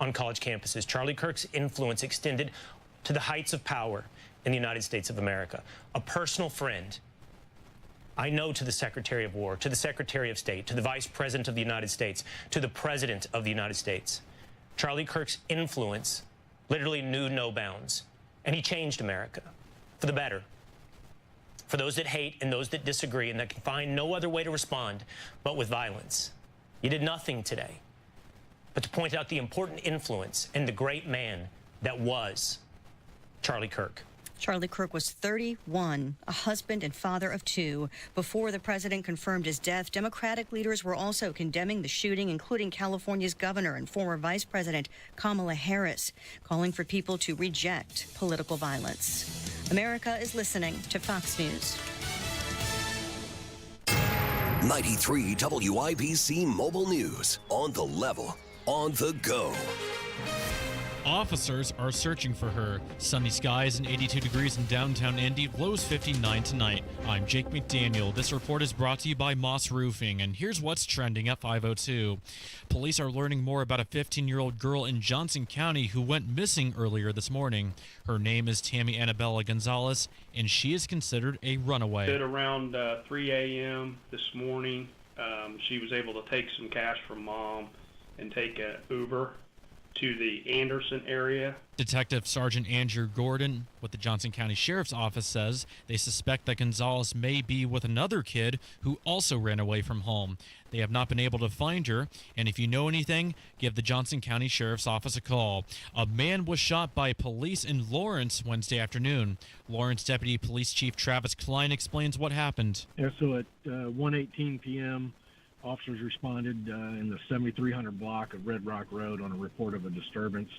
on college campuses. Charlie Kirk's influence extended to the heights of power in the United States of America. A personal friend, I know, to the Secretary of War, to the Secretary of State, to the Vice President of the United States, to the President of the United States. Charlie Kirk's influence literally knew no bounds. And he changed America for the better. For those that hate and those that disagree and that can find no other way to respond but with violence. You did nothing today but to point out the important influence and the great man that was Charlie Kirk. Charlie Kirk was 31, a husband and father of 2. Before the president confirmed his death, Democratic leaders were also condemning the shooting, including California's governor and former Vice President Kamala Harris, calling for people to reject political violence. America is listening to Fox News. 93 WIBC Mobile News. On the level, on the go. Officers are searching for her. Sunny skies and 82 degrees in downtown Indy, lows 59 tonight. I'm Jake McDaniel. This report is brought to you by Moss Roofing, and here's what's trending at 5:02. Police are learning more about a 15-year-old girl in Johnson County who went missing earlier this morning. Her name is Tammy Annabella Gonzalez, and she is considered a runaway. At around 3 a.m. this morning, she was able to take some cash from mom and take an Uber to the Anderson area. Detective Sergeant Andrew Gordon with the Johnson County Sheriff's Office says they suspect that Gonzalez may be with another kid who also ran away from home. They have not been able to find her, and if you know anything, give the Johnson County Sheriff's Office a call. A man was shot by police in Lawrence Wednesday afternoon. Lawrence Deputy Police Chief Travis Klein explains what happened. Yeah, so at 1:18 p.m., officers responded in the 7300 block of Red Rock Road on a report of a disturbance.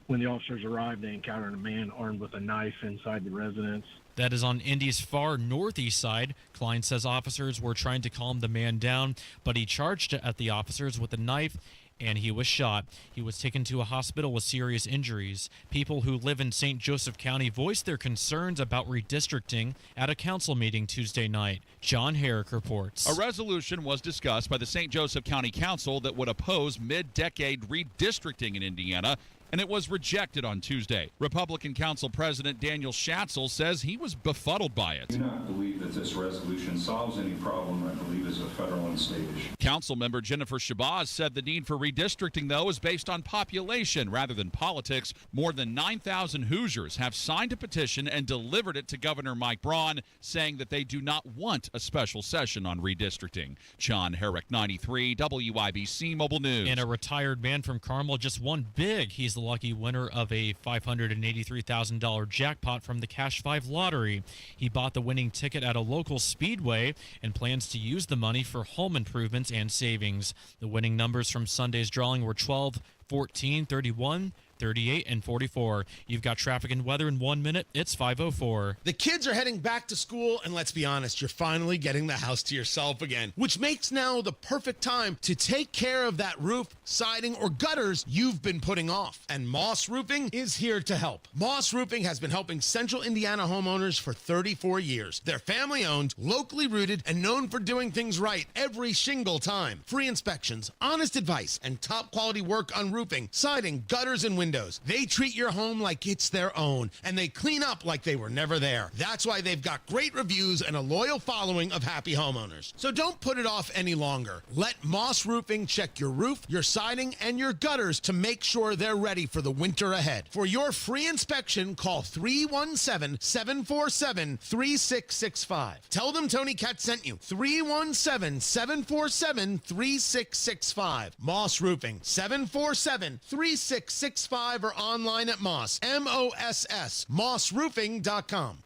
When the officers arrived, they encountered a man armed with a knife inside the residence. That is on Indy's far northeast side. Klein says officers were trying to calm the man down, but he charged at the officers with a knife, and he was shot. He was taken to a hospital with serious injuries. People who live in St. Joseph County voiced their concerns about redistricting at a council meeting Tuesday night. John Herrick reports. A resolution was discussed by the St. Joseph County Council that would oppose mid-decade redistricting in Indiana, and it was rejected on Tuesday. Republican Council President Daniel Schatzel says he was befuddled by it. I do not believe that this resolution solves any problem. I believe it's a federal and state issue. Council member Jennifer Shabazz said the need for redistricting, though, is based on population rather than politics. More than 9,000 Hoosiers have signed a petition and delivered it to Governor Mike Braun, saying that they do not want a special session on redistricting. John Herrick, 93 WIBC Mobile News. And a retired man from Carmel just won big. He's lucky winner of a $583,000 jackpot from the Cash 5 lottery. He bought the winning ticket at a local speedway and plans to use the money for home improvements and savings. The winning numbers from Sunday's drawing were 12, 14, 31, 38, and 44. You've got traffic and weather in 1 minute. It's 5:04. The kids are heading back to school, and let's be honest, you're finally getting the house to yourself again, which makes now the perfect time to take care of that roof, siding, or gutters you've been putting off. And Moss Roofing is here to help. Moss Roofing has been helping Central Indiana homeowners for 34 years. They're family-owned, locally rooted, and known for doing things right every shingle time. Free inspections, honest advice, and top-quality work on roofing, siding, gutters, and windows. They treat your home like it's their own, and they clean up like they were never there. That's why they've got great reviews and a loyal following of happy homeowners. So don't put it off any longer. Let Moss Roofing check your roof, your siding, and your gutters to make sure they're ready for the winter ahead. For your free inspection, call 317-747-3665. Tell them Tony Kennet sent you. 317-747-3665. Moss Roofing, 747-3665. Or online at Moss, M-O-S-S, mossroofing.com.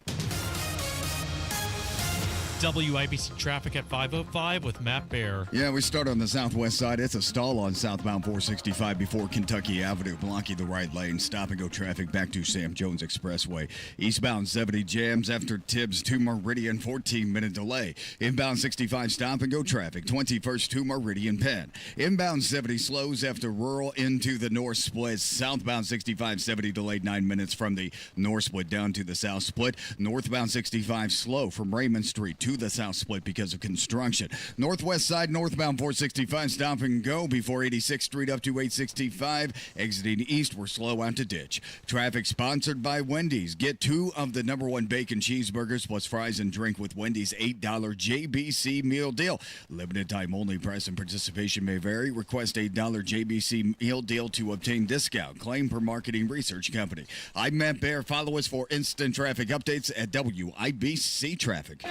WIBC traffic at 5:05 with Matt Bear. Yeah, we start on the southwest side. It's a stall on southbound 465 before Kentucky Avenue, blocking the right lane. Stop and go traffic back to Sam Jones Expressway. Eastbound 70 jams after Tibbs to Meridian, 14-minute delay. Inbound 65 stop and go traffic, 21st to Meridian Penn. Inbound 70 slows after rural into the north split. Southbound 65 70 delayed 9 minutes from the north split down to the south split. Northbound 65 slow from Raymond Street to the south split because of construction. Northwest side, northbound 465 stop and go before 86th Street up to 865. Exiting east, we're slow out to ditch. Traffic sponsored by Wendy's. Get 2 of the #1 bacon cheeseburgers plus fries and drink with Wendy's $8 JBC meal deal. Limited time only. Price and participation may vary. Request $8 JBC meal deal to obtain discount. Claim per marketing research company. I'm Matt Bear. Follow us for instant traffic updates at WIBC Traffic.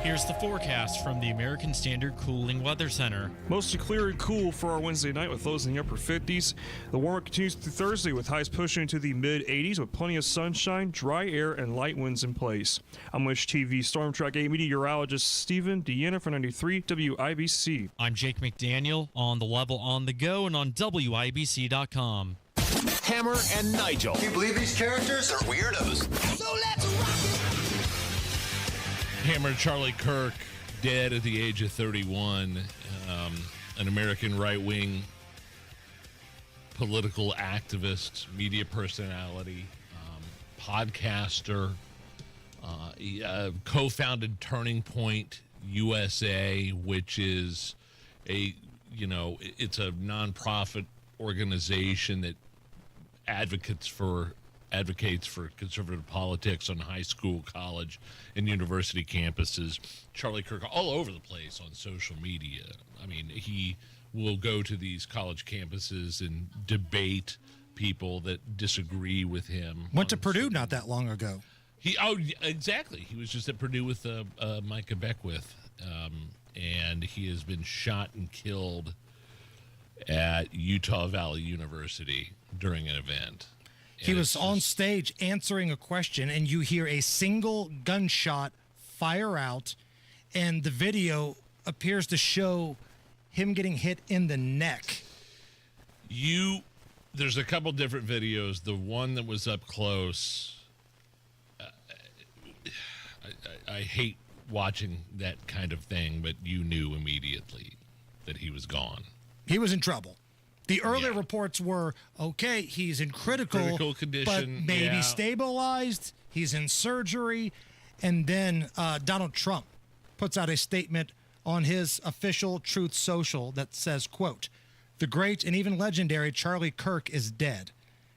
Here's the forecast from the American Standard Cooling Weather Center. Mostly clear and cool for our Wednesday night with lows in the upper 50s. The warmer continues through Thursday with highs pushing into the mid-80s with plenty of sunshine, dry air, and light winds in place. I'm Wish TV Storm Track 8 meteorologist Stephen Deanna for 93 WIBC. I'm Jake McDaniel on the level on the go and on WIBC.com. Hammer and Nigel. Can you believe these characters are weirdos? So let's rock it! Hammer Charlie Kirk, dead at the age of 31, an American right-wing political activist, media personality, podcaster, co-founded Turning Point USA, which is it's a nonprofit organization that advocates for conservative politics on high school, college, and university campuses. Charlie Kirk all over the place on social media. I mean, he will go to these college campuses and debate people that disagree with him. Went to Purdue not that long ago. Exactly. He was just at Purdue with Micah Beckwith, and he has been shot and killed at Utah Valley University during an event. He was on stage answering a question, and you hear a single gunshot fire out, and the video appears to show him getting hit in the neck. There's a couple different videos. The one that was up close, I hate watching that kind of thing, but you knew immediately that he was gone. He was in trouble. The earlier reports were, okay, he's in critical condition, but maybe stabilized. He's in surgery. And then Donald Trump puts out a statement on his official Truth Social that says, quote, "The great and even legendary Charlie Kirk is dead.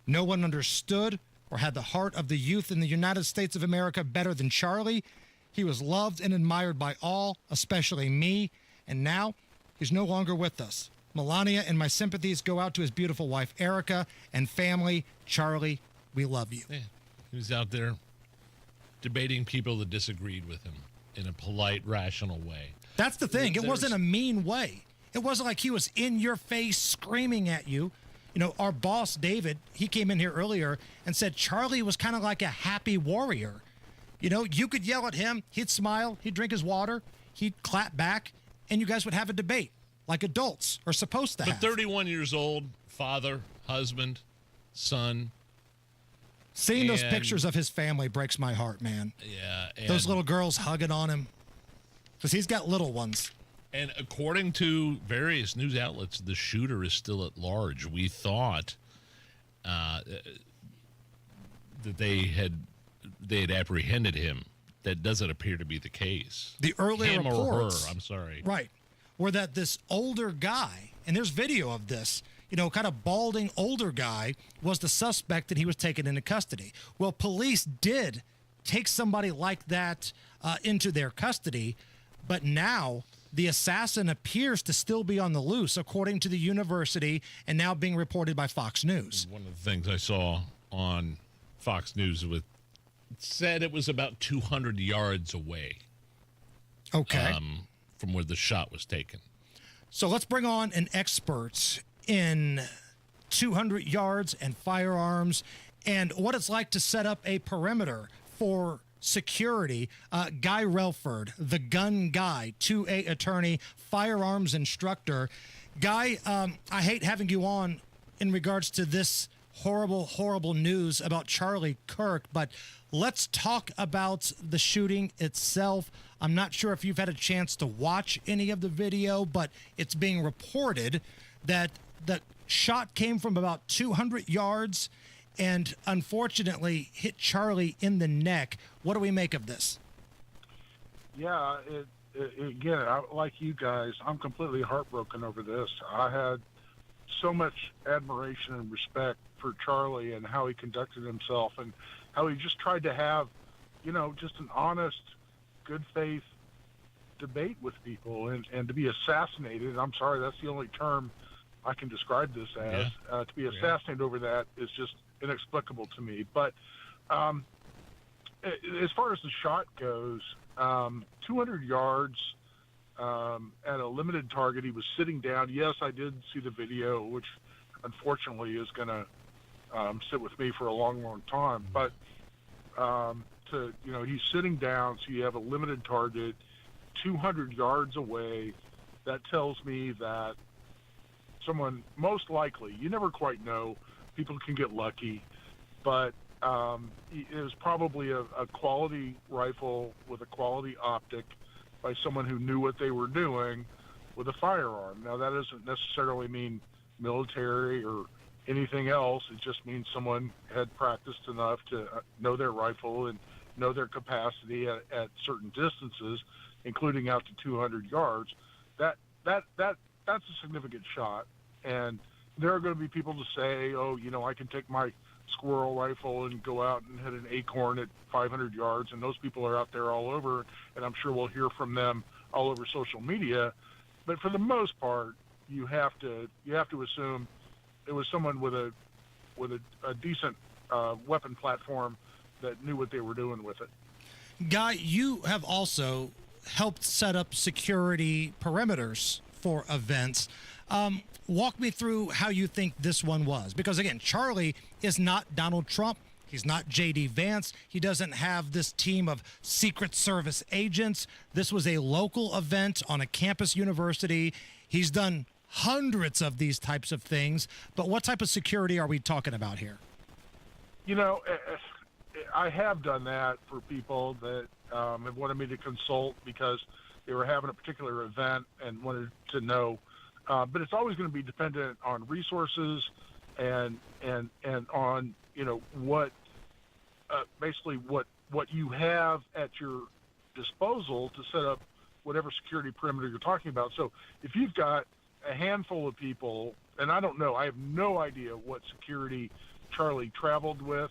No one understood or had the heart of the youth in the United States of America better than Charlie. He was loved and admired by all, especially me. And now he's no longer with us. Melania and my sympathies go out to his beautiful wife, Erica, and family. Charlie, we love you." Yeah, he was out there debating people that disagreed with him in a polite, rational way. That's the thing. It wasn't a mean way. It wasn't like he was in your face screaming at you. Our boss, David, he came in here earlier and said Charlie was kind of like a happy warrior. You could yell at him, he'd smile, he'd drink his water, he'd clap back, and you guys would have a debate like adults are supposed to have. But 31 years old, father, husband, son. Seeing those pictures of his family breaks my heart, man. Yeah. Those little girls hugging on him. Because he's got little ones. And according to various news outlets, the shooter is still at large. We thought that they had apprehended him. That doesn't appear to be the case. The earlier him reports, or her, I'm sorry. Right. Were that this older guy, and there's video of this, kind of balding older guy was the suspect that he was taken into custody. Well, police did take somebody like that into their custody, but now the assassin appears to still be on the loose, according to the university, and now being reported by Fox News. One of the things I saw on Fox News said it was about 200 yards away. Okay. From where the shot was taken. So let's bring on an expert in 200 yards and firearms and what it's like to set up a perimeter for security. Guy Relford, the gun guy, 2A attorney, firearms instructor. Guy, I hate having you on in regards to this horrible, horrible news about Charlie Kirk, but let's talk about the shooting itself. I'm not sure if you've had a chance to watch any of the video, but it's being reported that the shot came from about 200 yards and unfortunately hit Charlie in the neck. What do we make of this? Yeah, again, like you guys, I'm completely heartbroken over this. I had so much admiration and respect for Charlie and how he conducted himself and how he just tried to have, just an honest, good faith debate with people and to be assassinated. I'm sorry, that's the only term I can describe this as. Yeah. To be assassinated over that is just inexplicable to me. But as far as the shot goes, 200 yards at a limited target. He was sitting down. Yes, I did see the video, which unfortunately is going to sit with me for a long, long time. But he's sitting down, so you have a limited target, 200 yards away. That tells me that someone, most likely, you never quite know, people can get lucky, but it was probably a quality rifle with a quality optic by someone who knew what they were doing with a firearm. Now, that doesn't necessarily mean military or anything else. It just means someone had practiced enough to know their rifle and know their capacity at certain distances, including out to 200 yards. That's a significant shot. And there are going to be people to say, I can take my squirrel rifle and go out and hit an acorn at 500 yards. And those people are out there all over, and I'm sure we'll hear from them all over social media. But for the most part, you have to assume it was someone with a decent weapon platform that knew what they were doing with it. Guy, you have also helped set up security perimeters for events. Walk me through how you think this one was. Because, again, Charlie is not Donald Trump. He's not J.D. Vance. He doesn't have this team of Secret Service agents. This was a local event on a campus university. He's done hundreds of these types of things. But what type of security are we talking about here? I have done that for people that have wanted me to consult because they were having a particular event and wanted to know. But it's always going to be dependent on resources and on what basically what you have at your disposal to set up whatever security perimeter you're talking about. So if you've got a handful of people, and I don't know, I have no idea what security Charlie traveled with.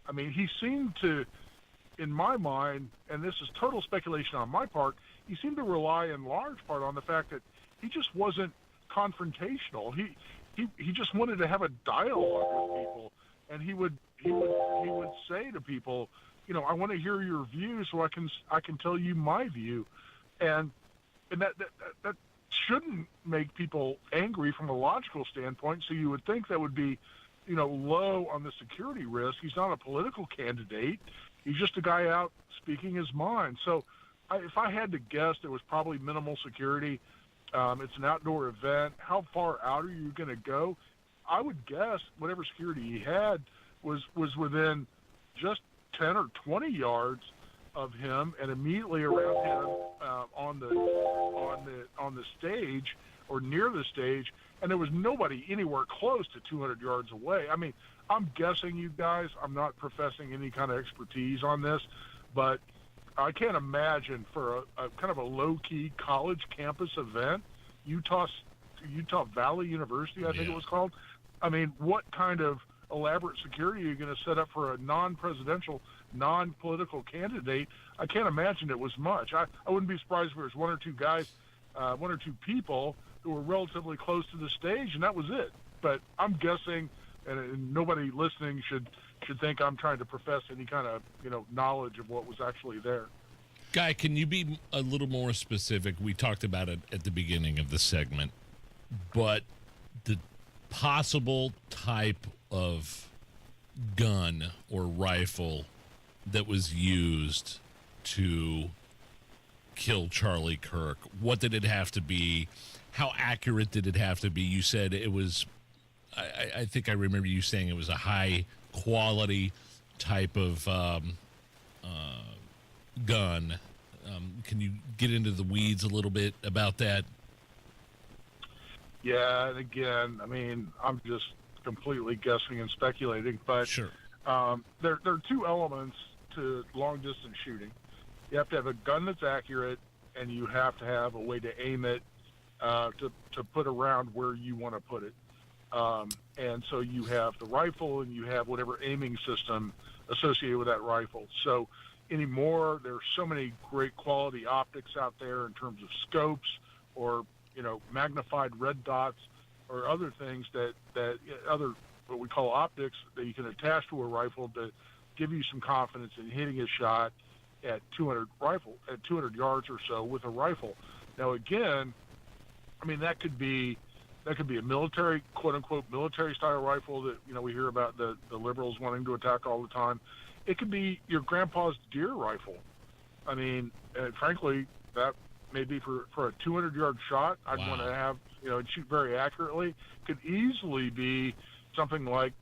I mean, he seemed to, in my mind, and this is total speculation on my part, he seemed to rely in large part on the fact that he just wasn't confrontational. He just wanted to have a dialogue with people, and he would say to people, I want to hear your view so I can tell you my view, and that shouldn't make people angry from a logical standpoint. So you would think that would be, low on the security risk. He's not a political candidate. He's just a guy out speaking his mind. So if I had to guess, there was probably minimal security. It's an outdoor event. How far out are you going to go? I would guess whatever security he had was within just 10 or 20 yards of him and immediately around him on the stage or near the stage, and there was nobody anywhere close to 200 yards away. I mean, I'm guessing, you guys. I'm not professing any kind of expertise on this, but I can't imagine for a kind of a low-key college campus event, Utah Valley University, I think it was called. I mean, what kind of elaborate security are you going to set up for a non-presidential, non-political candidate? I can't imagine it was much. I wouldn't be surprised if there was one or two people who were relatively close to the stage, and that was it. But I'm guessing, and nobody listening should think I'm trying to profess any kind of knowledge of what was actually there. Guy, can you be a little more specific? We talked about it at the beginning of the segment, but the possible type of gun or rifle that was used to kill Charlie Kirk, what did it have to be? How accurate did it have to be? You said it was, I think I remember you saying it was a high quality type of gun. Can you get into the weeds a little bit about that? Yeah, and again, I mean, I'm just completely guessing and speculating, but sure. There are two elements to long-distance shooting. You have to have a gun that's accurate, and you have to have a way to aim it to put around where you want to put it. And so you have the rifle, and you have whatever aiming system associated with that rifle. So anymore, there's so many great quality optics out there in terms of scopes or magnified red dots or other things that other what we call optics that you can attach to a rifle to give you some confidence in hitting a shot at 200 yards or so with a rifle. Now again, I mean that could be a military, quote unquote military style rifle that we hear about the liberals wanting to attack all the time. It could be your grandpa's deer rifle. I mean, frankly, that maybe for a 200-yard shot, I'd want to have, and shoot very accurately. Could easily be something like,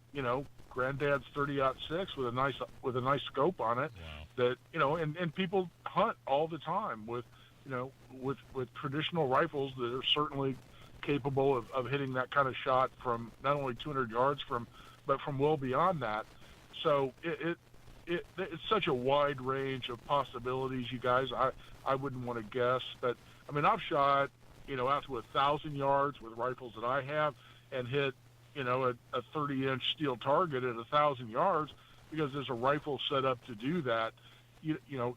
Granddad's 30-06 with a nice scope on it. That and people hunt all the time with traditional rifles that are certainly capable of hitting that kind of shot from not only 200 yards but from well beyond that. So it's such a wide range of possibilities, you guys. I wouldn't want to guess, but I mean, I've shot, out to 1,000 yards with rifles that I have and hit, a 30-inch steel target at 1,000 yards because there's a rifle set up to do that.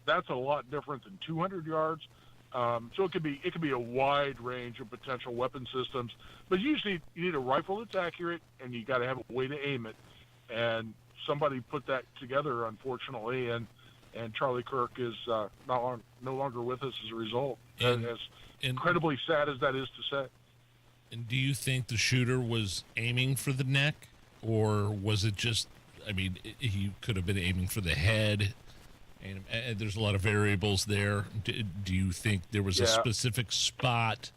That's a lot different than 200 yards. So it could be a wide range of potential weapon systems, but usually you need a rifle that's accurate and you got to have a way to aim it. And somebody put that together, unfortunately, and Charlie Kirk is no longer with us as a result. And as incredibly sad as that is to say. And do you think the shooter was aiming for the neck, or was it just? I mean, he could have been aiming for the head. And there's a lot of variables there. Do you think there was a specific spot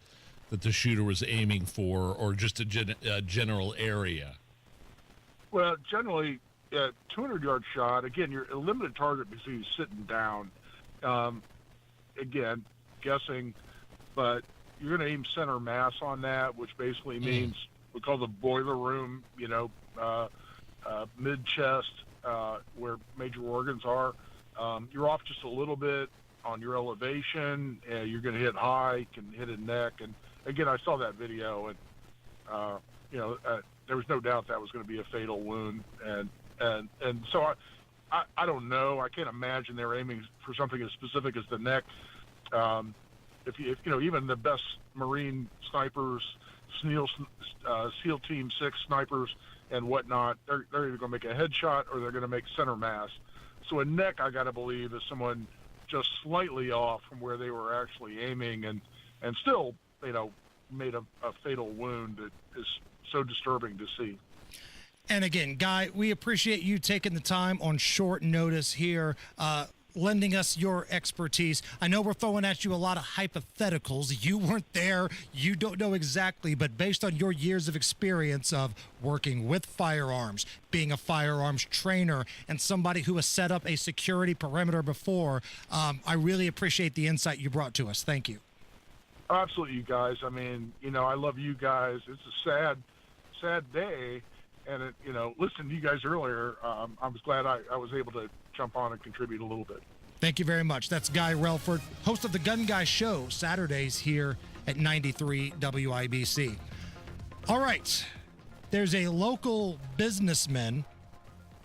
that the shooter was aiming for, or just a general area? Well, generally, 200-yard shot, again, you're a limited target because he's sitting down. Again, guessing, but you're going to aim center mass on that, which basically means we call the boiler room, mid-chest, where major organs are. You're off just a little bit on your elevation. You're going to hit high, can hit a neck. And again, I saw that video, and there was no doubt that was going to be a fatal wound. And so I don't know. I can't imagine they're aiming for something as specific as the neck. If even the best Marine snipers, SEAL Team 6 snipers and whatnot, they're either going to make a headshot or they're going to make center mass. So a neck, I got to believe, is someone just slightly off from where they were actually aiming, and still, made a fatal wound that is so disturbing to see. And again, Guy, we appreciate you taking the time on short notice here, lending us your expertise. I know we're throwing at you a lot of hypotheticals. You weren't there. You don't know exactly. But based on your years of experience of working with firearms, being a firearms trainer, and somebody who has set up a security perimeter before, I really appreciate the insight you brought to us. Thank you. Absolutely, you guys. I mean, I love you guys. It's a sad day. And, listening to you guys earlier, I was glad I was able to jump on and contribute a little bit. Thank you very much. That's Guy Relford, host of the Gun Guy Show, Saturdays here at 93 WIBC. All right. There's a local businessman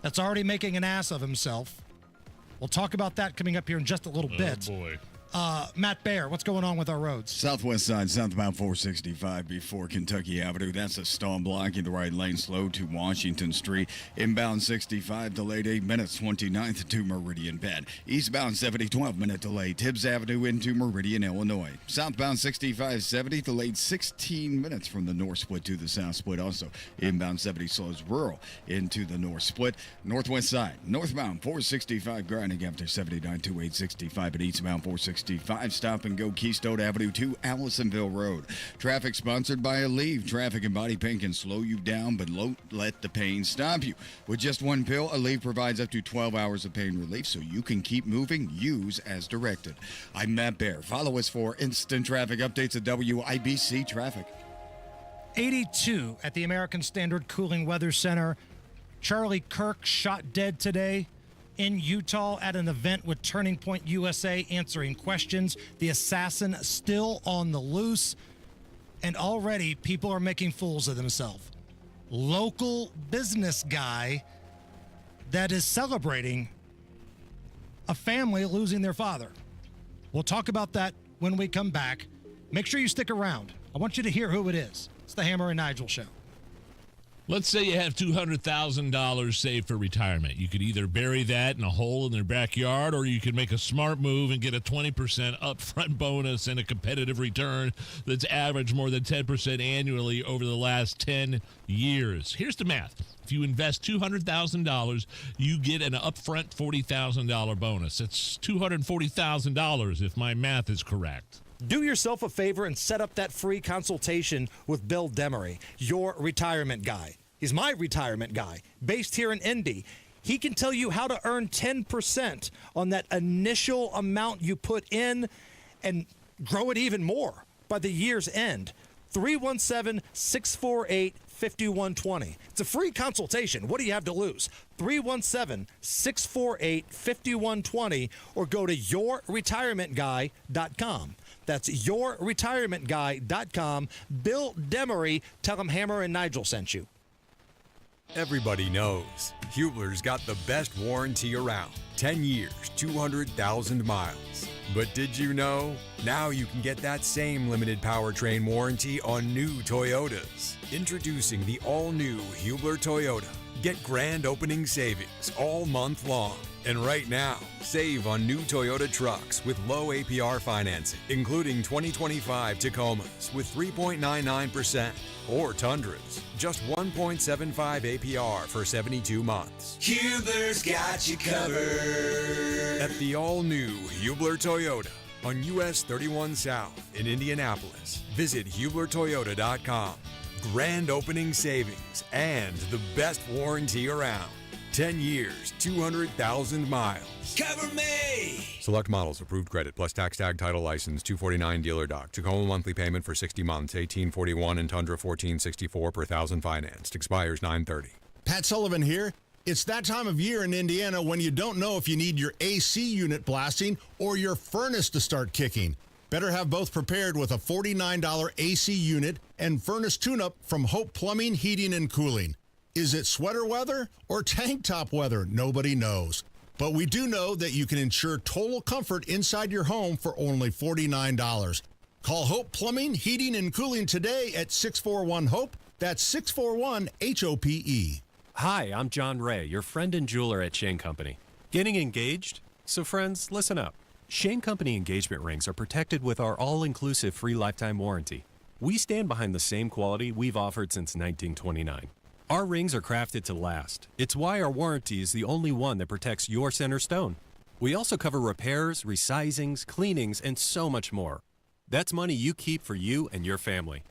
that's already making an ass of himself. We'll talk about that coming up here in just a little bit. Oh, boy. Matt Baer, what's going on with our roads? Southwest side, southbound 465 before Kentucky Avenue. That's a stall blocking the right lane slow to Washington Street. Inbound 65 delayed 8 minutes, 29th to Meridian Bend. Eastbound 70, 12-minute delay, Tibbs Avenue into Meridian, Illinois. Southbound 65, 70 delayed 16 minutes from the north split to the south split. Also, inbound 70 slows rural into the north split. Northwest side, northbound 465 grinding after 79 to 865 and eastbound 465 stop and go Keystone Avenue to Allisonville Road. Traffic sponsored by Aleve. Traffic and body pain can slow you down, but don't let the pain stop you. With just one pill, Aleve provides up to 12 hours of pain relief so you can keep moving. Use as directed. I'm Matt Baer. Follow us for instant traffic updates at WIBC Traffic. 82 at the American Standard Cooling Weather Center. Charlie Kirk shot dead today in Utah at an event with Turning Point USA answering questions. The assassin still on the loose, and already people are making fools of themselves. Local business guy that is celebrating a family losing their father. We'll talk about that when we come back. Make sure you stick around. I want you to hear who it is. It's the Hammer and Nigel Show. Let's say you have $200,000 saved for retirement. You could either bury that in a hole in their backyard, or you could make a smart move and get a 20% upfront bonus and a competitive return that's averaged more than 10% annually over the last 10 years. Here's the math. If you invest $200,000, you get an upfront $40,000 bonus. It's $240,000 if my math is correct. Do yourself a favor and set up that free consultation with Bill Demery, your retirement guy. He's my retirement guy, based here in Indy. He can tell you how to earn 10% on that initial amount you put in and grow it even more by the year's end. 317-648-5120. It's a free consultation. What do you have to lose? 317-648-5120 or go to yourretirementguy.com. That's yourretirementguy.com. Bill Demery, tell him Hammer and Nigel sent you. Everybody knows Hubler's got the best warranty around. 10 years, 200,000 miles. But did you know? Now you can get that same limited powertrain warranty on new Toyotas. Introducing the all-new Hubler Toyota. Get grand opening savings all month long. And right now, save on new Toyota trucks with low APR financing, including 2025 Tacomas with 3.99%, or Tundras, just 1.75 APR for 72 months. Hubler's got you covered. At the all-new Hubler Toyota on US 31 South in Indianapolis. Visit HublerToyota.com. Grand opening savings and the best warranty around. 10 years, 200,000 miles. Cover me! Select models, approved credit, plus tax tag title license, 249 dealer doc. Tacoma monthly payment for 60 months, 1841 and Tundra 1464 per thousand financed. Expires 9/30. Pat Sullivan here. It's that time of year in Indiana when you don't know if you need your AC unit blasting or your furnace to start kicking. Better have both prepared with a $49 AC unit and furnace tune-up from Hope Plumbing, Heating, and Cooling. Is it sweater weather or tank top weather? Nobody knows. But we do know that you can ensure total comfort inside your home for only $49. Call Hope Plumbing, Heating, and Cooling today at 641-HOPE. That's 641-HOPE. Hi, I'm John Ray, your friend and jeweler at Shane Company. Getting engaged? So friends, listen up. Shane Company engagement rings are protected with our all-inclusive free lifetime warranty. We stand behind the same quality we've offered since 1929. Our rings are crafted to last. It's why our warranty is the only one that protects your center stone. We also cover repairs, resizings, cleanings, and so much more. That's money you keep for you and your family.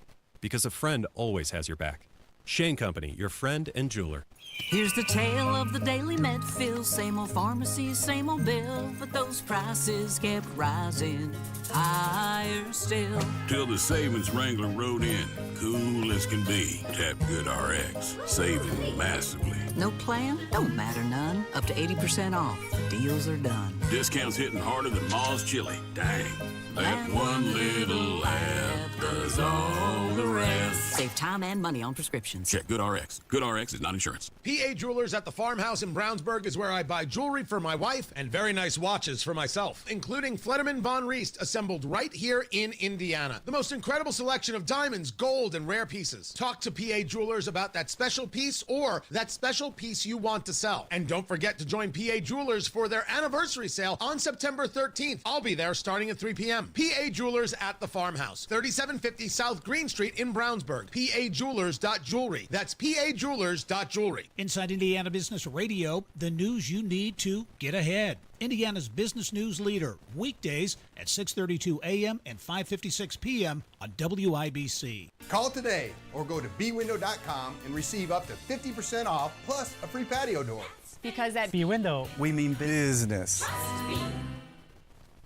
Because a friend always has your back. Shane Company, your friend and jeweler. Here's the tale of the daily med fill. Same old pharmacy, same old bill. But those prices kept rising higher still. Till the savings wrangler rode in. Cool as can be. Tap Good RX. Saving massively. No plan? Don't matter none. Up to 80% off. Deals are done. Discounts hitting harder than Ma's chili. Dang. That one little app does all the rest. Save time and money on prescriptions. Check Good RX. Good RX is not insurance. PA Jewelers at the Farmhouse in Brownsburg is where I buy jewelry for my wife and very nice watches for myself, including Flederman Von Riest, assembled right here in Indiana. The most incredible selection of diamonds, gold, and rare pieces. Talk to PA Jewelers about that special piece or that special piece you want to sell. And don't forget to join PA Jewelers for their anniversary sale on September 13th. I'll be there starting at 3 p.m. PA Jewelers at the Farmhouse, 3750 South Green Street in Brownsburg. PAJewelers.jewelry. That's PAJewelers.jewelry. Inside Indiana Business Radio, the news you need to get ahead. Indiana's business news leader, weekdays at 6:32 a.m. and 5:56 p.m. on WIBC. Call today or go to bwindow.com and receive up to 50% off plus a free patio door. Because at B-Window, we mean business.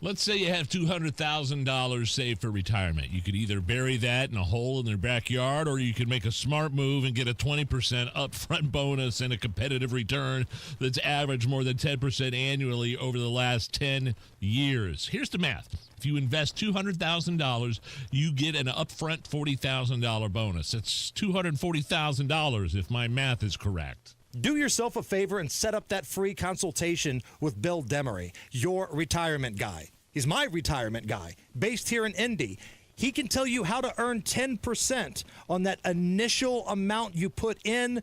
Let's say you have $200,000 saved for retirement. You could either bury that in a hole in their backyard, or you could make a smart move and get a 20% upfront bonus and a competitive return that's averaged more than 10% annually over the last 10 years. Here's the math. If you invest $200,000, you get an upfront $40,000 bonus. That's $240,000 if my math is correct. Do yourself a favor and set up that free consultation with Bill Demery, your retirement guy. He's my retirement guy, based here in Indy. He can tell you how to earn 10% on that initial amount you put in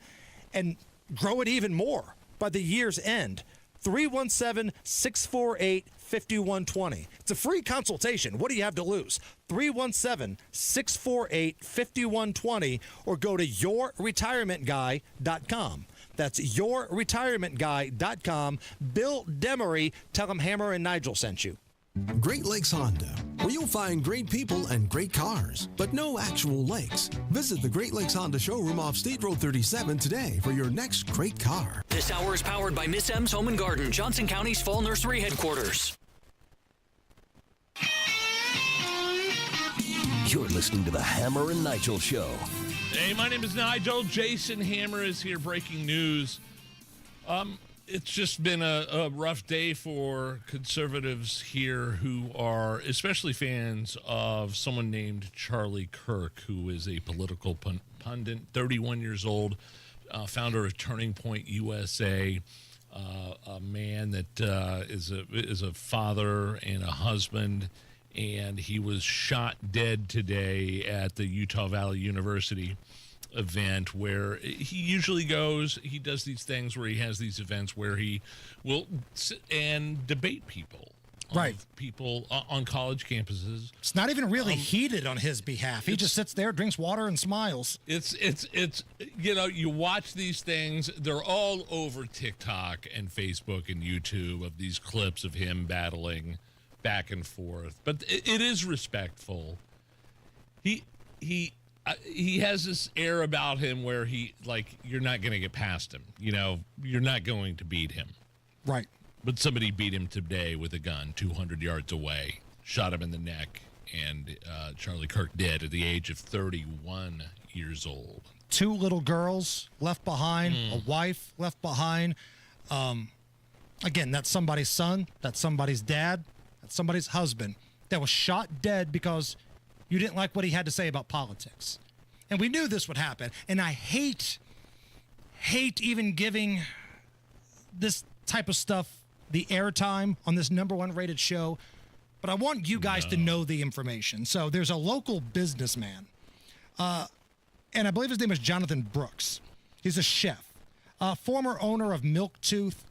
and grow it even more by the year's end. 317-648-5120. It's a free consultation. What do you have to lose? 317-648-5120 or go to yourretirementguy.com. That's yourretirementguy.com. Bill Demery, tell him Hammer and Nigel sent you. Great Lakes Honda, where you'll find great people and great cars, but no actual lakes. Visit the Great Lakes Honda showroom off State Road 37 today for your next great car. This hour is powered by Miss M's Home and Garden, Johnson County's Fall Nursery headquarters. You're listening to the Hammer and Nigel Show. Hey, my name is Nigel. Jason Hammer is here, breaking news. It's just been a rough day for conservatives here who are especially fans of someone named Charlie Kirk, who is a political pundit, 31 years old, founder of Turning Point USA, a man that is a father and a husband, and he was shot dead today at the Utah Valley University event where he usually goes. He does these things where he has these events where he will sit and debate people. Right. People on college campuses. It's not even really heated on his behalf. He just sits there, drinks water, and smiles. It's you know, you watch these things, they're all over TikTok and Facebook and YouTube of these clips of him battling back and forth. But it is respectful. He has this air about him where you're not going to get past him. You know, you're not going to beat him. Right. But somebody beat him today with a gun 200 yards away, shot him in the neck, and Charlie Kirk dead at the age of 31 years old. 2 little girls left behind, a wife left behind. Again, that's somebody's son, that's somebody's dad, that's somebody's husband that was shot dead because you didn't like what he had to say about politics. And we knew this would happen. And I hate even giving this type of stuff the airtime on this #1 rated show, but I want you guys to know the information. So there's a local businessman, and I believe his name is Jonathan Brooks. He's a chef, former owner of Milk Tooth,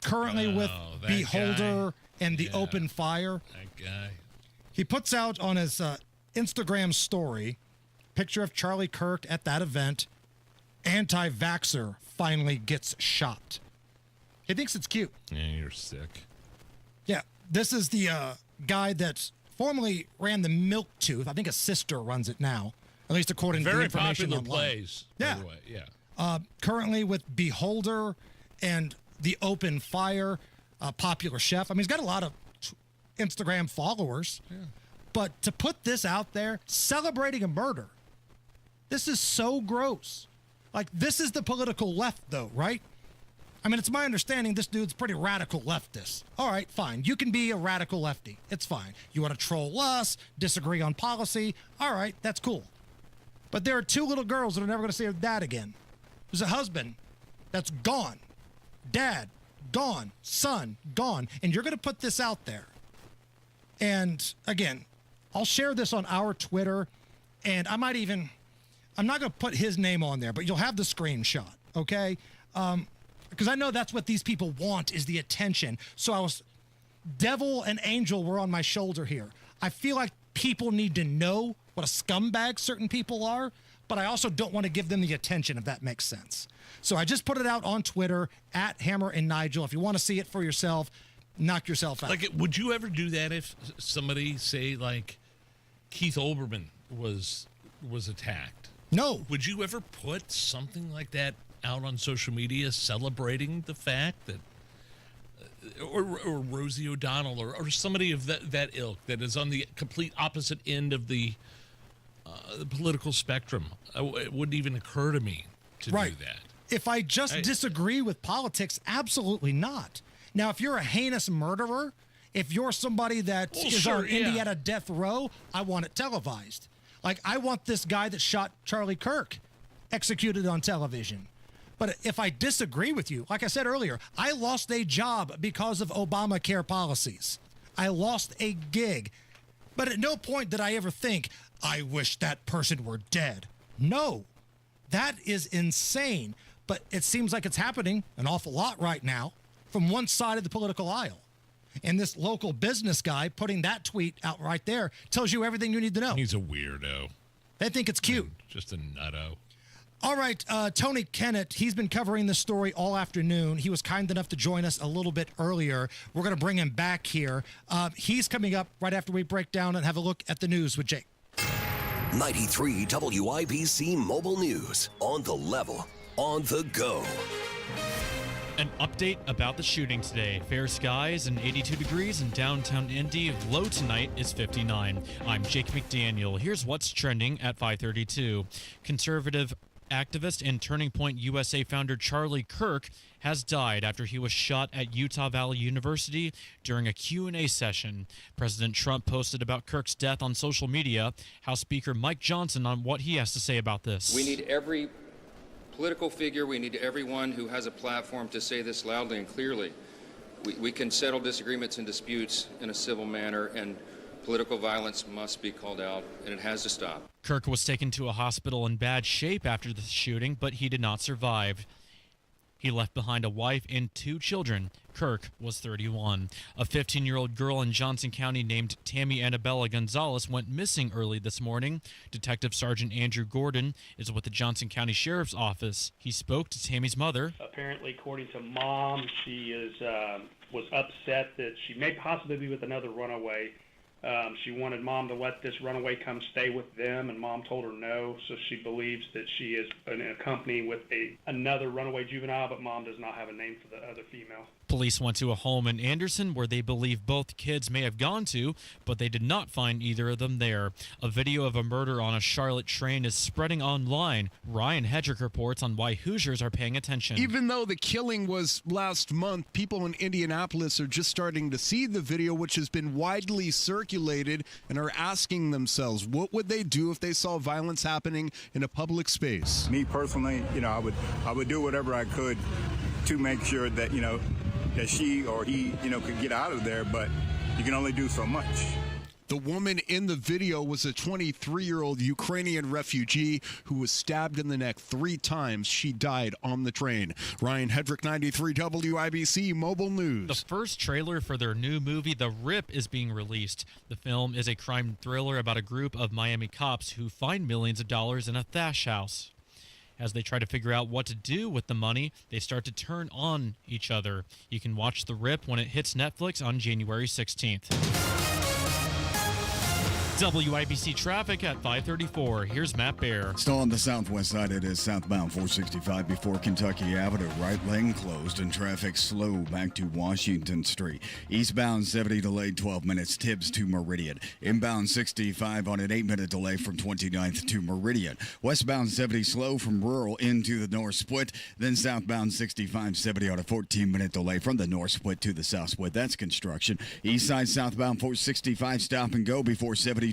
currently with Beholder and The Open Fire. That guy. He puts out on his Instagram story picture of Charlie Kirk at that event. Anti-vaxxer finally gets shot. He thinks it's cute. Yeah, you're sick. Yeah, this is the guy that formerly ran the Milk Tooth. I think his sister runs it now, at least according to the information online. Very popular plays, by the way. Yeah. Currently with Beholder and The Open Fire, Popular Chef. I mean, he's got a lot of Instagram followers. Yeah. But to put this out there, celebrating a murder, this is so gross. Like, this is the political left, though, right? I mean, it's my understanding this dude's pretty radical leftist. All right, fine. You can be a radical lefty. It's fine. You want to troll us, disagree on policy. All right, that's cool. But there are two little girls that are never going to see their dad again. There's a husband that's gone. Dad, gone. Son, gone. And you're going to put this out there. And, again, I'll share this on our Twitter, and I'm not going to put his name on there, but you'll have the screenshot, okay? Because I know that's what these people want, is the attention. So devil and angel were on my shoulder here. I feel like people need to know what a scumbag certain people are, but I also don't want to give them the attention, if that makes sense. So I just put it out on Twitter, at Hammer and Nigel. If you want to see it for yourself, knock yourself out. Like, would you ever do that if somebody, say, like Keith Olbermann was attacked? No. Would you ever put something like that out on social media celebrating the fact that, or Rosie O'Donnell or somebody of that ilk that is on the complete opposite end of the political spectrum? It wouldn't even occur to me to do that. If I just disagree with politics, absolutely not. Now, if you're a heinous murderer, if you're somebody that is on Indiana death row, I want it televised. Like, I want this guy that shot Charlie Kirk executed on television. But if I disagree with you, like I said earlier, I lost a job because of Obamacare policies. I lost a gig. But at no point did I ever think, I wish that person were dead. No, that is insane. But it seems like it's happening an awful lot right now from one side of the political aisle. And this local business guy putting that tweet out right there tells you everything you need to know. He's a weirdo. They think it's cute. Just a nutto. All right, Tony Kennet, he's been covering this story all afternoon. He was kind enough to join us a little bit earlier. We're going to bring him back here. He's coming up right after we break down and have a look at the news with Jake. 93 WIBC Mobile News. On the level, on the go. An update about the shooting today. Fair skies and 82 degrees in downtown Indy. Low tonight is 59. I'm Jake McDaniel. Here's what's trending at 5:32. Conservative activist and Turning Point USA founder Charlie Kirk has died after he was shot at Utah Valley University during a Q&A session. President Trump posted about Kirk's death on social media. House Speaker Mike Johnson on what he has to say about this. We need every political figure, we need everyone who has a platform to say this loudly and clearly. We can settle disagreements and disputes in a civil manner, and political violence must be called out, and it has to stop. Kirk was taken to a hospital in bad shape after the shooting, but he did not survive. He left behind a wife and 2 children. Kirk was 31. A 15-year-old girl in Johnson County named Tammy Annabella Gonzalez went missing early this morning. Detective Sergeant Andrew Gordon is with the Johnson County Sheriff's Office. He spoke to Tammy's mother. Apparently, according to Mom, she was upset that she may possibly be with another runaway. She wanted Mom to let this runaway come stay with them, and Mom told her no, so she believes that she is in a company with another runaway juvenile, but Mom does not have a name for the other female. Police went to a home in Anderson where they believe both kids may have gone to, but they did not find either of them there. A video of a murder on a Charlotte train is spreading online. Ryan Hedrick reports on why Hoosiers are paying attention. Even though the killing was last month, people in Indianapolis are just starting to see the video, which has been widely circulated, and are asking themselves, what would they do if they saw violence happening in a public space? Me personally, I would do whatever I could to make sure that, that she or he, could get out of there, but you can only do so much. The woman in the video was a 23-year-old Ukrainian refugee who was stabbed in the neck 3 times. She died on the train. Ryan Hedrick, 93 WIBC Mobile News. The first trailer for their new movie, The Rip, is being released. The film is a crime thriller about a group of Miami cops who find millions of dollars in a thatch house. As they try to figure out what to do with the money, they start to turn on each other. You can watch The Rip when it hits Netflix on January 16th. WIBC traffic at 5:34. Here's Matt Bear. Still on the southwest side, it is southbound 465 before Kentucky Avenue. Right lane closed and traffic slow back to Washington Street. Eastbound 70 delayed 12 minutes, Tibbs to Meridian. Inbound 65 on an 8-minute delay from 29th to Meridian. Westbound 70 slow from Rural into the North Split. Then southbound 65 70 on a 14-minute delay from the North Split to the South Split. That's construction. East side southbound 465 stop and go before 7274.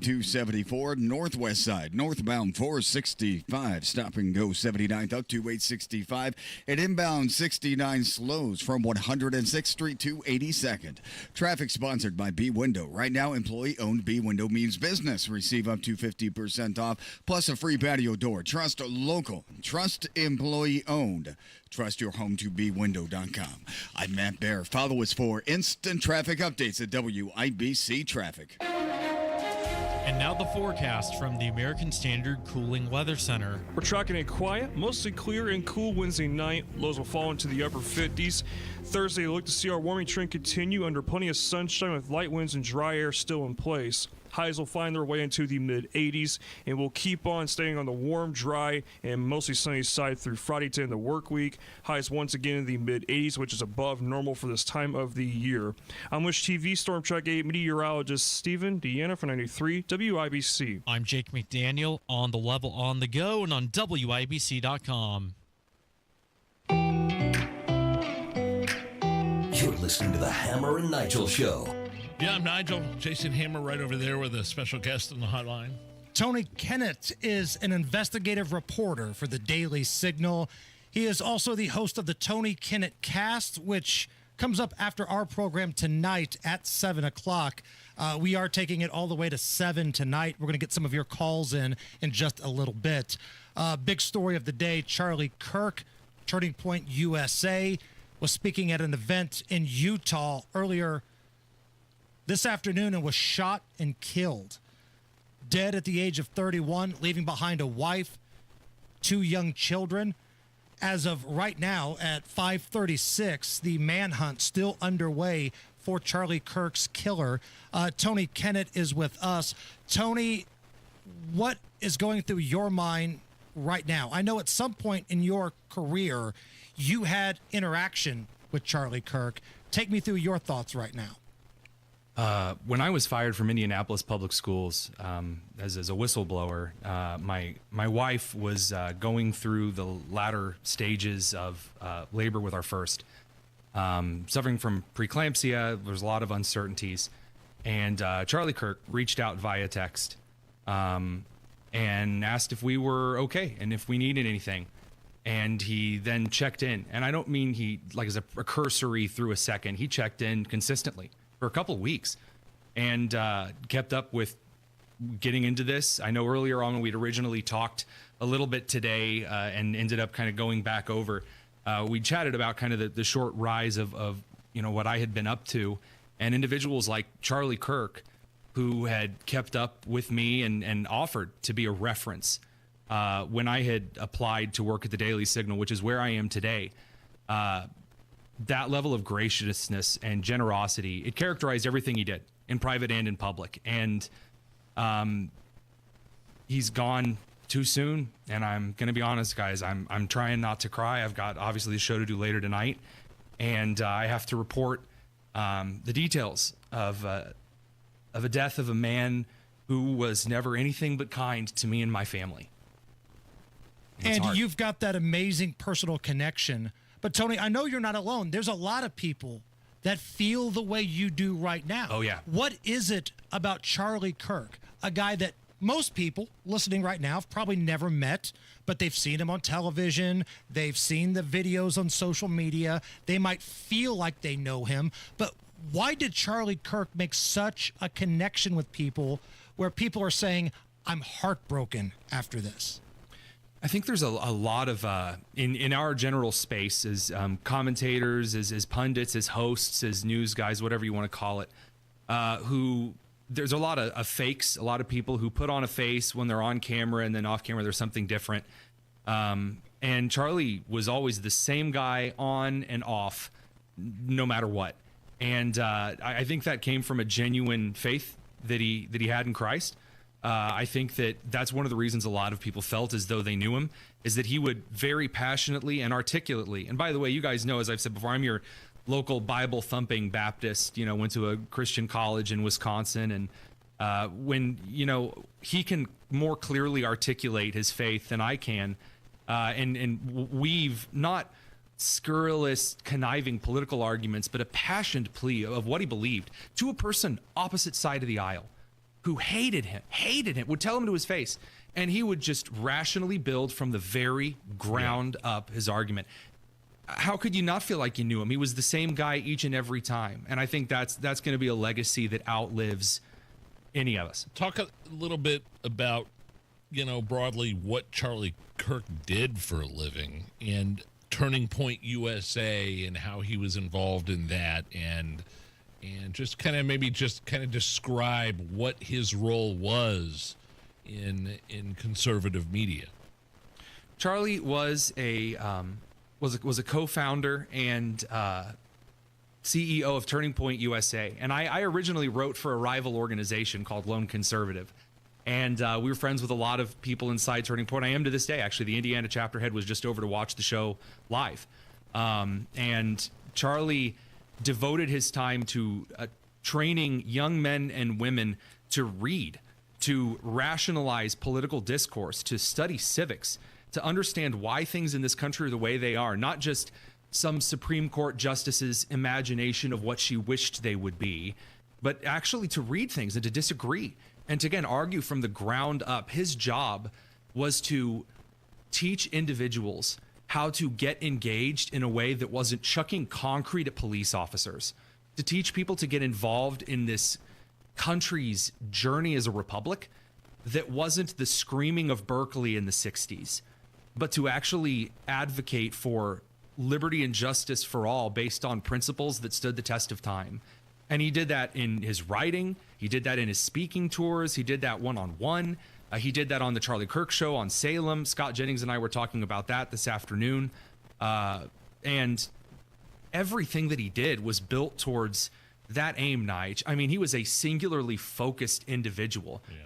Northwest side northbound 465 stop and go 79th up to 865. And inbound 69 slows from 106th Street to 82nd. Traffic sponsored by B Window. Right now, employee owned B Window means business. Receive up to 50% off plus a free patio door. Trust local. Trust employee owned. Trust your home to bwindow.com. I'm Matt Bear. Follow us for instant traffic updates at WIBC Traffic. And now the forecast from the American Standard Cooling Weather Center. We're tracking a quiet, mostly clear and cool Wednesday night. Lows will fall into the upper 50s. Thursday, look to see our warming trend continue under plenty of sunshine with light winds and dry air still in place. Highs will find their way into the mid-80s, and we'll keep on staying on the warm, dry, and mostly sunny side through Friday to end the work week. Highs once again in the mid-80s, which is above normal for this time of the year. I'm Wish TV Storm Track 8 meteorologist Stephen Deanna for 93 WIBC. I'm Jake McDaniel on the level on the go and on WIBC.com. You're listening to the Hammer and Nigel Show. Yeah, I'm Nigel. Jason Hammer right over there with a special guest on the hotline. Tony Kennet is an investigative reporter for the Daily Signal. He is also the host of the Tony Kennet Cast, which comes up after our program tonight at 7 o'clock. We are taking it all the way to 7 tonight. We're going to get some of your calls in just a little bit. Big story of the day, Charlie Kirk, Turning Point USA, was speaking at an event in Utah earlier this afternoon and was shot and killed. Dead at the age of 31, leaving behind a wife, 2 young children. As of right now at 5:36, the manhunt still underway for Charlie Kirk's killer. Tony Kennet is with us. Tony, what is going through your mind right now? I know at some point in your career, you had interaction with Charlie Kirk. Take me through your thoughts right now. When I was fired from Indianapolis Public Schools as a whistleblower, my wife was going through the latter stages of labor with our first, suffering from preeclampsia. There's a lot of uncertainties, and Charlie Kirk reached out via text and asked if we were okay and if we needed anything. And he then checked in, and I don't mean he like as a cursory through a second. He checked in consistently for a couple of weeks and kept up with getting into this. I know earlier on when we'd originally talked a little bit today and ended up kind of going back over, we chatted about kind of the short rise of you know what I had been up to, and individuals like Charlie Kirk who had kept up with me and offered to be a reference when I had applied to work at the Daily Signal, which is where I am today. That level of graciousness and generosity, it characterized everything he did in private and in public. And he's gone too soon. And I'm going to be honest, guys, I'm trying not to cry. I've got obviously the show to do later tonight. And I have to report the details of a death of a man who was never anything but kind to me and my family. And you've got that amazing personal connection. But, Tony, I know you're not alone. There's a lot of people that feel the way you do right now. Oh, yeah. What is it about Charlie Kirk, a guy that most people listening right now have probably never met, but they've seen him on television, they've seen the videos on social media, they might feel like they know him, but why did Charlie Kirk make such a connection with people where people are saying, I'm heartbroken after this? I think there's a lot of, in our general space, as commentators, as pundits, as hosts, as news guys, whatever you want to call it, who there's a lot of fakes, a lot of people who put on a face when they're on camera and then off camera there's something different. And Charlie was always the same guy on and off, no matter what. And I think that came from a genuine faith that he had in Christ. I think that's one of the reasons a lot of people felt as though they knew him, is that he would very passionately and articulately. And by the way, you guys know, as I've said before, I'm your local Bible thumping Baptist. Went to a Christian college in Wisconsin, and when he can more clearly articulate his faith than I can, and weave not scurrilous, conniving political arguments, but a passionate plea of what he believed to a person opposite side of the aisle who hated him, would tell him to his face, and he would just rationally build from the very ground up his argument. How could you not feel like you knew him? He was the same guy each and every time, and I think that's going to be a legacy that outlives any of us. Talk a little bit about, broadly what Charlie Kirk did for a living and Turning Point USA and how he was involved in that, and just kind of describe what his role was in conservative media. Charlie was a co-founder and CEO of Turning Point USA, and I originally wrote for a rival organization called Lone Conservative, and we were friends with a lot of people inside Turning Point. I am to this day. Actually, the Indiana chapter head was just over to watch the show live, and Charlie devoted his time to training young men and women to read, to rationalize political discourse, to study civics, to understand why things in this country are the way they are, not just some Supreme Court justice's imagination of what she wished they would be, but actually to read things and to disagree and to, again, argue from the ground up. His job was to teach individuals how to get engaged in a way that wasn't chucking concrete at police officers, to teach people to get involved in this country's journey as a republic that wasn't the screaming of Berkeley in the 60s, but to actually advocate for liberty and justice for all based on principles that stood the test of time. And he did that in his writing. He did that in his speaking tours. He did that one-on-one. He did that on the Charlie Kirk Show on Salem. Scott Jennings and I were talking about that this afternoon. And everything that he did was built towards that aim, Nige. I mean, he was a singularly focused individual. Yeah.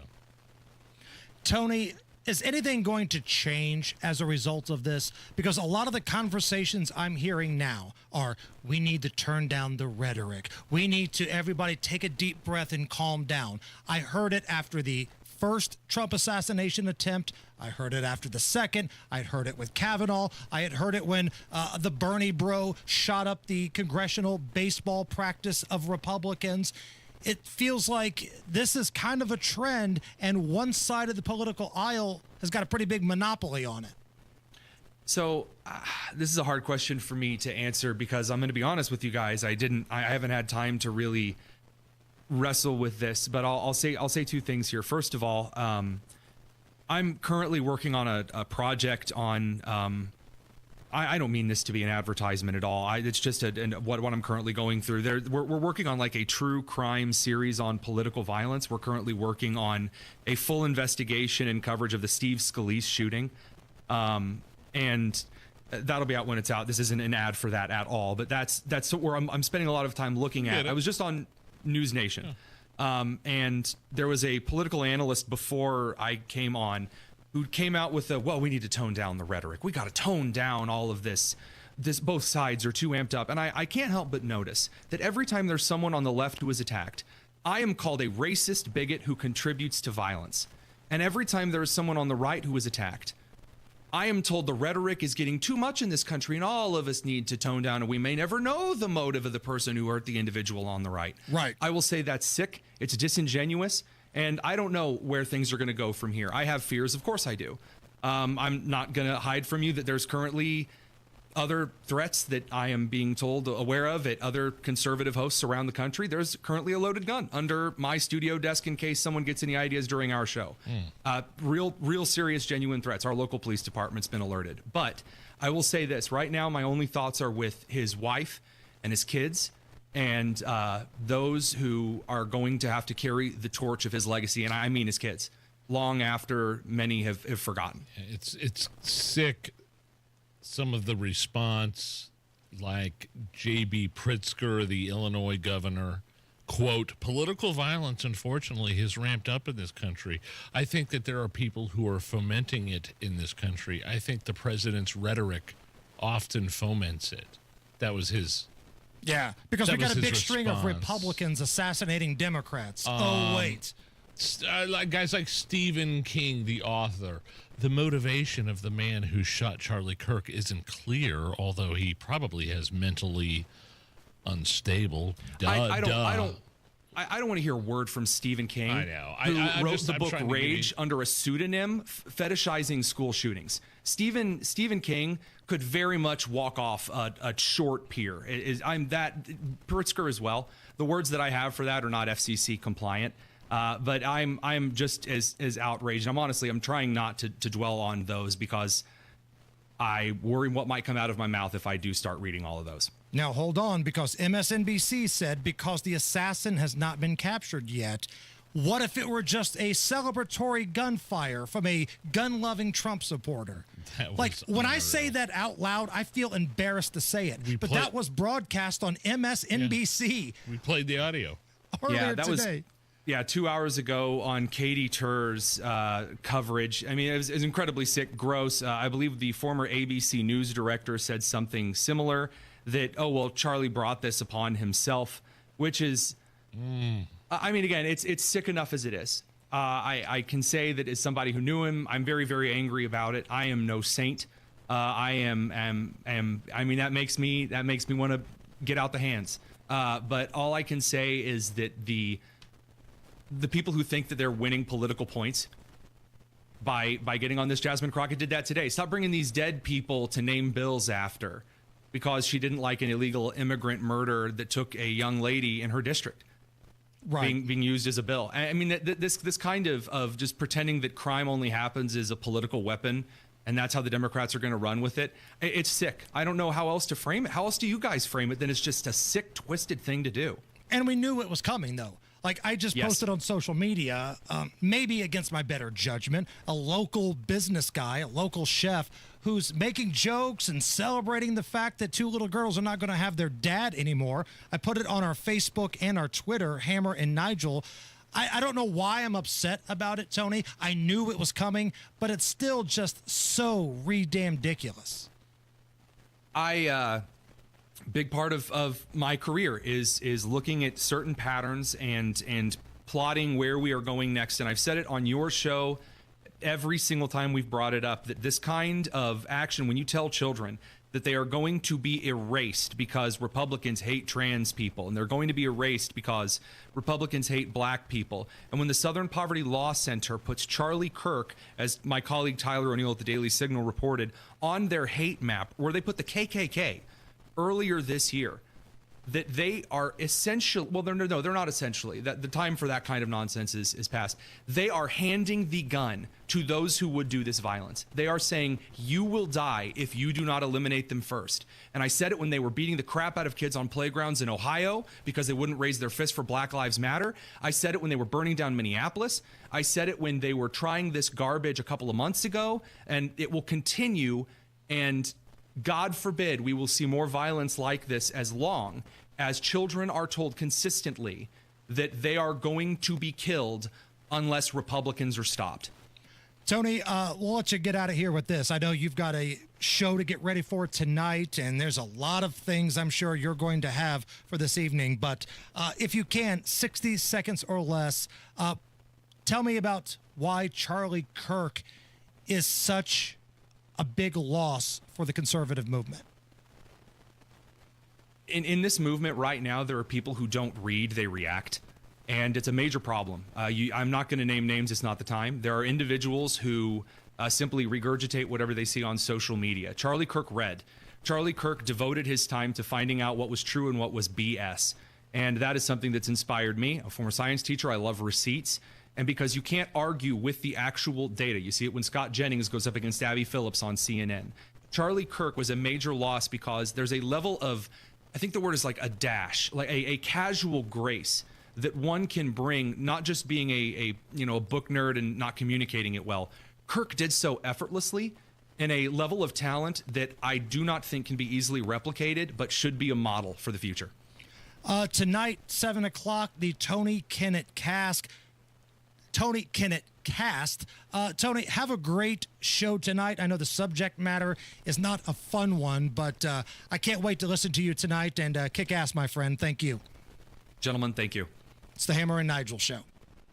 Tony, is anything going to change as a result of this? Because a lot of the conversations I'm hearing now are, we need to turn down the rhetoric. We need to, everybody take a deep breath and calm down. I heard it after the first Trump assassination attempt. I heard it after the second. I heard it with Kavanaugh. I had heard it when the Bernie bro shot up the congressional baseball practice of Republicans. It feels like this is kind of a trend, and one side of the political aisle has got a pretty big monopoly on it. So this is a hard question for me to answer, because I'm going to be honest with you guys. I haven't had time to really wrestle with this, but I'll say two things here. First of all, I'm currently working on a project on. I don't mean this to be an advertisement at all. It's just what I'm currently going through. We're working on like a true crime series on political violence. We're currently working on a full investigation and coverage of the Steve Scalise shooting, and that'll be out when it's out. This isn't an ad for that at all, but that's where I'm spending a lot of time looking at. I was just on News Nation, and there was a political analyst before I came on who came out with we need to tone down the rhetoric. We got to tone down all of this. Both sides are too amped up. And I can't help but notice that every time there's someone on the left who is attacked, I am called a racist bigot who contributes to violence. And every time there is someone on the right who is attacked, I am told the rhetoric is getting too much in this country and all of us need to tone down, and we may never know the motive of the person who hurt the individual on the right. Right. I will say that's sick. It's disingenuous. And I don't know where things are going to go from here. I have fears. Of course I do. I'm not going to hide from you that there's currently other threats that I am being told aware of at other conservative hosts around the country. There's currently a loaded gun under my studio desk in case someone gets any ideas during our show. Real serious, genuine threats. Our local police department's been alerted. But I will say this, right now my only thoughts are with his wife and his kids and those who are going to have to carry the torch of his legacy, and I mean his kids, long after many have forgotten. It's sick. Some of the response, like J.B. Pritzker, the Illinois governor, quote, political violence, unfortunately, has ramped up in this country. I think that there are people who are fomenting it in this country. I think the president's rhetoric often foments it. That was his. Yeah, because we got a big string of Republicans assassinating Democrats. Wait. Like guys like Stephen King, the author. The motivation of the man who shot Charlie Kirk isn't clear, although he probably has mentally unstable. I don't want to hear a word from Stephen King. I know. Who wrote the book Rage under a pseudonym, fetishizing school shootings. Stephen King could very much walk off a short pier. Pritzker as well. The words that I have for that are not FCC compliant. But I'm just as outraged. I'm trying not to dwell on those because I worry what might come out of my mouth if I do start reading all of those. Now, hold on, because MSNBC said because the assassin has not been captured yet, what if it were just a celebratory gunfire from a gun-loving Trump supporter? Like, when I say that out loud, I feel embarrassed to say it. But that was broadcast on MSNBC. Yeah. We played the audio. Earlier today. Yeah, 2 hours ago on Katie Tur's coverage. I mean, it was incredibly sick, gross. I believe the former ABC News director said something similar, that, Charlie brought this upon himself, which is, I mean, again, it's sick enough as it is. I can say that as somebody who knew him, I'm very, very angry about it. I am no saint. I mean, that makes me want to get out the hands. But all I can say is that the people who think that they're winning political points by getting on this, Jasmine Crockett did that today. Stop bringing these dead people to name bills after because she didn't like an illegal immigrant murder that took a young lady in her district. Right. Being used as a bill. I mean, this kind of just pretending that crime only happens as a political weapon and that's how the Democrats are going to run with it. It's sick. I don't know how else to frame it. How else do you guys frame it than it's just a sick, twisted thing to do? And we knew it was coming, though. Like, I just posted on social media, maybe against my better judgment, a local business guy, a local chef, who's making jokes and celebrating the fact that two little girls are not going to have their dad anymore. I put it on our Facebook and our Twitter, Hammer and Nigel. I don't know why I'm upset about it, Tony. I knew it was coming, but it's still just so damn ridiculous. Big part of my career is looking at certain patterns and plotting where we are going next. And I've said it on your show every single time we've brought it up, that this kind of action, when you tell children that they are going to be erased because Republicans hate trans people, and they're going to be erased because Republicans hate black people. And when the Southern Poverty Law Center puts Charlie Kirk, as my colleague Tyler O'Neill at the Daily Signal reported, on their hate map, where they put the KKK earlier this year, that they are essentially, well, they're not essentially, that the time for that kind of nonsense is past. They are handing the gun to those who would do this violence. They are saying, you will die if you do not eliminate them first. And I said it when they were beating the crap out of kids on playgrounds in Ohio because they wouldn't raise their fist for Black Lives Matter. I said it when they were burning down Minneapolis. I said it when they were trying this garbage a couple of months ago, and it will continue. And God forbid we will see more violence like this as long as children are told consistently that they are going to be killed unless Republicans are stopped. Tony, we'll let you get out of here with this. I know you've got a show to get ready for tonight, and there's a lot of things I'm sure you're going to have for this evening. But if you can, 60 seconds or less, tell me about why Charlie Kirk is such a big loss for the conservative movement. In this movement right now, there are people who don't read, they react. And it's a major problem. I'm not going to name names, it's not the time. There are individuals who simply regurgitate whatever they see on social media. Charlie Kirk read. Charlie Kirk devoted his time to finding out what was true and what was BS. And that is something that's inspired me. A former science teacher, I love receipts. And because you can't argue with the actual data. You see it when Scott Jennings goes up against Abby Phillips on CNN. Charlie Kirk was a major loss because there's a level of, I think the word is like a dash, like a casual grace that one can bring, not just being a book nerd and not communicating it well. Kirk did so effortlessly in a level of talent that I do not think can be easily replicated, but should be a model for the future. Tonight, 7 o'clock, the Tony Kennet cast. Tony, have a great show tonight. I know the subject matter is not a fun one, but I can't wait to listen to you tonight, and kick ass, my friend. Thank you. Gentlemen, thank you. It's the Hammer and Nigel Show.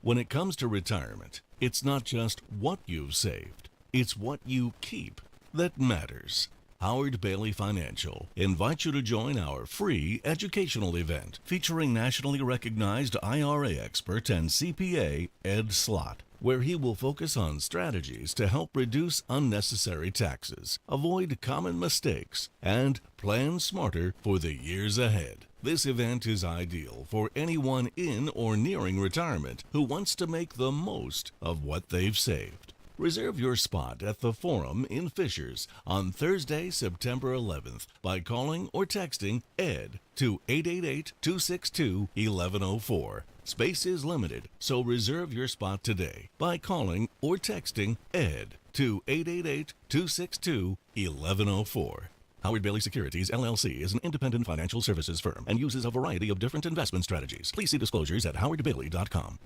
When it comes to retirement, it's not just what you've saved, it's what you keep that matters. Howard Bailey Financial invites you to join our free educational event featuring nationally recognized IRA expert and CPA Ed Slott, where he will focus on strategies to help reduce unnecessary taxes, avoid common mistakes, and plan smarter for the years ahead. This event is ideal for anyone in or nearing retirement who wants to make the most of what they've saved. Reserve your spot at the Forum in Fishers on Thursday, September 11th by calling or texting ED to 888-262-1104. Space is limited, so reserve your spot today by calling or texting ED to 888-262-1104. Howard Bailey Securities, LLC is an independent financial services firm and uses a variety of different investment strategies. Please see disclosures at howardbailey.com.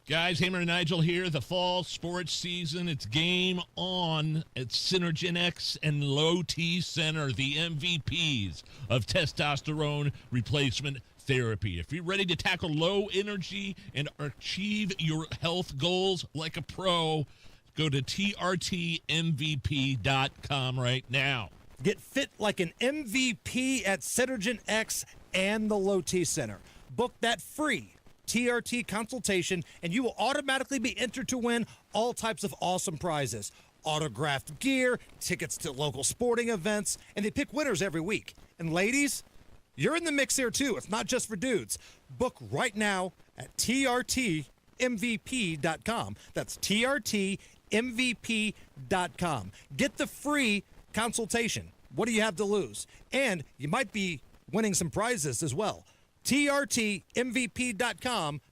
Guys, Hammer and Nigel here. The fall sports season, it's game on at Synergen X and Low T Center, the MVPs of testosterone replacement therapy. If you're ready to tackle low energy and achieve your health goals like a pro, go to trtmvp.com right now. Get fit like an MVP at Synergen X and the Low T Center. Book that free TRT consultation, and you will automatically be entered to win all types of awesome prizes. Autographed gear, tickets to local sporting events, and they pick winners every week. And ladies, you're in the mix here too. It's not just for dudes. Book right now at trtmvp.com. That's trtmvp.com. Get the free consultation. What do you have to lose? And you might be winning some prizes as well. trtmvp.com.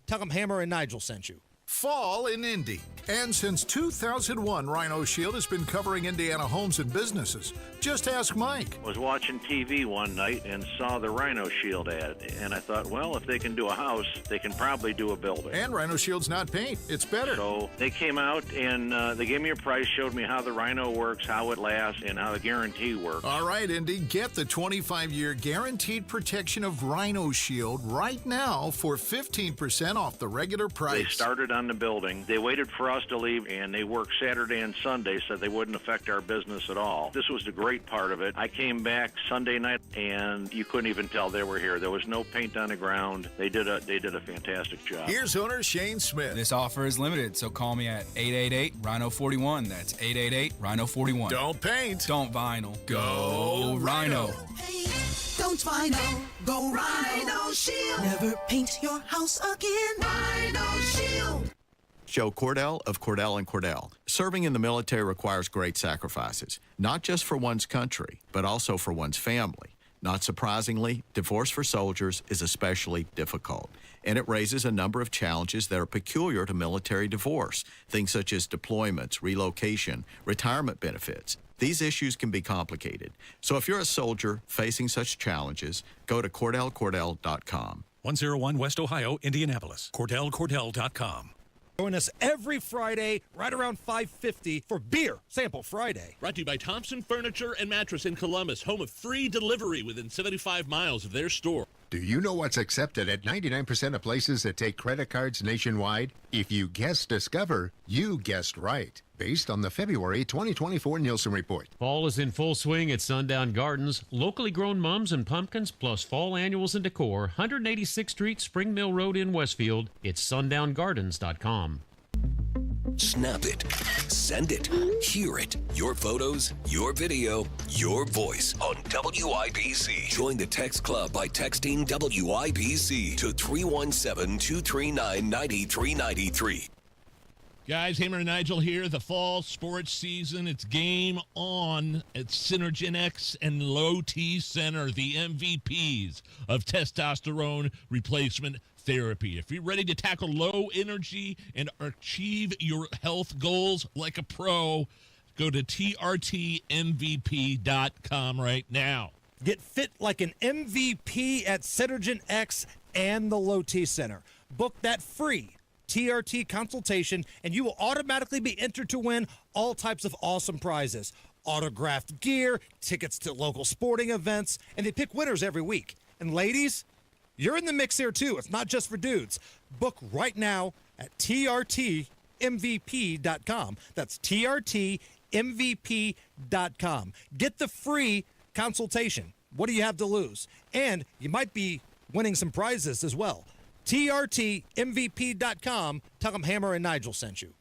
Tell them Hammer and Nigel sent you. Fall in Indy. And since 2001, Rhino Shield has been covering Indiana homes and businesses. Just ask Mike. I was watching TV one night and saw the Rhino Shield ad, and I thought, well, if they can do a house, they can probably do a building. And Rhino Shield's not paint, it's better. So they came out and they gave me a price, showed me how the Rhino works, how it lasts, and how the guarantee works. All right, Indy, get the 25-year guaranteed protection of Rhino Shield right now for 15% off the regular price. They started on the building. They waited for us to leave, and they worked Saturday and Sunday so they wouldn't affect our business at all. This was the great part of it. I came back Sunday night, and you couldn't even tell they were here. There was no paint on the ground. They did a fantastic job. Here's owner Shane Smith. This offer is limited, so call me at 888-RHINO-41. That's 888-RHINO-41. Don't paint. Don't vinyl. Go Rhino. Don't vinyl. Go Rhino Shield. Never paint your house again. Rhino Shield. Joe Cordell of Cordell & Cordell. Serving in the military requires great sacrifices, not just for one's country, but also for one's family. Not surprisingly, divorce for soldiers is especially difficult, and it raises a number of challenges that are peculiar to military divorce, things such as deployments, relocation, retirement benefits. These issues can be complicated. So if you're a soldier facing such challenges, go to CordellCordell.com. 101 West Ohio, Indianapolis. CordellCordell.com. Join us every Friday right around 5:50 for Beer Sample Friday. Brought to you by Thompson Furniture and Mattress in Columbus, home of free delivery within 75 miles of their store. Do you know what's accepted at 99% of places that take credit cards nationwide? If you guessed Discover, you guessed right. Based on the February 2024 Nielsen Report. Fall is in full swing at Sundown Gardens. Locally grown mums and pumpkins plus fall annuals and decor. 186th Street, Spring Mill Road in Westfield. It's sundown.gardens.com. Snap it. Send it. Hear it. Your photos, your video, your voice on WIBC. Join the text club by texting WIBC to 317-239-9393. Guys, Hammer and Nigel here. The fall sports season, it's game on at Synergen X and Low T Center, the MVPs of testosterone replacement therapy. If you're ready to tackle low energy and achieve your health goals like a pro, go to trtmvp.com right now. Get fit like an MVP at Synergen X and the Low T Center. Book that free TRT consultation, and you will automatically be entered to win all types of awesome prizes. Autographed gear, tickets to local sporting events, and they pick winners every week. And ladies, you're in the mix here too. It's not just for dudes. Book right now at trtmvp.com. That's trtmvp.com. Get the free consultation. What do you have to lose? And you might be winning some prizes as well. trtmvp.com. Tell them Hammer and Nigel sent you.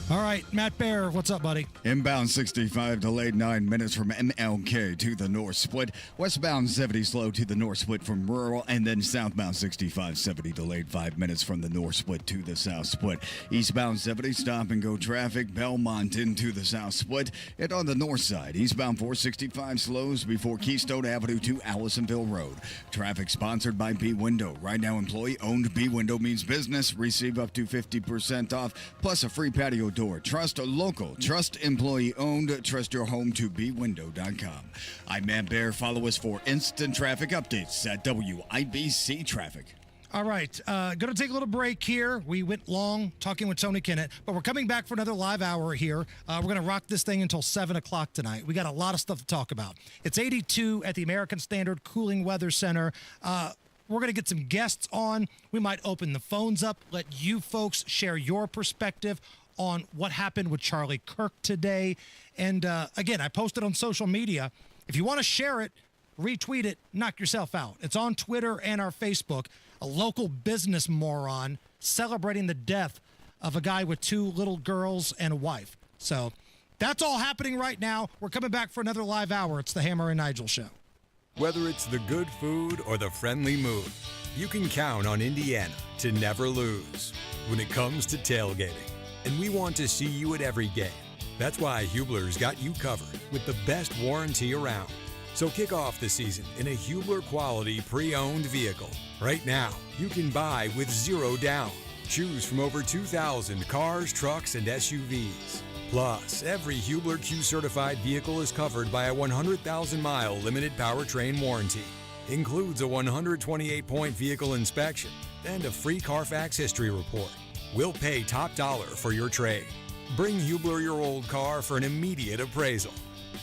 All right, Matt Bear, what's up, buddy? Inbound 65 delayed 9 minutes from MLK to the north split. Westbound 70 slow to the north split from rural, and then southbound 65 70 delayed 5 minutes from the north split to the south split. Eastbound 70 stop and go traffic, Belmont into the south split. And on the north side, eastbound 465 slows before Keystone Avenue to Allisonville Road. Traffic sponsored by B Window. Right now, employee owned B Window means business. Receive up to 50% off, plus a free patio door. Trust a local, trust employee owned, trust your home to bwindow.com. I'm Matt Bear. Follow us for instant traffic updates at WIBC Traffic. All right, going to take a little break here. We went long talking with Tony Kennet, but we're coming back for another live hour here. We're going to rock this thing until 7 o'clock tonight. We got a lot of stuff to talk about. It's 82 at the American Standard Cooling Weather Center. We're going to get some guests on. We might open the phones up, let you folks share your perspective on what happened with Charlie Kirk today. And again, I posted on social media. If you want to share it, retweet it, knock yourself out. It's on Twitter and our Facebook. A local business moron celebrating the death of a guy with 2 little girls and a wife. So that's all happening right now. We're coming back for another live hour. It's the Hammer and Nigel Show. Whether it's the good food or the friendly mood, you can count on Indiana to never lose when it comes to tailgating. And we want to see you at every game. That's why Hubler's got you covered with the best warranty around. So kick off the season in a Hubler quality pre-owned vehicle. Right now, you can buy with 0 down. Choose from over 2,000 cars, trucks, and SUVs. Plus, every Hubler Q certified vehicle is covered by a 100,000-mile limited powertrain warranty. Includes a 128-point vehicle inspection and a free Carfax history report. We'll pay top dollar for your trade. Bring Hubler your old car for an immediate appraisal.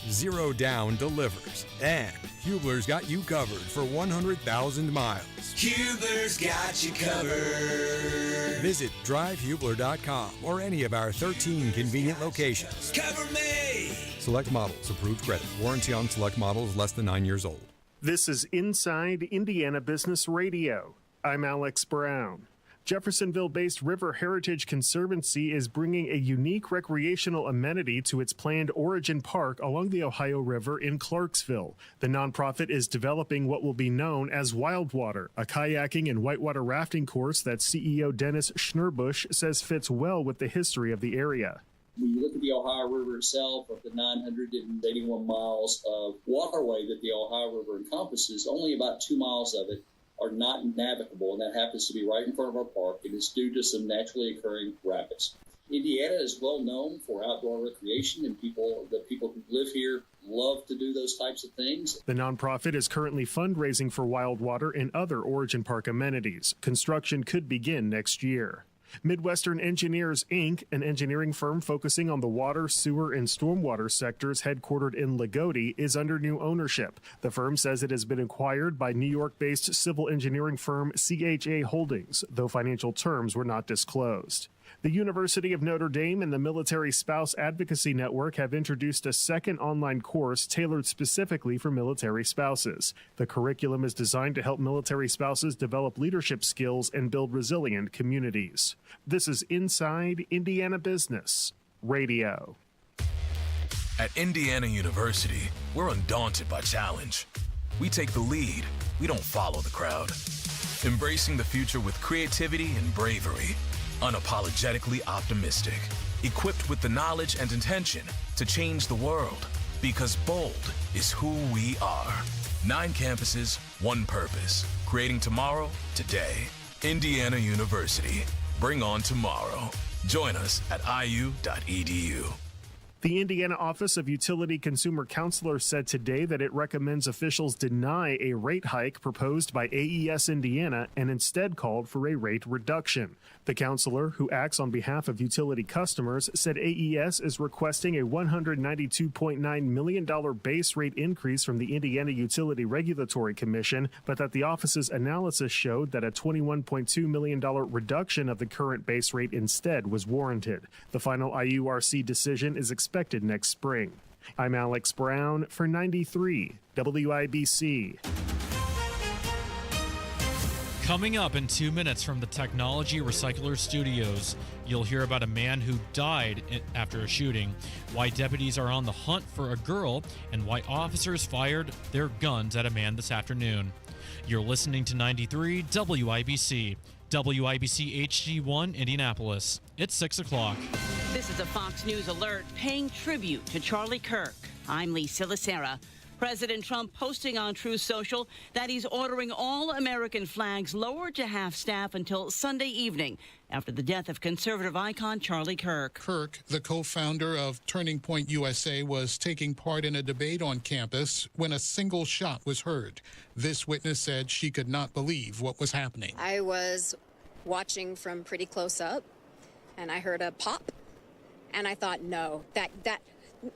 0 down delivers. And Hubler's got you covered for 100,000 miles. Hubler's got you covered. Visit drivehubler.com or any of our 13 convenient locations. Cover me. Select models, approved credit. Warranty on select models less than 9 years old. This is Inside Indiana Business Radio. I'm Alex Brown. Jeffersonville-based River Heritage Conservancy is bringing a unique recreational amenity to its planned Origin Park along the Ohio River in Clarksville. The nonprofit is developing what will be known as Wildwater, a kayaking and whitewater rafting course that CEO Dennis Schnurbush says fits well with the history of the area. When you look at the Ohio River itself, of the 981 miles of waterway that the Ohio River encompasses, only about 2 miles of it are not navigable, and that happens to be right in front of our park. It is due to some naturally occurring rapids. Indiana is well known for outdoor recreation, and the people who live here love to do those types of things. The nonprofit is currently fundraising for Wildwater and other Origin Park amenities. Construction could begin next year. Midwestern Engineers, Inc., an engineering firm focusing on the water, sewer, and stormwater sectors headquartered in Lagodi, is under new ownership. The firm says it has been acquired by New York-based civil engineering firm CHA Holdings, though financial terms were not disclosed. The University of Notre Dame and the Military Spouse Advocacy Network have introduced a second online course tailored specifically for military spouses. The curriculum is designed to help military spouses develop leadership skills and build resilient communities. This is Inside Indiana Business Radio. At Indiana University, we're undaunted by challenge. We take the lead, we don't follow the crowd. Embracing the future with creativity and bravery. Unapologetically optimistic. Equipped with the knowledge and intention to change the world. Because bold is who we are. 9 campuses, 1 purpose. Creating tomorrow, today. Indiana University. Bring on tomorrow. Join us at iu.edu. The Indiana Office of Utility Consumer Counselor said today that it recommends officials deny a rate hike proposed by AES Indiana and instead called for a rate reduction. The counselor, who acts on behalf of utility customers, said AES is requesting a $192.9 million base rate increase from the Indiana Utility Regulatory Commission, but that the office's analysis showed that a $21.2 million reduction of the current base rate instead was warranted. The final IURC decision is expected next spring. I'm Alex Brown for 93 WIBC. Coming up in 2 minutes from the Technology Recycler Studios, you'll hear about a man who died after a shooting, why deputies are on the hunt for a girl, and why officers fired their guns at a man this afternoon. You're listening to 93 WIBC. WIBC HD1 Indianapolis. It's 6 o'clock. This is a Fox News alert paying tribute to Charlie Kirk. I'm Lisa Lacera. President Trump posting on Truth Social that he's ordering all American flags lowered to half-staff until Sunday evening after the death of conservative icon Charlie Kirk. Kirk, the co-founder of Turning Point USA, was taking part in a debate on campus when a single shot was heard. This witness said she could not believe what was happening. I was watching from pretty close up, and I heard a pop, and I thought, no, that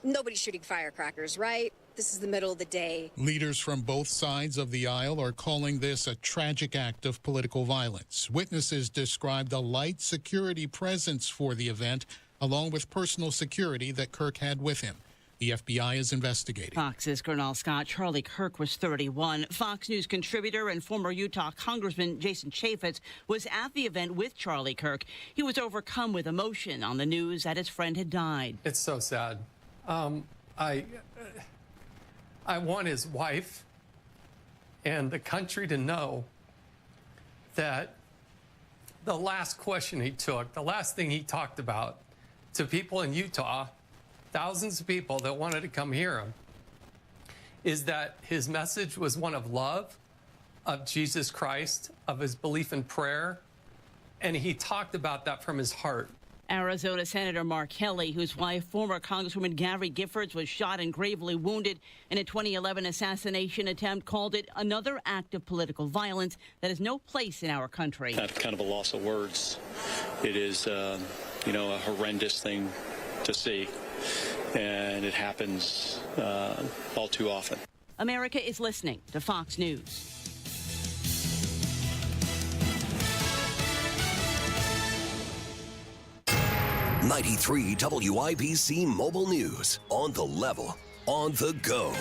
nobody's shooting firecrackers, right? This is the middle of the day. Leaders from both sides of the aisle are calling this a tragic act of political violence. Witnesses described a light security presence for the event, along with personal security that Kirk had with him. The FBI is investigating. Fox's Gernal Scott. Charlie Kirk was 31. Fox News contributor and former Utah Congressman Jason Chaffetz was at the event with Charlie Kirk. He was overcome with emotion on the news that his friend had died. It's so sad. I want his wife and the country to know that the last question he took, the last thing he talked about to people in Utah, thousands of people that wanted to come hear him, is that his message was one of love, of Jesus Christ, of his belief in prayer, and he talked about that from his heart. Arizona Senator Mark Kelly, whose wife, former Congresswoman Gary Giffords, was shot and gravely wounded in a 2011 assassination attempt, called it another act of political violence that has no place in our country. I have kind of a loss of words. It is, a horrendous thing to see, and it happens all too often. America is listening to Fox News. 93 WIBC Mobile News. On the level, on the go.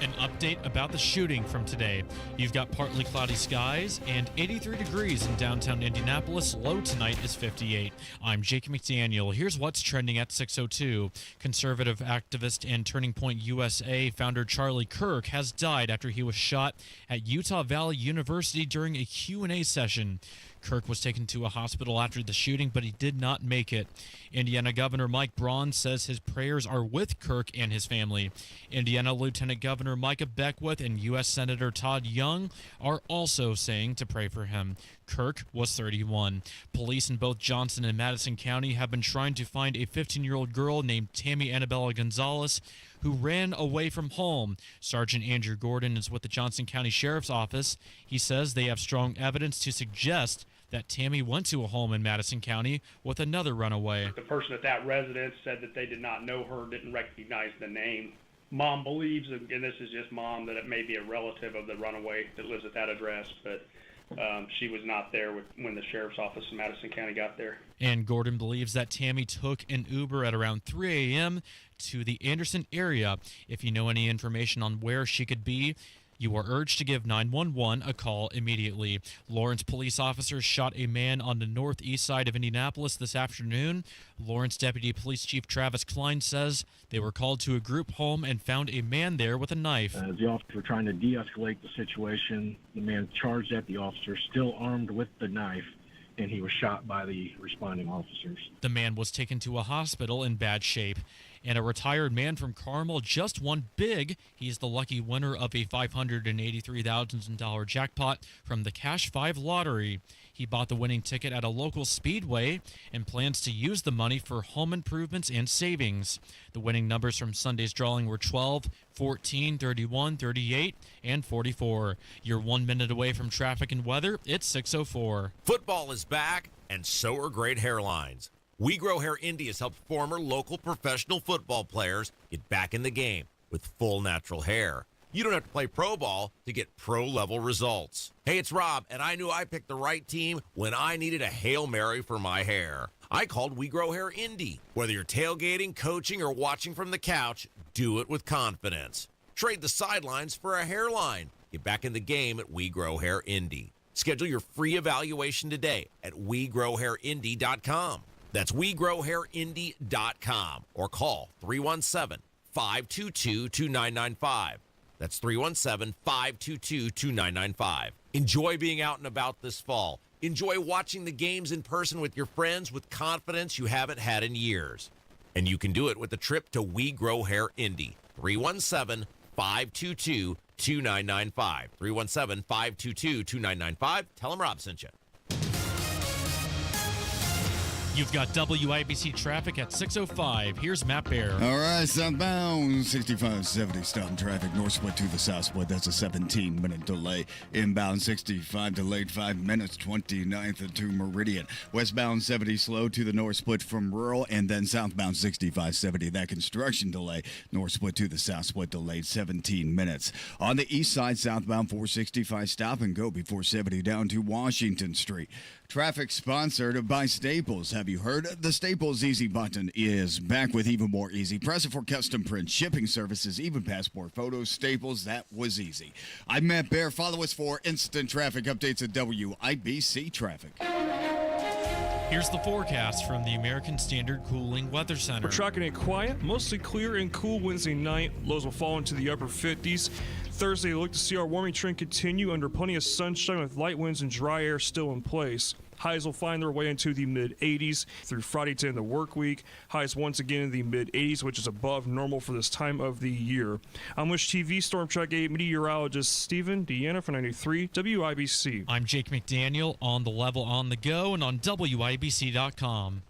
An update about the shooting from today. You've got partly cloudy skies and 83 degrees in downtown Indianapolis. Low tonight is 58. I'm Jake McDaniel. Here's what's trending at 6:02. Conservative activist and Turning Point USA founder Charlie Kirk has died after he was shot at Utah Valley University during a Q&A session. Kirk was taken to a hospital after the shooting, but he did not make it. Indiana Governor Mike Braun says his prayers are with Kirk and his family. Indiana Lieutenant Governor Micah Beckwith and U.S. Senator Todd Young are also saying to pray for him. Kirk was 31. Police in both Johnson and Madison County have been trying to find a 15-year-old girl named Tammy Annabella Gonzalez who ran away from home. Sergeant Andrew Gordon is with the Johnson County Sheriff's Office. He says they have strong evidence to suggest that Tammy went to a home in Madison County with another runaway. The person at that residence said that they did not know her, didn't recognize the name. Mom believes, and this is just mom, that it may be a relative of the runaway that lives at that address, but She was not there when the sheriff's office in Madison County got there. And Gordon believes that Tammy took an Uber at around 3 a.m. to the Anderson area. If you know any information on where she could be, you are urged to give 911 a call immediately. Lawrence police officers shot a man on the northeast side of Indianapolis this afternoon. Lawrence Deputy Police Chief Travis Klein says they were called to a group home and found a man there with a knife. As the officers were trying to de-escalate the situation, the man charged at the officer, still armed with the knife, and he was shot by the responding officers. The man was taken to a hospital in bad shape. And a retired man from Carmel just won big. He's the lucky winner of a $583,000 jackpot from the Cash 5 lottery. He bought the winning ticket at a local speedway and plans to use the money for home improvements and savings. The winning numbers from Sunday's drawing were 12, 14, 31, 38, and 44. You're 1 minute away from traffic and weather. It's 6:04. Football is back, and so are great hairlines. We Grow Hair Indy has helped former local professional football players get back in the game with full natural hair. You don't have to play pro ball to get pro-level results. Hey, it's Rob, and I knew I picked the right team when I needed a Hail Mary for my hair. I called We Grow Hair Indy. Whether you're tailgating, coaching, or watching from the couch, do it with confidence. Trade the sidelines for a hairline. Get back in the game at We Grow Hair Indy. Schedule your free evaluation today at WeGrowHairIndy.com. That's WeGrowHairIndy.com or call 317-522-2995. That's 317-522-2995. Enjoy being out and about this fall. Enjoy watching the games in person with your friends with confidence you haven't had in years. And you can do it with a trip to We Grow Hair Indy. 317-522-2995. 317-522-2995. Tell them Rob sent you. You've got WIBC traffic at 6:05. Here's Matt Bear. All right, southbound 6570 stop traffic, north split to the south split. That's a 17-minute delay. Inbound 65 delayed 5 minutes, 29th to Meridian. Westbound 70 slow to the north split from rural, and then southbound 6570. That construction delay, north split to the south split delayed 17 minutes. On the east side, southbound 465 stop and go before 70 down to Washington Street. Traffic sponsored by Staples. Have you heard? The Staples Easy button is back with even more easy. Press it for custom print, shipping services, even passport photos. Staples, that was easy. I'm Matt Bear. Follow us for instant traffic updates at WIBC Traffic. Here's the forecast from the American Standard Cooling Weather Center. We're tracking it quiet, mostly clear and cool Wednesday night. Lows will fall into the upper 50s. Thursday, look to see our warming trend continue under plenty of sunshine with light winds and dry air still in place. Highs will find their way into the mid-80s through Friday to end the work week. Highs once again in the mid-80s, which is above normal for this time of the year. I'm Wish TV Storm Track 8 meteorologist Stephen Deanna for 93 WIBC. I'm Jake McDaniel on the level on the go and on WIBC.com.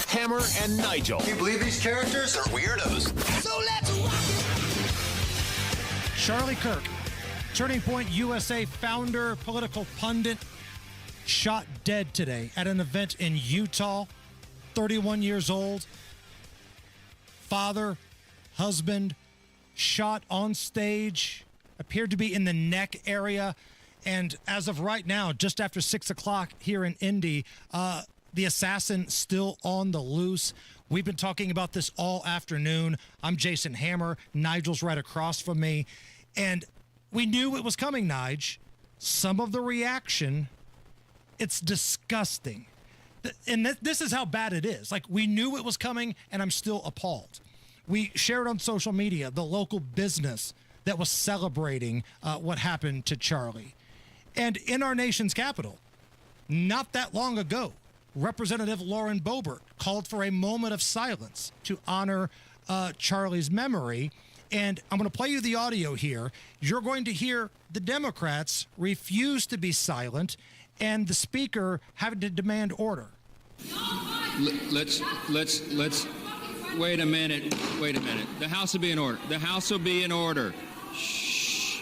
Hammer and Nigel. Can you believe these characters are weirdos? So let's rock it. Charlie Kirk, Turning Point USA founder, political pundit, shot dead today at an event in Utah. 31 years old. Father, husband, shot on stage, appeared to be in the neck area. And as of right now, just after 6 o'clock here in Indy, the assassin still on the loose. We've been talking about this all afternoon. I'm Jason Hammer. Nigel's right across from me. And we knew it was coming, Nige. Some of the reaction, it's disgusting. And this is how bad it is. Like, we knew it was coming, and I'm still appalled. We shared on social media the local business that was celebrating what happened to Charlie. And in our nation's capital, not that long ago, Representative Lauren Boebert called for a moment of silence to honor Charlie's memory. And I'm going to play you the audio here. You're going to hear the Democrats refuse to be silent and the speaker having to demand order. Let's wait a minute. The House will be in order. The House will be in order. Shh.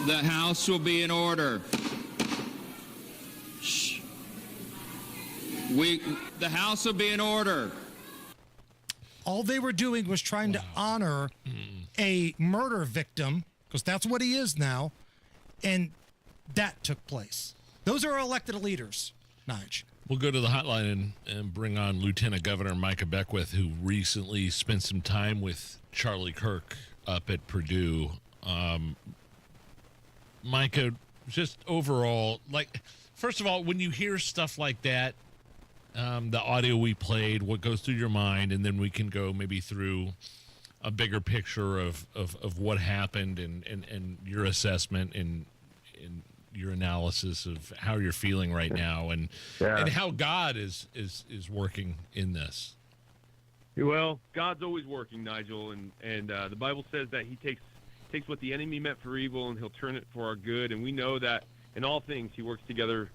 The House will be in order. Shh. The House will be in order. All they were doing was trying to honor a murder victim, because that's what he is now, and that took place. Those are elected leaders, Nigel. We'll go to the hotline and bring on Lieutenant Governor Micah Beckwith, who recently spent some time with Charlie Kirk up at Purdue. Micah, just overall, first of all, when you hear stuff like that, the audio we played, what goes through your mind, and then we can go maybe through a bigger picture of what happened and your assessment and your analysis of how you're feeling right now and how God is working in this. Well, God's always working, Nigel, and the Bible says that he takes what the enemy meant for evil and he'll turn it for our good, and we know that in all things he works together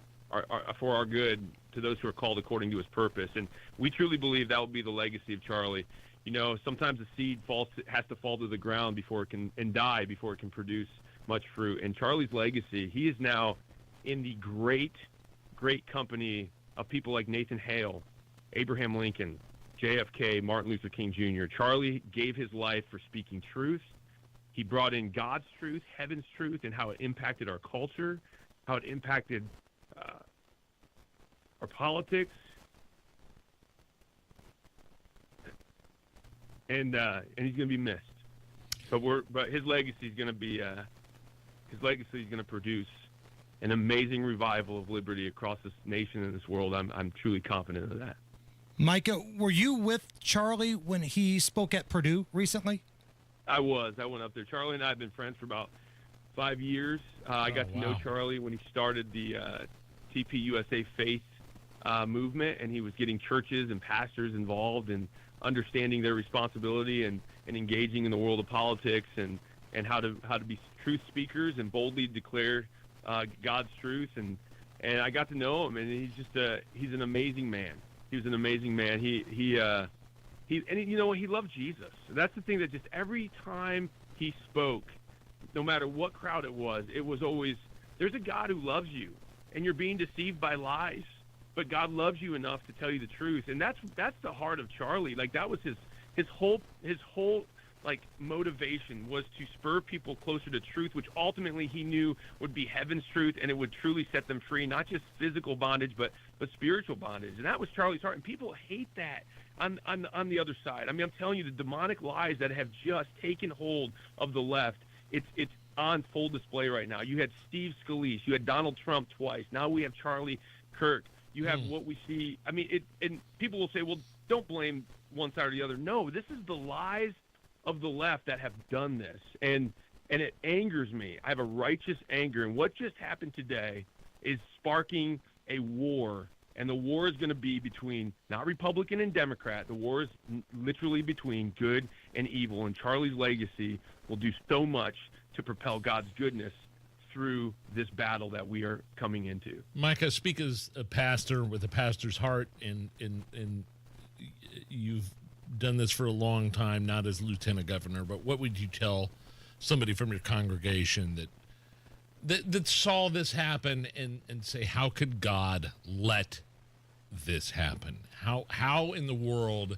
for our good to those who are called according to his purpose, and we truly believe that will be the legacy of Charlie. You know, sometimes a seed has to fall to the ground before it can and die before it can produce much fruit. And Charlie's legacy, he is now in the great company of people like Nathan Hale, Abraham Lincoln, JFK, Martin Luther King Jr. Charlie gave his life for speaking truth. He brought in God's truth, heaven's truth, and how it impacted our culture, how it impacted our politics. And he's going to be missed. But his legacy is going to be produce an amazing revival of liberty across this nation and this world. I'm truly confident of that. Micah, were you with Charlie when he spoke at Purdue recently? I was. I went up there. Charlie and I have been friends for about 5 years. I got to know Charlie when he started the TPUSA Faith movement, and he was getting churches and pastors involved in understanding their responsibility and engaging in the world of politics and how to be truth speakers and boldly declare God's truth. And I got to know him, and he's an amazing man. He was an amazing man. He you know what? He loved Jesus. That's the thing that just every time he spoke, no matter what crowd it was always, there's a God who loves you, and you're being deceived by lies, but God loves you enough to tell you the truth. And that's the heart of Charlie. Like, that was his whole like motivation was to spur people closer to truth, which ultimately he knew would be heaven's truth, and it would truly set them free, not just physical bondage, but spiritual bondage. And that was Charlie's heart. And people hate that on the other side. I mean, I'm telling you, the demonic lies that have just taken hold of the left, it's on full display right now. You had Steve Scalise, you had Donald Trump twice. Now we have Charlie Kirk. You have what we see. I mean, and people will say, well, don't blame one side or the other. No, this is the lies of the left that have done this, and it angers me. I have a righteous anger, and what just happened today is sparking a war, and the war is going to be between not Republican and Democrat. The war is literally between good and evil, and Charlie's legacy will do so much to propel God's goodness through this battle that we are coming into. Micah, speak as a pastor with a pastor's heart, and you've done this for a long time, not as lieutenant governor, but what would you tell somebody from your congregation that saw this happen and say, how could God let this happen? How in the world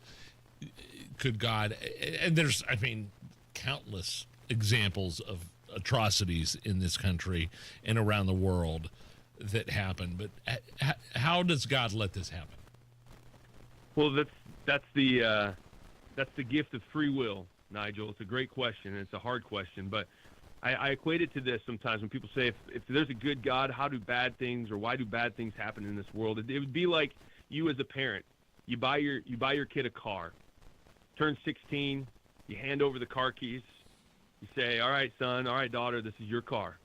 could God, and there's, I mean, countless examples of atrocities in this country and around the world that happen, but how does God let this happen? Well, that's the gift of free will, Nigel. It's a great question, and it's a hard question, but I equate it to this sometimes when people say, if there's a good God, how do bad things, or why do bad things happen in this world? It would be like you as a parent. You buy your kid a car, turn 16, you hand over the car keys, you say, all right, son, all right, daughter, this is your car.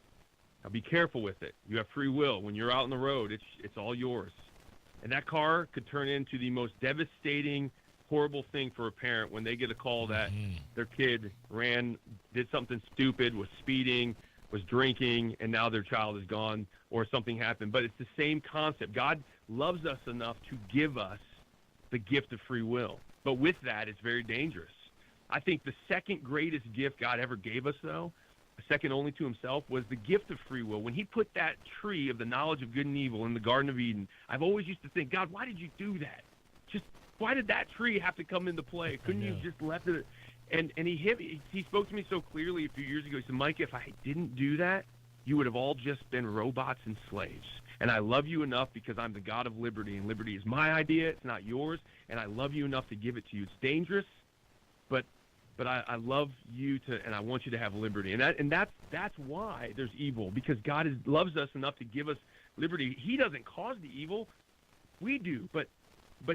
Now be careful with it. You have free will. When you're out on the road, it's all yours. And that car could turn into the most devastating, horrible thing for a parent when they get a call that their kid did something stupid, was speeding, was drinking, and now their child is gone, or something happened. But it's the same concept. God loves us enough to give us the gift of free will. But with that, it's very dangerous. I think the second greatest gift God ever gave us, though, second only to himself, was the gift of free will. When he put that tree of the knowledge of good and evil in the Garden of Eden, I've always used to think, God, why did you do that? Why did that tree have to come into play? Couldn't you just left it? And he spoke to me so clearly a few years ago. He said, Mike, if I didn't do that, you would have all just been robots and slaves. And I love you enough because I'm the God of liberty, and liberty is my idea. It's not yours. And I love you enough to give it to you. It's dangerous, but I love you and I want you to have liberty. And that's why there's evil, because God loves us enough to give us liberty. He doesn't cause the evil. We do, but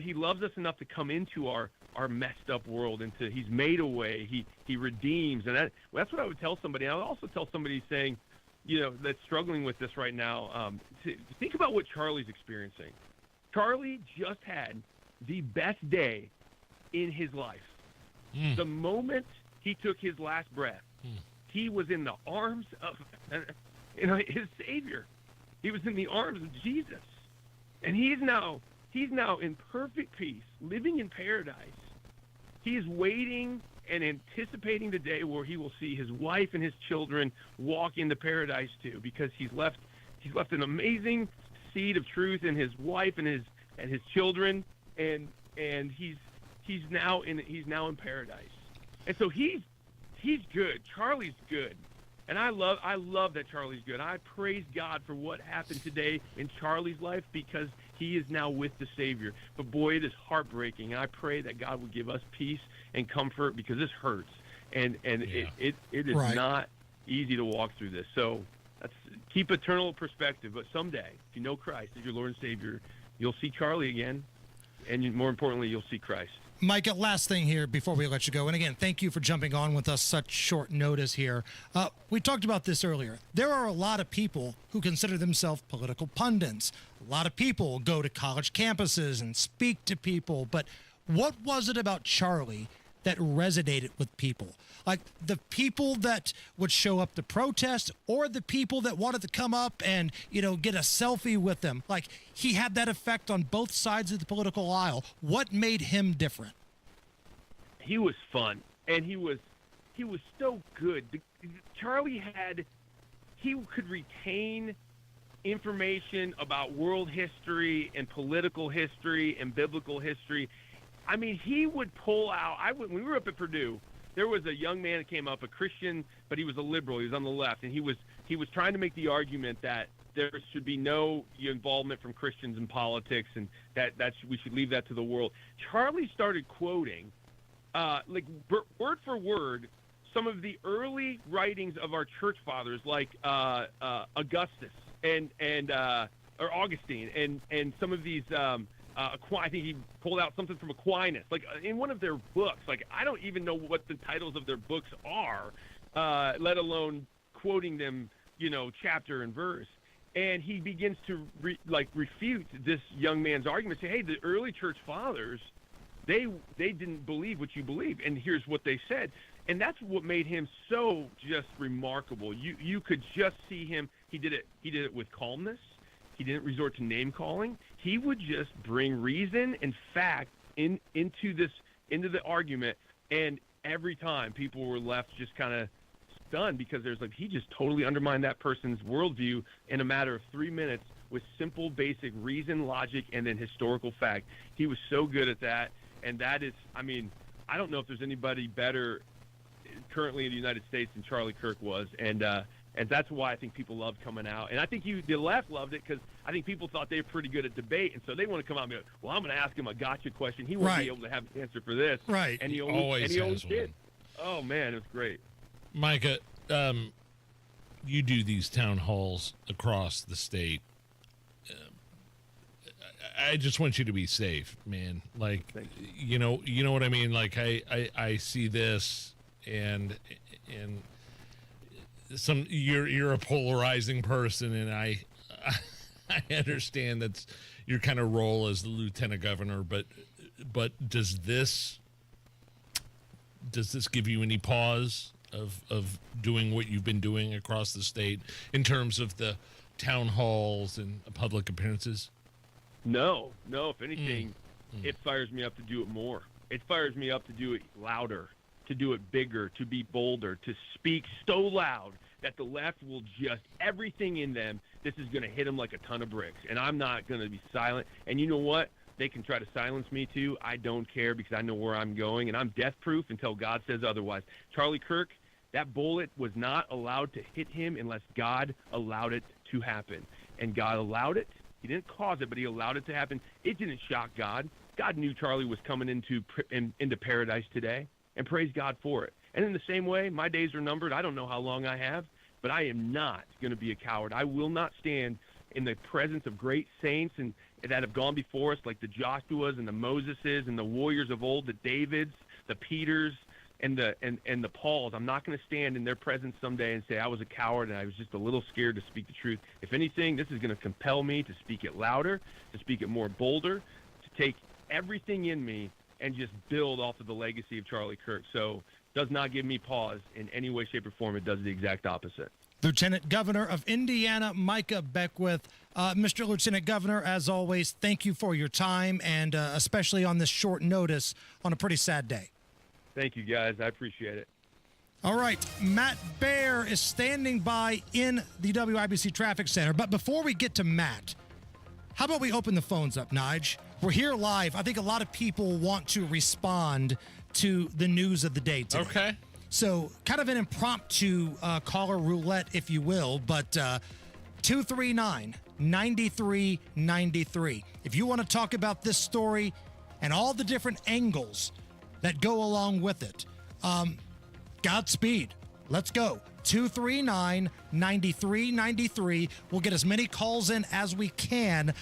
he loves us enough to come into our messed up world, he's made a way. He redeems. And that's what I would tell somebody. I would also tell somebody saying, that's struggling with this right now, to think about what Charlie's experiencing. Charlie just had the best day in his life. The moment he took his last breath, he was in the arms of his Savior. He was in the arms of Jesus. And he's now in perfect peace, living in paradise. He is waiting and anticipating the day where he will see his wife and his children walk into paradise too, because he's left an amazing seed of truth in his wife and his children, and he's now in paradise. And so he's good. Charlie's good. And I love that Charlie's good. I praise God for what happened today in Charlie's life, because he is now with the Savior. But boy, it is heartbreaking. And I pray that God will give us peace and comfort, because this hurts. And it is not easy to walk through this. So keep eternal perspective. But someday, if you know Christ as your Lord and Savior, you'll see Charlie again. And more importantly, you'll see Christ. Micah, last thing here before we let you go. And again, thank you for jumping on with us such short notice here. We talked about this earlier. There are a lot of people who consider themselves political pundits. A lot of people go to college campuses and speak to people. But what was it about Charlie that resonated with people? Like the people that would show up to protest, or the people that wanted to come up and, get a selfie with them? Like, he had that effect on both sides of the political aisle. What made him different? He was fun, and he was so good. Charlie could retain information about world history and political history and biblical history. I mean, he would pull out. When we were up at Purdue, there was a young man that came up, a Christian, but he was a liberal. He was on the left, and he was trying to make the argument that there should be no involvement from Christians in politics, and that we should leave that to the world. Charlie started quoting, word for word, some of the early writings of our church fathers, like Augustus or Augustine, and some of these. I think he pulled out something from Aquinas, like in one of their books. Like, I don't even know what the titles of their books are, let alone quoting them, chapter and verse. And he begins to refute this young man's argument, say, hey, the early church fathers, they didn't believe what you believe, and here's what they said. And that's what made him so just remarkable. You could just see him. He did it with calmness. He didn't resort to name calling. He would just bring reason and fact into the argument, and every time people were left just kind of stunned, because he just totally undermined that person's worldview in a matter of 3 minutes with simple, basic reason, logic, and then historical fact. He was so good at that, and that is, I don't know if there's anybody better currently in the United States than Charlie Kirk was, and that's why I think people loved coming out. And I think the left loved it, because I think people thought they were pretty good at debate, and so they want to come out and be like, well, I'm going to ask him a gotcha question. He won't be able to have an answer for this. Right. And he always did. Oh, man, it was great. Micah, you do these town halls across the state. I just want you to be safe, man. Like, you know what I mean? Like, I see this, and you're a polarizing person, and I understand that's your kind of role as the lieutenant governor, but does this give you any pause of doing what you've been doing across the state in terms of the town halls and public appearances? No. If anything, it fires me up to do it more. It fires me up to do it louder, to do it bigger, to be bolder, to speak so loud that the left will just, everything in them, this is going to hit them like a ton of bricks. And I'm not going to be silent. And you know what? They can try to silence me too. I don't care, because I know where I'm going, and I'm death-proof until God says otherwise. Charlie Kirk, That bullet was not allowed to hit him unless God allowed it to happen. And God allowed it. He didn't cause it, but he allowed it to happen. It didn't shock God. God knew Charlie was coming into paradise today, and praise God for it. And in the same way, my days are numbered. I don't know how long I have, but I am not going to be a coward. I will not stand in the presence of great saints and that have gone before us, like the Joshuas and the Moseses and the warriors of old, the Davids, the Peters, and the Pauls. I'm not going to stand in their presence someday and say I was a coward and I was just a little scared to speak the truth. If anything, this is going to compel me to speak it louder, to speak it more bolder, to take everything in me and just build off of the legacy of Charlie Kirk. So it does not give me pause in any way, shape, or form. It does the exact opposite. Lieutenant Governor of Indiana, Micah Beckwith. Mr. Lieutenant Governor, as always, thank you for your time, and especially on this short notice on a pretty sad day. Thank you, guys. I appreciate it. All right. Matt Baer is standing by in the WIBC Traffic Center. But before we get to Matt, how about we open the phones up, Nige? We're here live. I think a lot of people want to respond to the news of the day today. Okay. So kind of an impromptu caller roulette, if you will, but 239-9393. If you want to talk about this story and all the different angles that go along with it, Godspeed. Let's go. 239-9393. We'll get as many calls in as we can.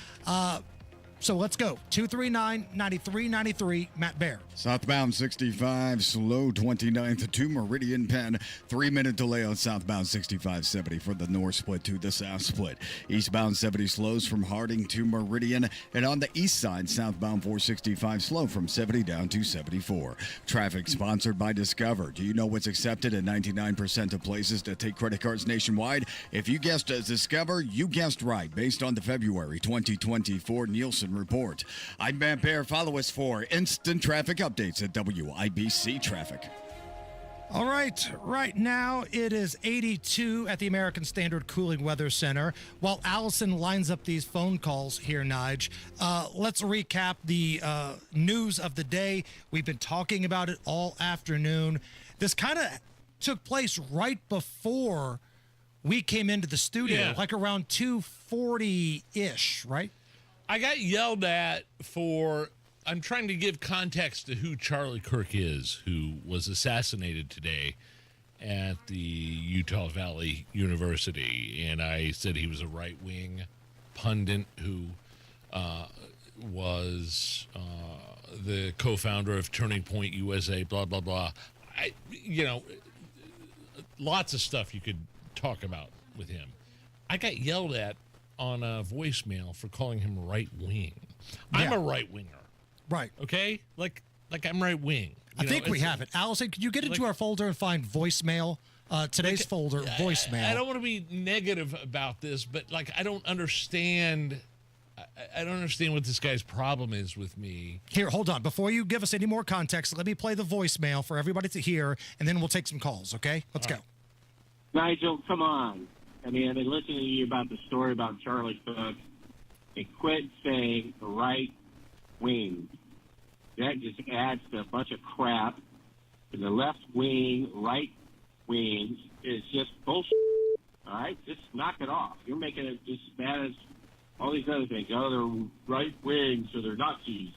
So let's go. 239-9393. Matt Baer. Southbound 65, slow 29th to Meridian Penn. 3-minute delay on southbound 65-70 for the north split to the south split. Eastbound 70 slows from Harding to Meridian. And on the east side, southbound 465 slow from 70 down to 74. Traffic sponsored by Discover. Do you know what's accepted in 99% of places to take credit cards nationwide? If you guessed Discover, you guessed right based on the February 2024 Nielsen report. I'm Matt Baer. Follow us for instant traffic updates at WIBC Traffic. All right. Right now it is 82 at the American Standard Cooling Weather Center. While Allison lines up these phone calls here, Nige, let's recap the news of the day. We've been talking about it all afternoon. This kind of took place right before we came into the studio, like around 2:40-ish, right? I got yelled at for, I'm trying to give context to who Charlie Kirk is, who was assassinated today at the Utah Valley University. And I said he was a right-wing pundit who was the co-founder of Turning Point USA, blah, blah, blah. Lots of stuff you could talk about with him. I got yelled at on a voicemail for calling him right-wing. I'm a right-winger. Right. Okay? Like I'm right-wing. I think we have it. Allison, could you get into our folder and find voicemail? Today's folder, voicemail. I don't want to be negative about this, but I don't understand. I don't understand what this guy's problem is with me. Here, hold on. Before you give us any more context, let me play the voicemail for everybody to hear, and then we'll take some calls, okay? Let's go. Nigel, come on. I mean, I've been listening to you about the story about Charlie Kirk, and quit saying the right wing. That just adds to a bunch of crap. And the left wing, right wing is just bullshit. All right? Just knock it off. You're making it just as bad as all these other things. Oh, they're right wing, so they're Nazis.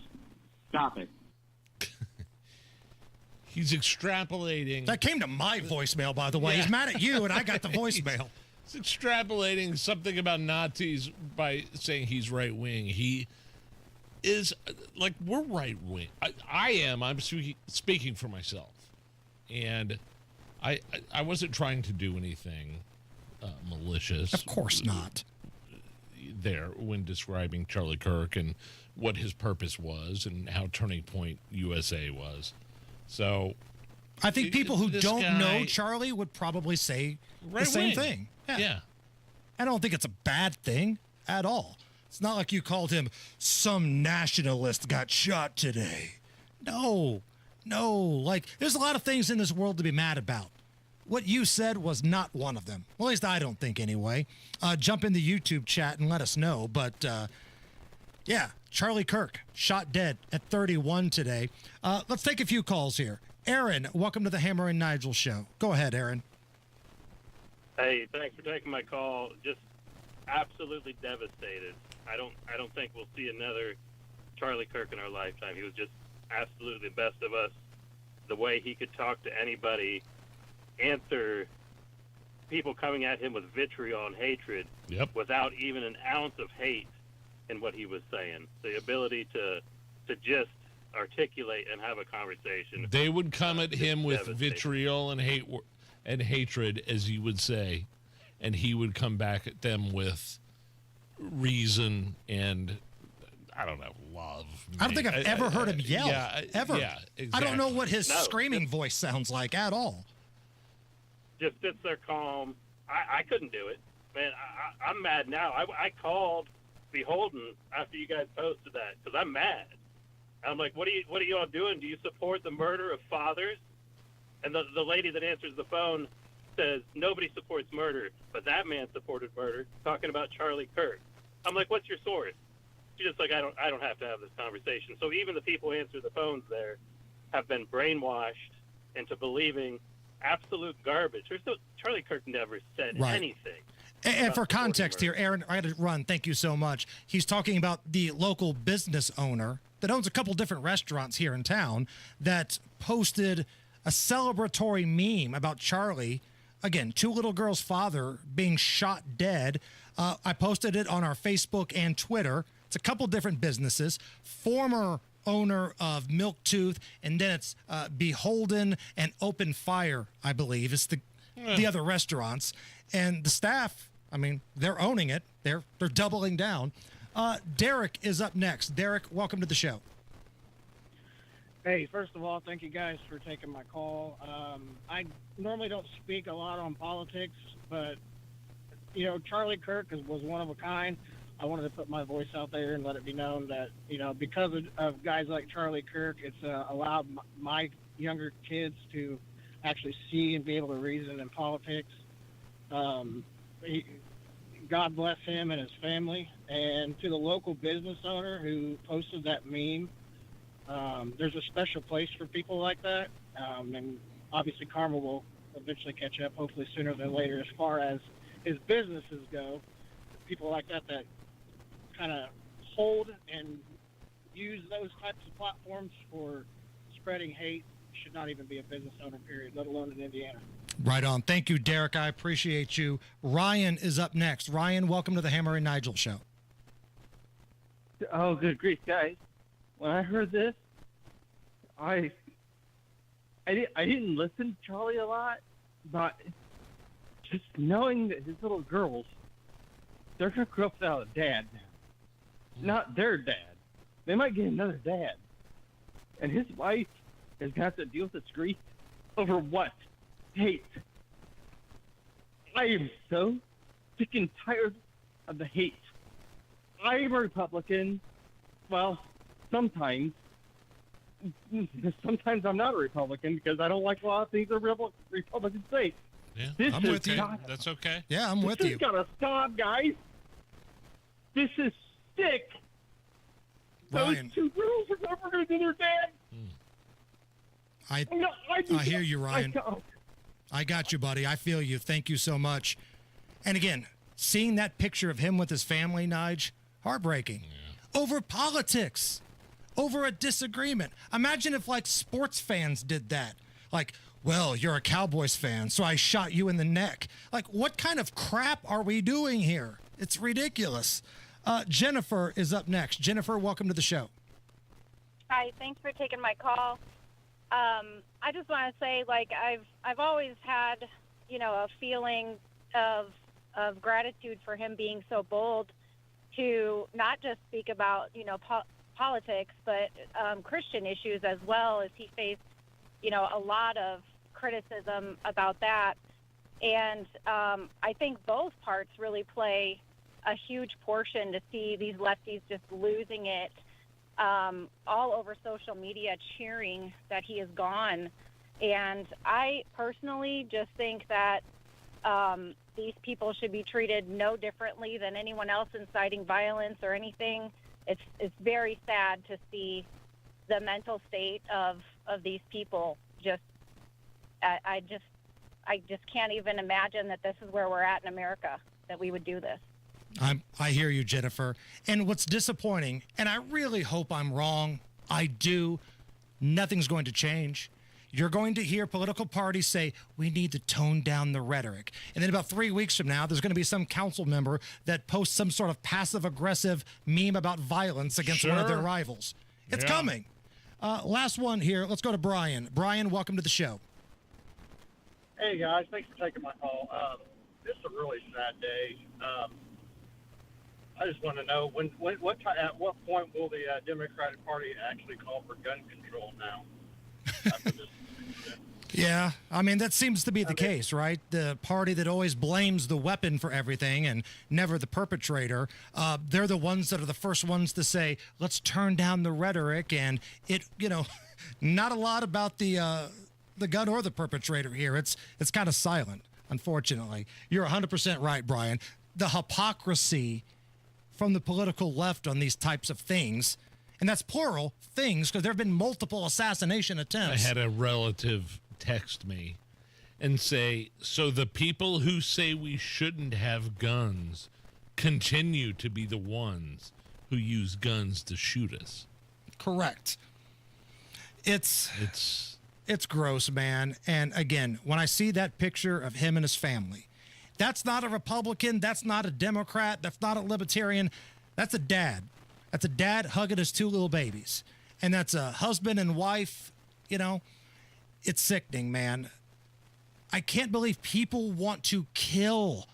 Stop it. He's extrapolating. That came to my voicemail, by the way. He's mad at you, and I got the voicemail. He's extrapolating something about Nazis by saying he's right-wing. He is, we're right-wing. I am. I'm speaking for myself. And I wasn't trying to do anything malicious. Of course not. There, when describing Charlie Kirk and what his purpose was and how Turning Point USA was. So I think people who don't know Charlie would probably say the same thing. Yeah. I don't think it's a bad thing at all. It's not like you called him some nationalist got shot today. No. There's a lot of things in this world to be mad about. What you said was not one of them. Well, at least I don't think anyway. Jump in the YouTube chat and let us know. But, Charlie Kirk shot dead at 31 today. Let's take a few calls here. Aaron, welcome to the Hammer and Nigel show. Go ahead, Aaron. Hey, thanks for taking my call. Just absolutely devastated. I don't think we'll see another Charlie Kirk in our lifetime. He was just absolutely the best of us. The way he could talk to anybody, answer people coming at him with vitriol and hatred without even an ounce of hate in what he was saying. The ability to just articulate and have a conversation. They would come at him with vitriol and hatred, as you would say, and he would come back at them with reason and, I don't know, love. I don't think I've ever heard him yell. Ever. Yeah, exactly. I don't know what his screaming voice sounds like at all. Just sits there calm. I couldn't do it. Man, I'm mad now. I called Beholden after you guys posted that because I'm mad. I'm like, what are you all doing? Do you support the murder of fathers? And the lady that answers the phone says, nobody supports murder, but that man supported murder, talking about Charlie Kirk. I'm like, what's your source? She's just like, I don't have to have this conversation. So even the people who answer the phones there have been brainwashed into believing absolute garbage. Charlie Kirk never said anything. And for context here, Aaron, I had to run. Thank you so much. He's talking about the local business owner that owns a couple different restaurants here in town that posted a celebratory meme about Charlie. Again, two little girls' father being shot dead. I posted it on our Facebook and Twitter. It's a couple different businesses. Former owner of Milktooth, and then it's Beholden and Open Fire, I believe. It's the other restaurants. And the staff, I mean, they're owning it. They're doubling down. Derek is up next. Derek, welcome to the show. Hey, first of all, thank you guys for taking my call. I normally don't speak a lot on politics, but, you know, Charlie Kirk was one of a kind. I wanted to put my voice out there and let it be known that, you know, because of guys like Charlie Kirk, it's allowed my younger kids to actually see and be able to reason in politics. God bless him and his family. And to the local business owner who posted that meme, there's a special place for people like that. And obviously karma will eventually catch up, hopefully sooner than later, as far as his businesses go. People like that kind of hold and use those types of platforms for spreading hate should not even be a business owner, period, let alone in Indiana. Right on. Thank you, Derek. I appreciate you. Ryan is up next. Ryan, welcome to the Hammer and Nigel show. Oh, good grief, guys. When I heard this, I didn't listen to Charlie a lot, but just knowing that his little girls, they're going to grow up without a dad now. Not their dad. They might get another dad. And his wife is going to have to deal with this grief over what? Hate. I am so sick and tired of the hate. I am a Republican. Well, sometimes. Sometimes I'm not a Republican because I don't like a lot of things that Republicans say. Yeah, I'm with you. That's okay. Yeah, I'm with you. you. This has got to stop, guys. This is sick. Ryan. Those two girls are never going to be their dad. I hear you, Ryan. I got you, buddy. I feel you. Thank you so much. And again, seeing that picture of him with his family, Nige, heartbreaking. Yeah. Over politics. Over a disagreement. Imagine if, like, sports fans did that. Like, well, you're a Cowboys fan, so I shot you in the neck. Like, what kind of crap are we doing here? It's ridiculous. Jennifer is up next. Jennifer, welcome to the show. Hi, thanks for taking my call. I just want to say, like, I've always had, you know, a feeling of gratitude for him being so bold to not just speak about, you know, politics, but Christian issues as well, as he faced, you know, a lot of criticism about that. And I think both parts really play a huge portion to see these lefties just losing it all over social media, cheering that he is gone. And I personally just think that these people should be treated no differently than anyone else inciting violence or anything. It's very sad to see the mental state of these people. just, I just can't even imagine that this is where we're at in America, that we would do this. I hear you, Jennifer. And what's disappointing, and I really hope I'm wrong, I do, nothing's going to change. You're going to hear political parties say, we need to tone down the rhetoric. And then about 3 weeks from now, there's going to be some council member that posts some sort of passive-aggressive meme about violence against one of their rivals. It's coming. Last one here. Let's go to Brian. Brian, welcome to the show. Hey, guys. Thanks for taking my call. This is a really sad day. I just want to know, at what point will the Democratic Party actually call for gun control now? Yeah, I mean, that seems to be the case, right? The party that always blames the weapon for everything and never the perpetrator, they're the ones that are the first ones to say, let's turn down the rhetoric, and not a lot about the gun or the perpetrator here. It's kind of silent, unfortunately. You're 100% right, Brian. The hypocrisy from the political left on these types of things, and that's plural, things, because there have been multiple assassination attempts. I had a relative text me and say, so the people who say we shouldn't have guns continue to be the ones who use guns to shoot us. Correct. It's gross, man. And again, when I see that picture of him and his family, that's not a Republican, that's not a Democrat, that's not a Libertarian, that's a dad. That's a dad hugging his two little babies. And that's a husband and wife, It's sickening, man. I can't believe people want to kill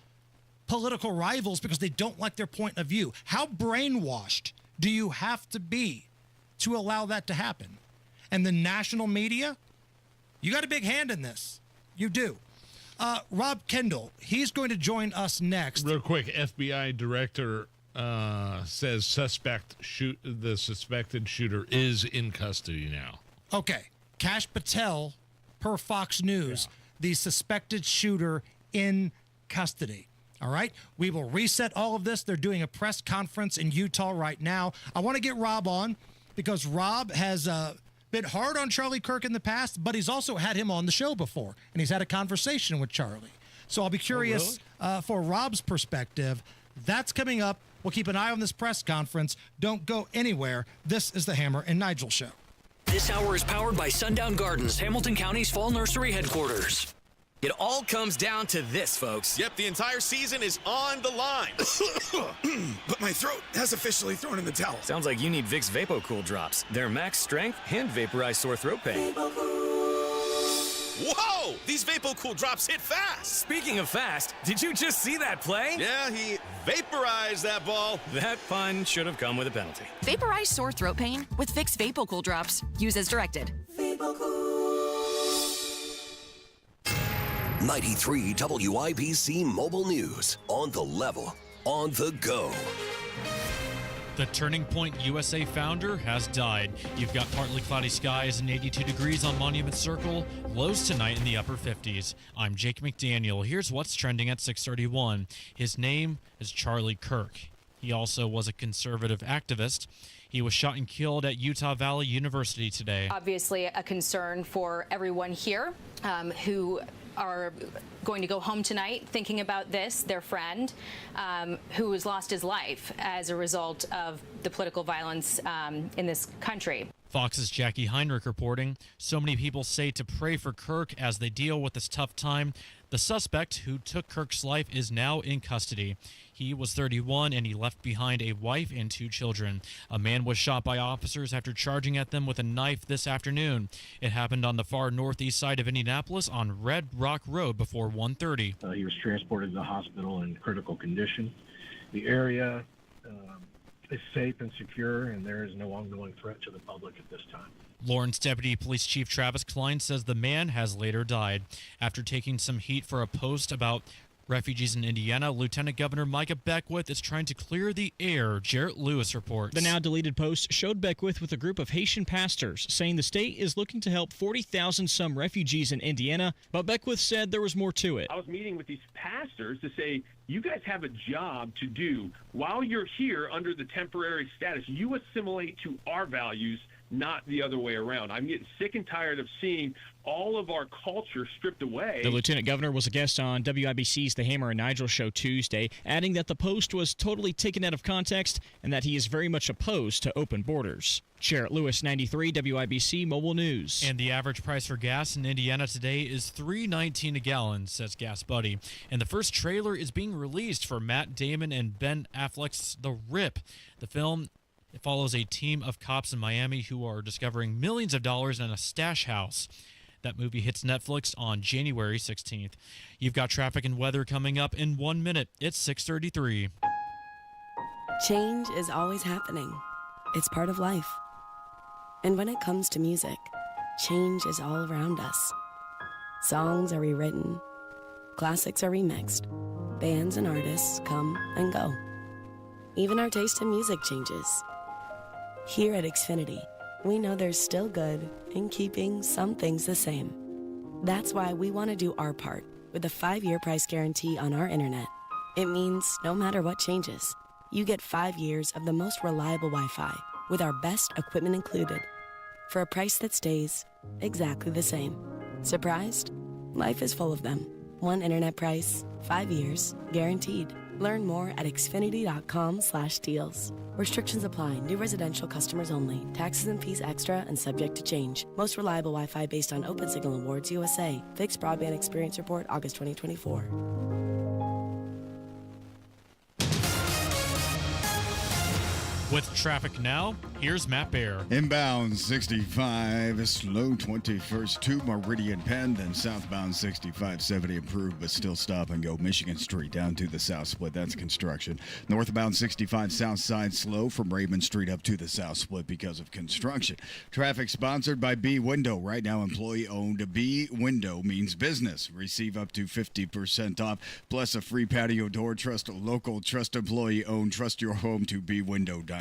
political rivals because they don't like their point of view. How brainwashed do you have to be to allow that to happen? And the national media, you got a big hand in this. You do. Rob Kendall, he's going to join us next. Real quick, FBI director says the suspected shooter is in custody now. Okay. Kash Patel, per Fox News, the suspected shooter in custody. All right? We will reset all of this. They're doing a press conference in Utah right now. I want to get Rob on because Rob has been hard on Charlie Kirk in the past, but he's also had him on the show before, and he's had a conversation with Charlie. So I'll be curious for Rob's perspective. That's coming up. We'll keep an eye on this press conference. Don't go anywhere. This is the Hammer and Nigel Show. This hour is powered by Sundown Gardens, Hamilton County's fall nursery headquarters. It all comes down to this, folks. Yep, the entire season is on the line. But my throat has officially thrown in the towel. Sounds like you need Vicks VapoCool drops. They're max strength and vaporize sore throat pain. Whoa! These VapoCool drops hit fast. Speaking of fast, did you just see that play? Yeah, he vaporized that ball. That pun should have come with a penalty. Vaporize sore throat pain with Vicks VapoCool drops. Use as directed. 93 WIBC Mobile News. On the level, on the go. The Turning Point USA founder has died. You've got partly cloudy skies and 82 degrees on Monument Circle. Lows tonight in the upper 50s. I'm Jake McDaniel. Here's what's trending at 6:31. His name is Charlie Kirk. He also was a conservative activist. He was shot and killed at Utah Valley University today. Obviously a concern for everyone here who are going to go home tonight thinking about this, their friend who has lost his life as a result of the political violence in this country. Fox's Jackie Heinrich reporting. So many people say to pray for Kirk as they deal with this tough time. The suspect who took Kirk's life is now in custody. He was 31 and he left behind a wife and 2 children. A man was shot by officers after charging at them with a knife this afternoon. It happened on the far northeast side of Indianapolis on Red Rock Road before 1:30. He was transported to the hospital in critical condition. The area is safe and secure, and there is no ongoing threat to the public at this time. Lawrence Deputy Police Chief Travis Klein says the man has later died. After taking some heat for a post about refugees in Indiana, Lieutenant Governor Micah Beckwith is trying to clear the air. Jarrett Lewis reports. The now deleted post showed Beckwith with a group of Haitian pastors saying the state is looking to help 40,000 some refugees in Indiana, but Beckwith said there was more to it. I was meeting with these pastors to say, you guys have a job to do. While you're here under the temporary status, you assimilate to our values not the other way around. I'm getting sick and tired of seeing all of our culture stripped away. The lieutenant governor was a guest on WIBC's The Hammer and Nigel show Tuesday, adding that the post was totally taken out of context and that he is very much opposed to open borders. Sherritt Lewis, 93 WIBC Mobile News. And the average price for gas in Indiana today is $3.19 a gallon, says Gas Buddy. And the first trailer is being released for Matt Damon and Ben Affleck's The Rip. The film follows a team of cops in Miami who are discovering millions of dollars in a stash house. That movie hits Netflix on January 16th. You've got traffic and weather coming up in 1 minute. It's 6:33. Change is always happening. It's part of life. And when it comes to music, change is all around us. Songs are rewritten. Classics are remixed. Bands and artists come and go. Even our taste in music changes. Here at Xfinity, we know there's still good in keeping some things the same. That's why we want to do our part with a 5-year price guarantee on our internet. It means no matter what changes, you get 5 years of the most reliable Wi-Fi with our best equipment included for a price that stays exactly the same. Surprised? Life is full of them. One internet price, 5 years, guaranteed. Learn more at xfinity.com/deals. Restrictions apply. New residential customers only. Taxes and fees extra and subject to change. Most reliable Wi-Fi based on Open Signal Awards USA. Fixed Broadband Experience Report, August 2024. With traffic now, here's Matt Bear. Inbound 65, slow 21st to Meridian Penn, then southbound 6570 improved, but still stop and go Michigan Street down to the south split. That's construction. Northbound 65 south side slow from Raymond Street up to the south split because of construction. Traffic sponsored by B Window. Right now, employee owned. B Window means business. Receive up to 50% off, plus a free patio door. Trust a local, trust employee owned. Trust your home to bwindow.com.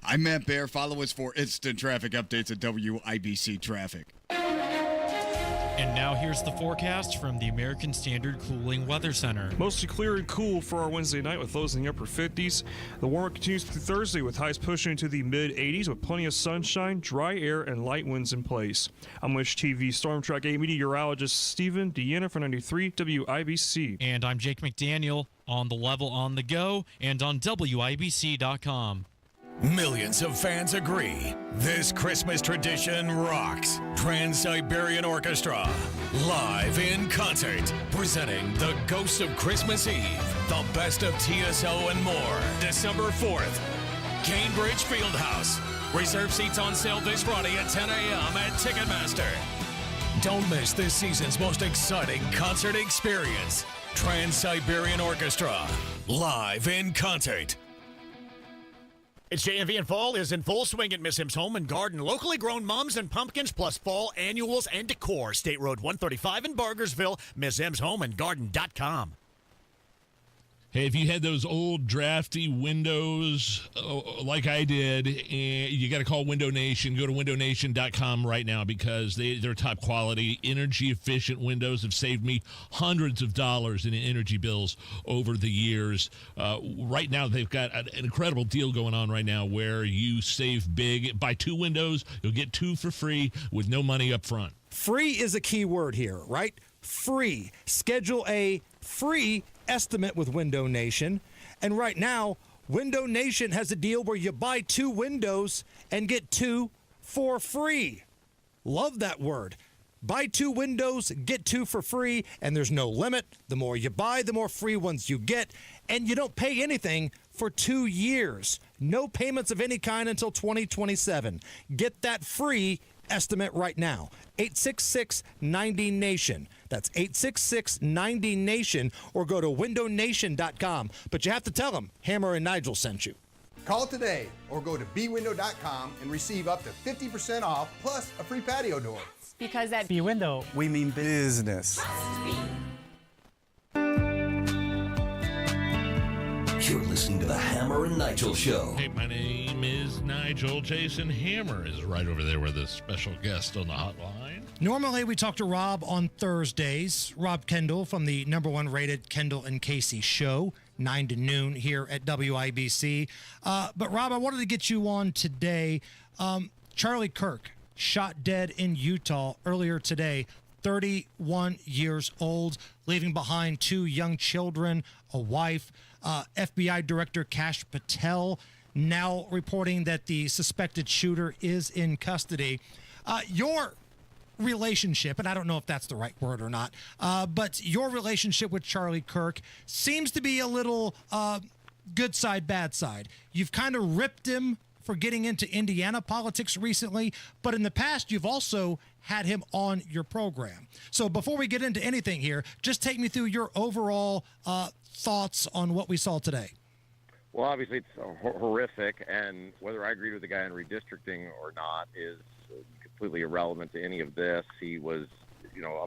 I'm Matt Bear. Follow us for instant traffic updates at WIBC Traffic. And now here's the forecast from the American Standard Cooling Weather Center. Mostly clear and cool for our Wednesday night with lows in the upper 50s. The warmer continues through Thursday with highs pushing into the mid-80s with plenty of sunshine, dry air, and light winds in place. I'm Wish TV Storm Track 8 meteorologist Stephen Deanna for 93 WIBC. And I'm Jake McDaniel on the level on the go and on WIBC.com. Millions of fans agree this Christmas tradition rocks. Trans-Siberian Orchestra, live in concert, presenting The Ghost of Christmas Eve, the best of TSO and more, December 4th, Cambridge Fieldhouse. Reserve seats on sale this Friday at 10 a.m. at Ticketmaster. Don't miss this season's most exciting concert experience. Trans-Siberian Orchestra, live in concert. It's JMV and fall is in full swing at Miss M's Home and Garden. Locally grown mums and pumpkins plus fall annuals and decor. State Road 135 in Bargersville. MissM'sHomeandGarden.com. Hey, if you had those old drafty windows like I did, you got to call Window Nation. Go to windownation.com right now because they're top quality, energy-efficient windows have saved me hundreds of dollars in energy bills over the years. Right now, they've got an incredible deal going on right now where you save big. Buy 2 windows, you'll get 2 for free with no money up front. Free is a key word here, right? Free. Schedule a free estimate with Window Nation. And right now, Window Nation has a deal where you buy 2 windows and get 2 for free. Love that word. Buy 2 windows, get 2 for free, and there's no limit. The more you buy, the more free ones you get, and you don't pay anything for 2 years. No payments of any kind until 2027. Get that free estimate right now. 866-90-NATION. That's 866-90-NATION, or go to windownation.com. But you have to tell them Hammer and Nigel sent you. Call today or go to bwindow.com and receive up to 50% off plus a free patio door. Because at B-Window, we mean business. You're listening to the Hammer and Nigel Show. Hey, my name is Nigel. Jason Hammer is right over there with a special guest on the hotline. Normally, we talk to Rob on Thursdays. Rob Kendall from the #1 rated Kendall and Casey show, 9 to noon here at WIBC. But Rob, I wanted to get you on today. Charlie Kirk, shot dead in Utah earlier today, 31 years old, leaving behind 2 young children, a wife. FBI Director Kash Patel now reporting that the suspected shooter is in custody. Your relationship, and I don't know if that's the right word or not, but your relationship with Charlie Kirk seems to be a little good side, bad side. You've kind of ripped him for getting into Indiana politics recently, but in the past, you've also had him on your program. So before we get into anything here, just take me through your overall thoughts on what we saw today. Well, obviously it's horrific, and whether I agree with the guy on redistricting or not is completely irrelevant to any of this. He was,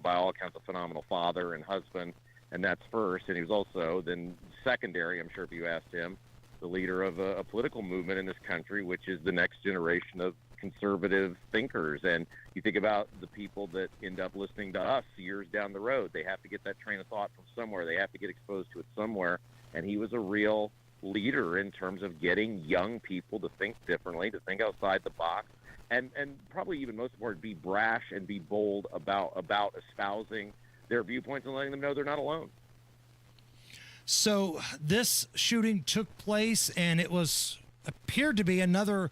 by all accounts, a phenomenal father and husband, and that's first. And he was also then secondary, I'm sure if you asked him, the leader of a political movement in this country, which is the next generation of conservative thinkers. And you think about the people that end up listening to us years down the road. They have to get that train of thought from somewhere. They have to get exposed to it somewhere. And he was a real leader in terms of getting young people to think differently, to think outside the box, and probably even most important, be brash and be bold about espousing their viewpoints and letting them know they're not alone. So this shooting took place, and it appeared to be another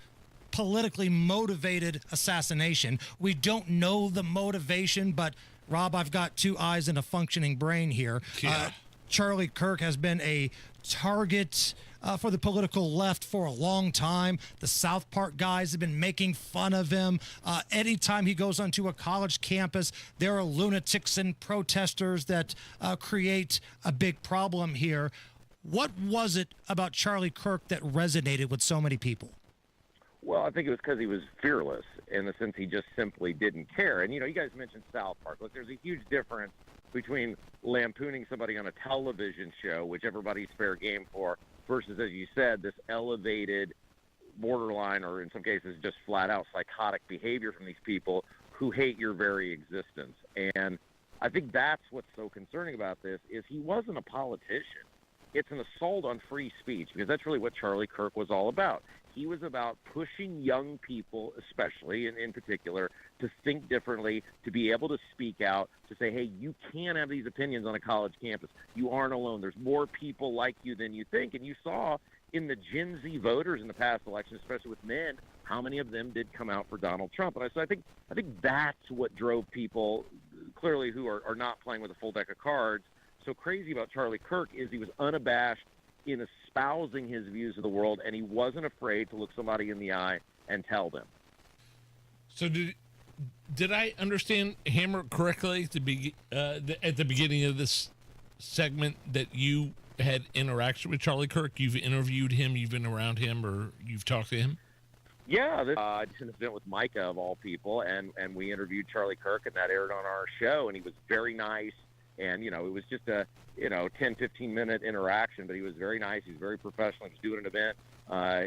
politically motivated assassination. We don't know the motivation, but Rob, I've got 2 eyes and a functioning brain here. Yeah. Charlie Kirk has been a target for the political left for a long time. The South Park guys have been making fun of him. Anytime he goes onto a college campus, there are lunatics and protesters that create a big problem here. What was it about Charlie Kirk that resonated with so many people? Well, I think it was because he was fearless in the sense he just simply didn't care. And, you guys mentioned South Park. Look, there's a huge difference between lampooning somebody on a television show, which everybody's fair game for, versus, as you said, this elevated, borderline, or in some cases just flat-out psychotic behavior from these people who hate your very existence. And I think that's what's so concerning about this is he wasn't a politician. It's an assault on free speech, because that's really what Charlie Kirk was all about. He was about pushing young people, especially and in particular, to think differently, to be able to speak out, to say, hey, you can have these opinions on a college campus. You aren't alone. There's more people like you than you think. And you saw in the Gen Z voters in the past election, especially with men, how many of them did come out for Donald Trump. And I think that's what drove people, clearly, who are not playing with a full deck of cards. So crazy about Charlie Kirk is he was unabashed in espousing his views of the world, and he wasn't afraid to look somebody in the eye and tell them. So did I understand Hammer correctly at the beginning of this segment that you had interaction with Charlie Kirk? You've interviewed him, you've been around him, or you've talked to him? Yeah, I did an event with Micah, of all people, and we interviewed Charlie Kirk, and that aired on our show, and he was very nice. And, it was just a, 10, 15-minute interaction, but he was very nice. He was very professional. He was doing an event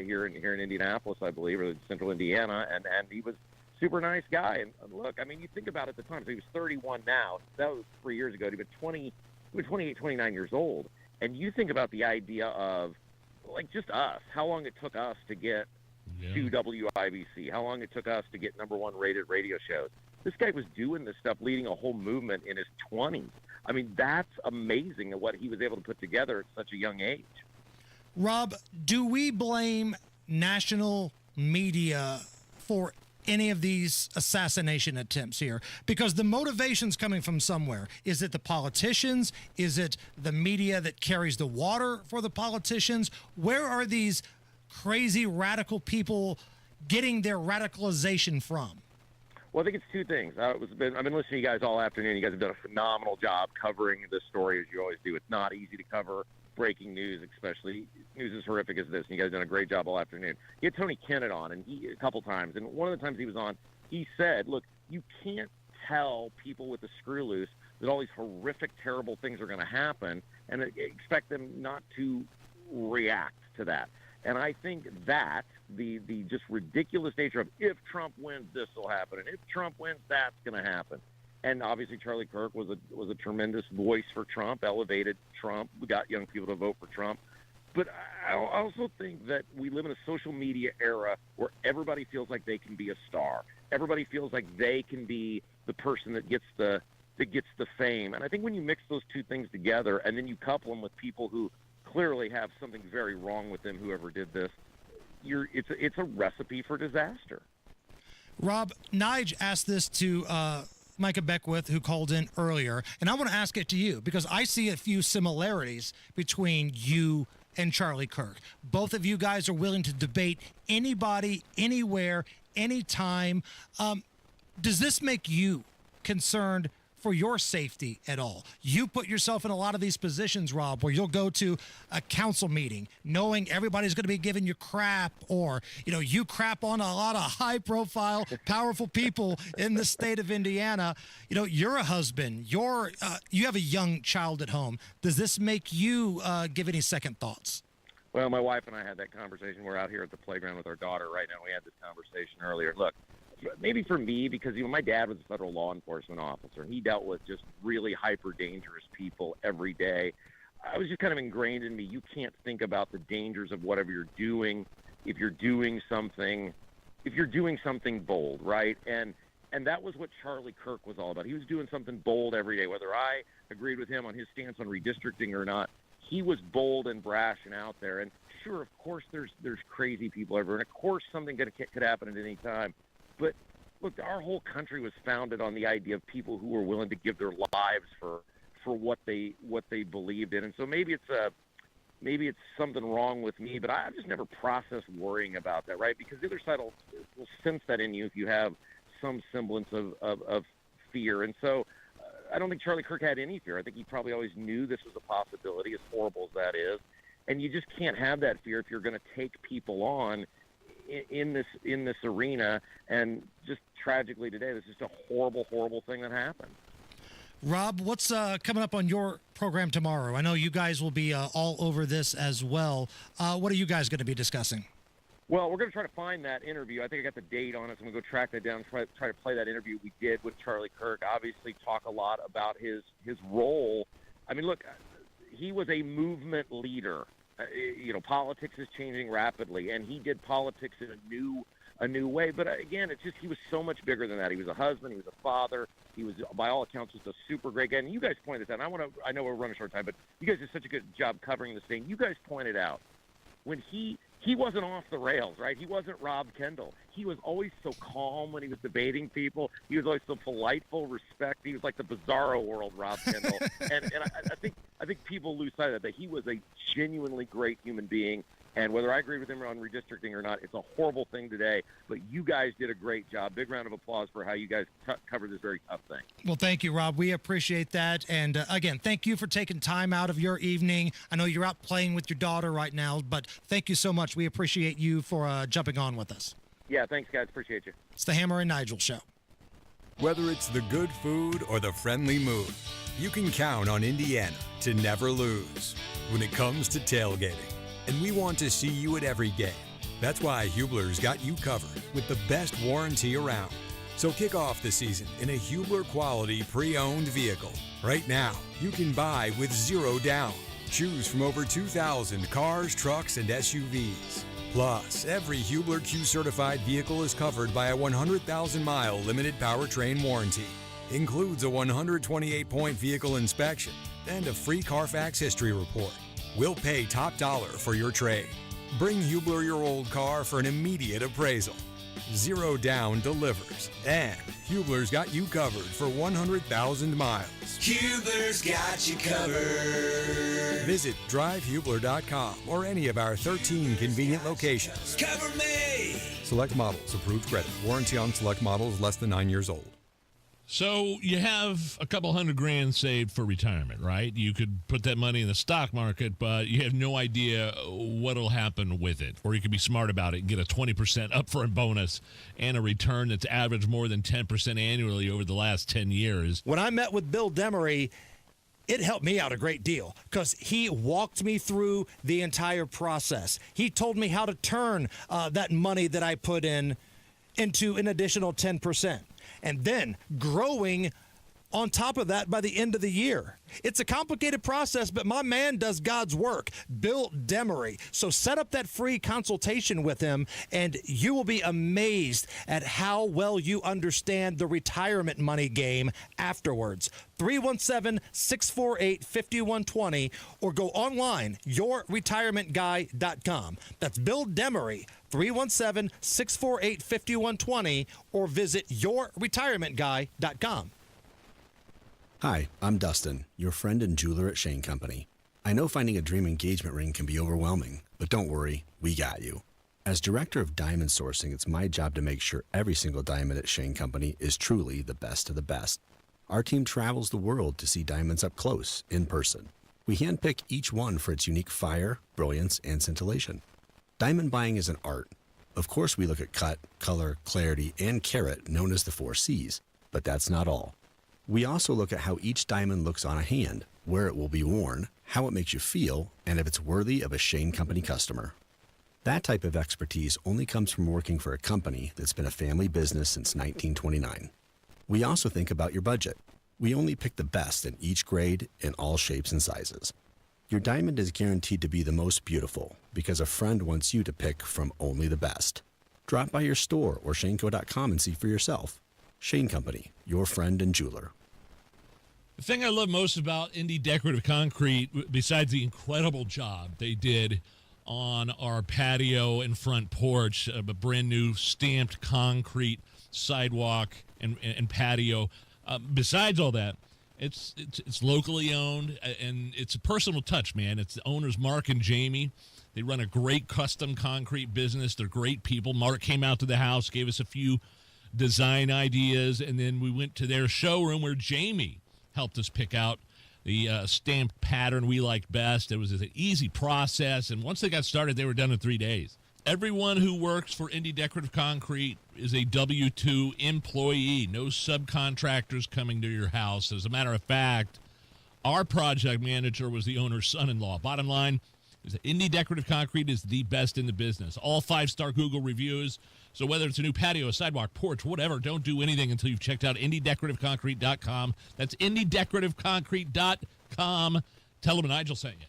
here in Indianapolis, I believe, or central Indiana, and he was a super nice guy. And look, you think about it at the time. So he was 31 now. That was 3 years ago. He was 28, 29 years old. And you think about the idea of, just us, how long it took us to get to WIBC, how long it took us to get #1 rated radio shows. This guy was doing this stuff, leading a whole movement in his 20s. That's amazing at what he was able to put together at such a young age. Rob, do we blame national media for any of these assassination attempts here? Because the motivation's coming from somewhere. Is it the politicians? Is it the media that carries the water for the politicians? Where are these crazy radical people getting their radicalization from? Well, I think it's 2 things. I've been listening to you guys all afternoon. You guys have done a phenomenal job covering this story, as you always do. It's not easy to cover breaking news, especially news as horrific as this. And you guys have done a great job all afternoon. You had Tony Kennet on, and a couple times. And one of the times he was on, he said, look, you can't tell people with the screw loose that all these horrific, terrible things are going to happen and expect them not to react to that. And I think that the just ridiculous nature of if Trump wins, this will happen, and if Trump wins, that's going to happen. And obviously, Charlie Kirk was a tremendous voice for Trump, elevated Trump. We got young people to vote for Trump. But I also think that we live in a social media era where everybody feels like they can be a star. Everybody feels like they can be the person that gets the fame. And I think when you mix those two things together and then you couple them with people who clearly have something very wrong with them, whoever did this, it's a recipe for disaster. Rob, Nige asked this to Micah Beckwith, who called in earlier, and I want to ask it to you because I see a few similarities between you and Charlie Kirk. Both of you guys are willing to debate anybody, anywhere, anytime. Does this make you concerned for your safety at all? You put yourself in a lot of these positions, Rob, where you'll go to a council meeting knowing everybody's going to be giving you crap, or, you crap on a lot of high-profile, powerful people in the state of Indiana. You're a husband. You have a young child at home. Does this make you give any second thoughts? Well, my wife and I had that conversation. We're out here at the playground with our daughter right now. We had this conversation earlier. Look, maybe for me, because my dad was a federal law enforcement officer, and he dealt with just really hyper dangerous people every day. I was just kind of ingrained in me. You can't think about the dangers of whatever you're doing if you're doing something bold, right? And that was what Charlie Kirk was all about. He was doing something bold every day, whether I agreed with him on his stance on redistricting or not. He was bold and brash and out there. And sure, of course, there's crazy people everywhere, and of course, something could happen at any time. But look, our whole country was founded on the idea of people who were willing to give their lives for what they believed in. And so maybe it's something wrong with me, but I've just never processed worrying about that, right? Because the other side will sense that in you if you have some semblance of fear. And so I don't think Charlie Kirk had any fear. I think he probably always knew this was a possibility, as horrible as that is. And you just can't have that fear if you're going to take people on in this arena. And just tragically today, this is just a horrible, horrible thing that happened. Rob, what's coming up on your program tomorrow? I know you guys will be all over this as well. What are you guys going to be discussing? Well, we're going to try to find that interview. I think I got the date on it, so I'm going to go track that down and try to play that interview we did with Charlie Kirk. Obviously talk a lot about his role. I mean, look, he was a movement leader. Politics is changing rapidly, and he did politics in a new way. But again, he was so much bigger than that. He was a husband. He was a father. He was, by all accounts, just a super great guy. And you guys pointed this out. And I know we're running short time, but you guys did such a good job covering this thing. You guys pointed out when he wasn't off the rails, right? He wasn't Rob Kendall. He was always so calm when he was debating people. He was always so politeful, respect. He was like the bizarro world Rob Kendall. and I think people lose sight of that he was a genuinely great human being. And whether I agree with him on redistricting or not, it's a horrible thing today. But you guys did a great job. Big round of applause for how you guys covered this very tough thing. Well, thank you, Rob. We appreciate that. And again, thank you for taking time out of your evening. I know you're out playing with your daughter right now, but thank you so much. We appreciate you for jumping on with us. Yeah, thanks, guys. Appreciate you. It's the Hammer and Nigel Show. Whether it's the good food or the friendly mood, you can count on Indiana to never lose when it comes to tailgating. And we want to see you at every game. That's why Hubler's got you covered with the best warranty around. So kick off the season in a Hubler quality pre-owned vehicle. Right now, you can buy with 0 down. Choose from over 2,000 cars, trucks, and SUVs. Plus, every Hubler Q certified vehicle is covered by a 100,000-mile limited powertrain warranty. Includes a 128-point vehicle inspection and a free Carfax history report. We'll pay top dollar for your trade. Bring Hubler your old car for an immediate appraisal. 0 down delivers. And Hubler's got you covered for 100,000 miles. Hubler's got you covered. Visit drivehubler.com or any of our 13 convenient locations. Cover me. Select models, approved credit. Warranty on select models less than 9 years old. So you have a couple $100,000 saved for retirement, right? You could put that money in the stock market, but you have no idea what'll happen with it. Or you could be smart about it and get a 20% upfront bonus and a return that's averaged more than 10% annually over the last 10 years. When I met with Bill Demery, it helped me out a great deal because he walked me through the entire process. He told me how to turn that money that I put in into an additional 10%. And then growing on top of that by the end of the year. It's a complicated process, but my man does God's work, Bill Demery. So set up that free consultation with him, and you will be amazed at how well you understand the retirement money game afterwards. 317-648-5120 or go online, yourretirementguy.com. That's Bill Demery, 317-648-5120 or visit yourretirementguy.com. Hi, I'm Dustin, your friend and jeweler at Shane Company. I know finding a dream engagement ring can be overwhelming, but don't worry, we got you. As director of diamond sourcing, it's my job to make sure every single diamond at Shane Company is truly the best of the best. Our team travels the world to see diamonds up close, in person. We handpick each one for its unique fire, brilliance, and scintillation. Diamond buying is an art. Of course, we look at cut, color, clarity, and carat, known as the 4 C's, but that's not all. We also look at how each diamond looks on a hand, where it will be worn, how it makes you feel, and if it's worthy of a Shane Company customer. That type of expertise only comes from working for a company that's been a family business since 1929. We also think about your budget. We only pick the best in each grade in all shapes and sizes. Your diamond is guaranteed to be the most beautiful because a friend wants you to pick from only the best. Drop by your store or shaneco.com and see for yourself. Shane Company, your friend and jeweler. The thing I love most about Indy Decorative Concrete, besides the incredible job they did on our patio and front porch, a brand new stamped concrete sidewalk and patio, besides all that, it's locally owned, and it's a personal touch, man. It's the owners, Mark and Jamie. They run a great custom concrete business. They're great people. Mark came out to the house, gave us a few design ideas, and then we went to their showroom where Jamie helped us pick out the stamped pattern we liked best. It was an easy process, and once they got started, they were done in 3 days. Everyone who works for Indy Decorative Concrete is a W-2 employee. No subcontractors coming to your house. As a matter of fact, our project manager was the owner's son-in-law. Bottom line is that Indy Decorative Concrete is the best in the business. All 5-star Google reviews. So whether it's a new patio, a sidewalk, porch, whatever, don't do anything until you've checked out IndyDecorativeConcrete.com. That's IndyDecorativeConcrete.com. Tell them Nigel sent you.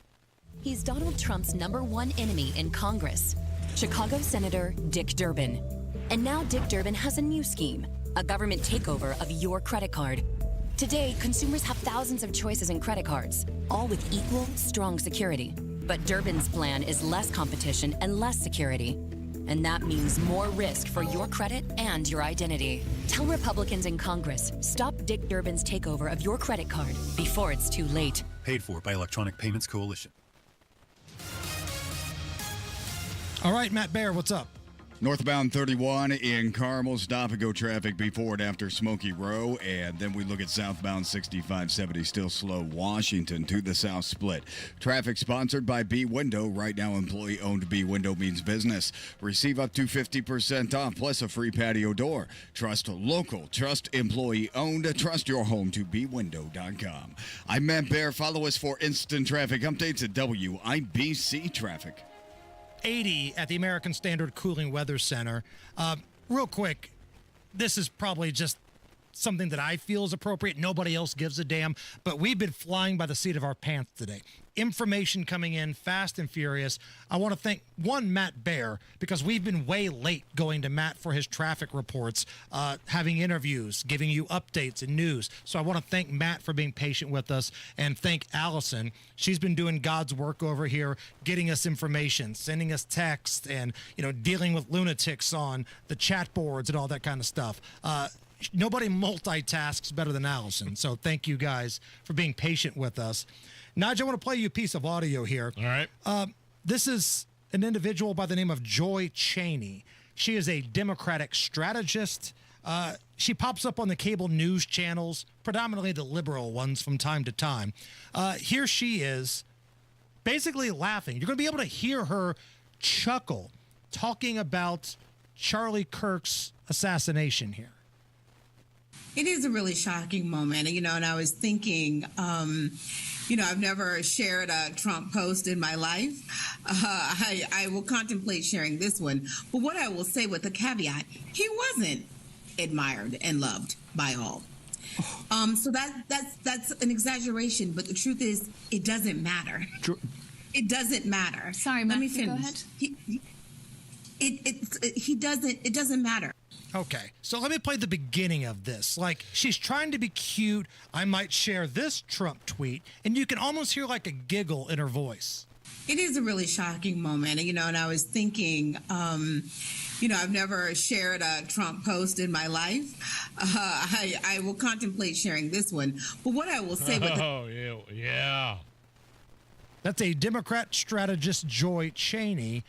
He's Donald Trump's #1 enemy in Congress, Chicago Senator Dick Durbin. And now Dick Durbin has a new scheme, a government takeover of your credit card. Today, consumers have thousands of choices in credit cards, all with equal, strong security. But Durbin's plan is less competition and less security. And that means more risk for your credit and your identity. Tell Republicans in Congress, stop Dick Durbin's takeover of your credit card before it's too late. Paid for by Electronic Payments Coalition. All right, Matt Baer, what's up? Northbound 31 in Carmel, stop and go traffic before and after Smoky Row. And then we look at southbound 6570, still slow, Washington to the south split. Traffic sponsored by B Window. Right now, employee-owned B Window means business. Receive up to 50% off, plus a free patio door. Trust local, trust employee-owned. Trust your home to bwindow.com. I'm Matt Baer. Follow us for instant traffic updates at WIBC Traffic. 80 at the American Standard Cooling Weather Center. Real quick, this is probably just something that I feel is appropriate. Nobody else gives a damn, but we've been flying by the seat of our pants today. Information coming in fast and furious. I want to thank, Matt Baer, because we've been way late going to Matt for his traffic reports, having interviews, giving you updates and news. So I want to thank Matt for being patient with us, and thank Allison. She's been doing God's work over here, getting us information, sending us texts, and dealing with lunatics on the chat boards and all that kind of stuff. Nobody multitasks better than Allison. So thank you guys for being patient with us. Nigel, I want to play you a piece of audio here. All right. This is an individual by the name of Joy Cheney. She is a Democratic strategist. She pops up on the cable news channels, predominantly the liberal ones from time to time. Here she is, basically laughing. You're going to be able to hear her chuckle talking about Charlie Kirk's assassination here. It is a really shocking moment, and I was thinking, I've never shared a Trump post in my life. I will contemplate sharing this one, but what I will say with a caveat, he wasn't admired and loved by all. So that's an exaggeration, but the truth is, it doesn't matter. It doesn't matter. Sorry, let me Matthew, finish. go ahead. It doesn't matter. Okay, so let me play the beginning of this. Like, she's trying to be cute. I might share this Trump tweet, and you can almost hear like a giggle in her voice. It is a really shocking moment, and I was thinking, I've never shared a Trump post in my life. I will contemplate sharing this one. But what I will say, yeah. That's a Democrat strategist, Joy Cheney,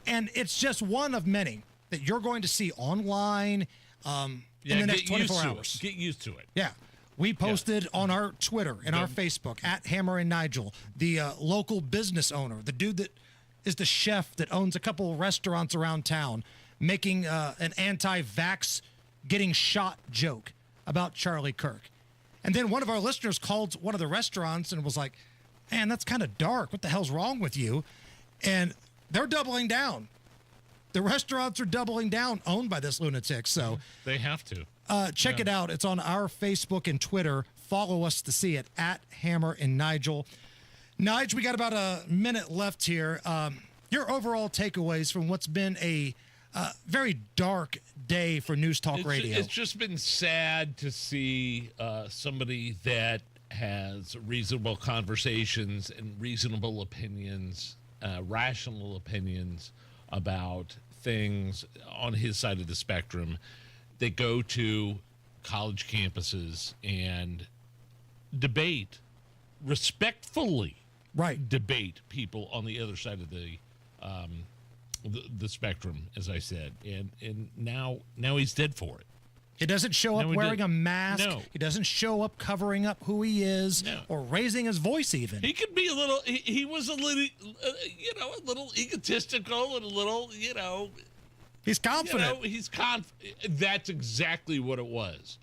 and it's just one of many that you're going to see online in the next 24 hours. Get used to it. Yeah. We posted on our Twitter and our Facebook at Hammer and Nigel, the local business owner, the dude that is the chef that owns a couple of restaurants around town, making an anti-vax getting shot joke about Charlie Kirk. And then one of our listeners called one of the restaurants and was like, man, that's kind of dark. What the hell's wrong with you? And they're doubling down. The restaurants are doubling down, owned by this lunatic. So they have to. Check it out. It's on our Facebook and Twitter. Follow us to see it at Hammer and Nigel. Nigel, we got about a minute left here. Your overall takeaways from what's been a very dark day for News Talk Radio. It's just been sad to see somebody that has reasonable conversations and reasonable opinions, rational opinions about things on his side of the spectrum. They go to college campuses and debate, respectfully debate people on the other side of the spectrum, as I said. And now he's dead for it. He doesn't show up wearing a mask. No. He doesn't show up covering up who he is or raising his voice even. He could be a little, he was a little, a little egotistical and a little, He's confident. That's exactly what it was.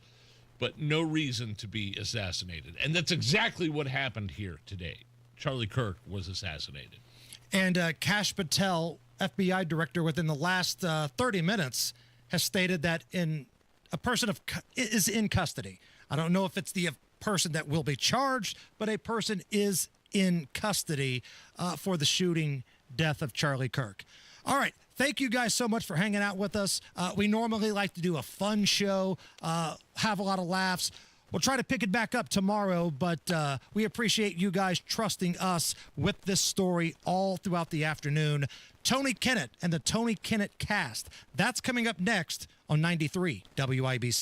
But no reason to be assassinated. And that's exactly what happened here today. Charlie Kirk was assassinated. And Kash Patel, FBI director, within the last 30 minutes, has stated that a person is in custody. I don't know if it's the person that will be charged, but a person is in custody for the shooting death of Charlie Kirk. All right. Thank you guys so much for hanging out with us. We normally like to do a fun show, have a lot of laughs. We'll try to pick it back up tomorrow, but we appreciate you guys trusting us with this story all throughout the afternoon. Tony Kennet and the Tony Kennet cast. That's coming up next on 93 WIBC.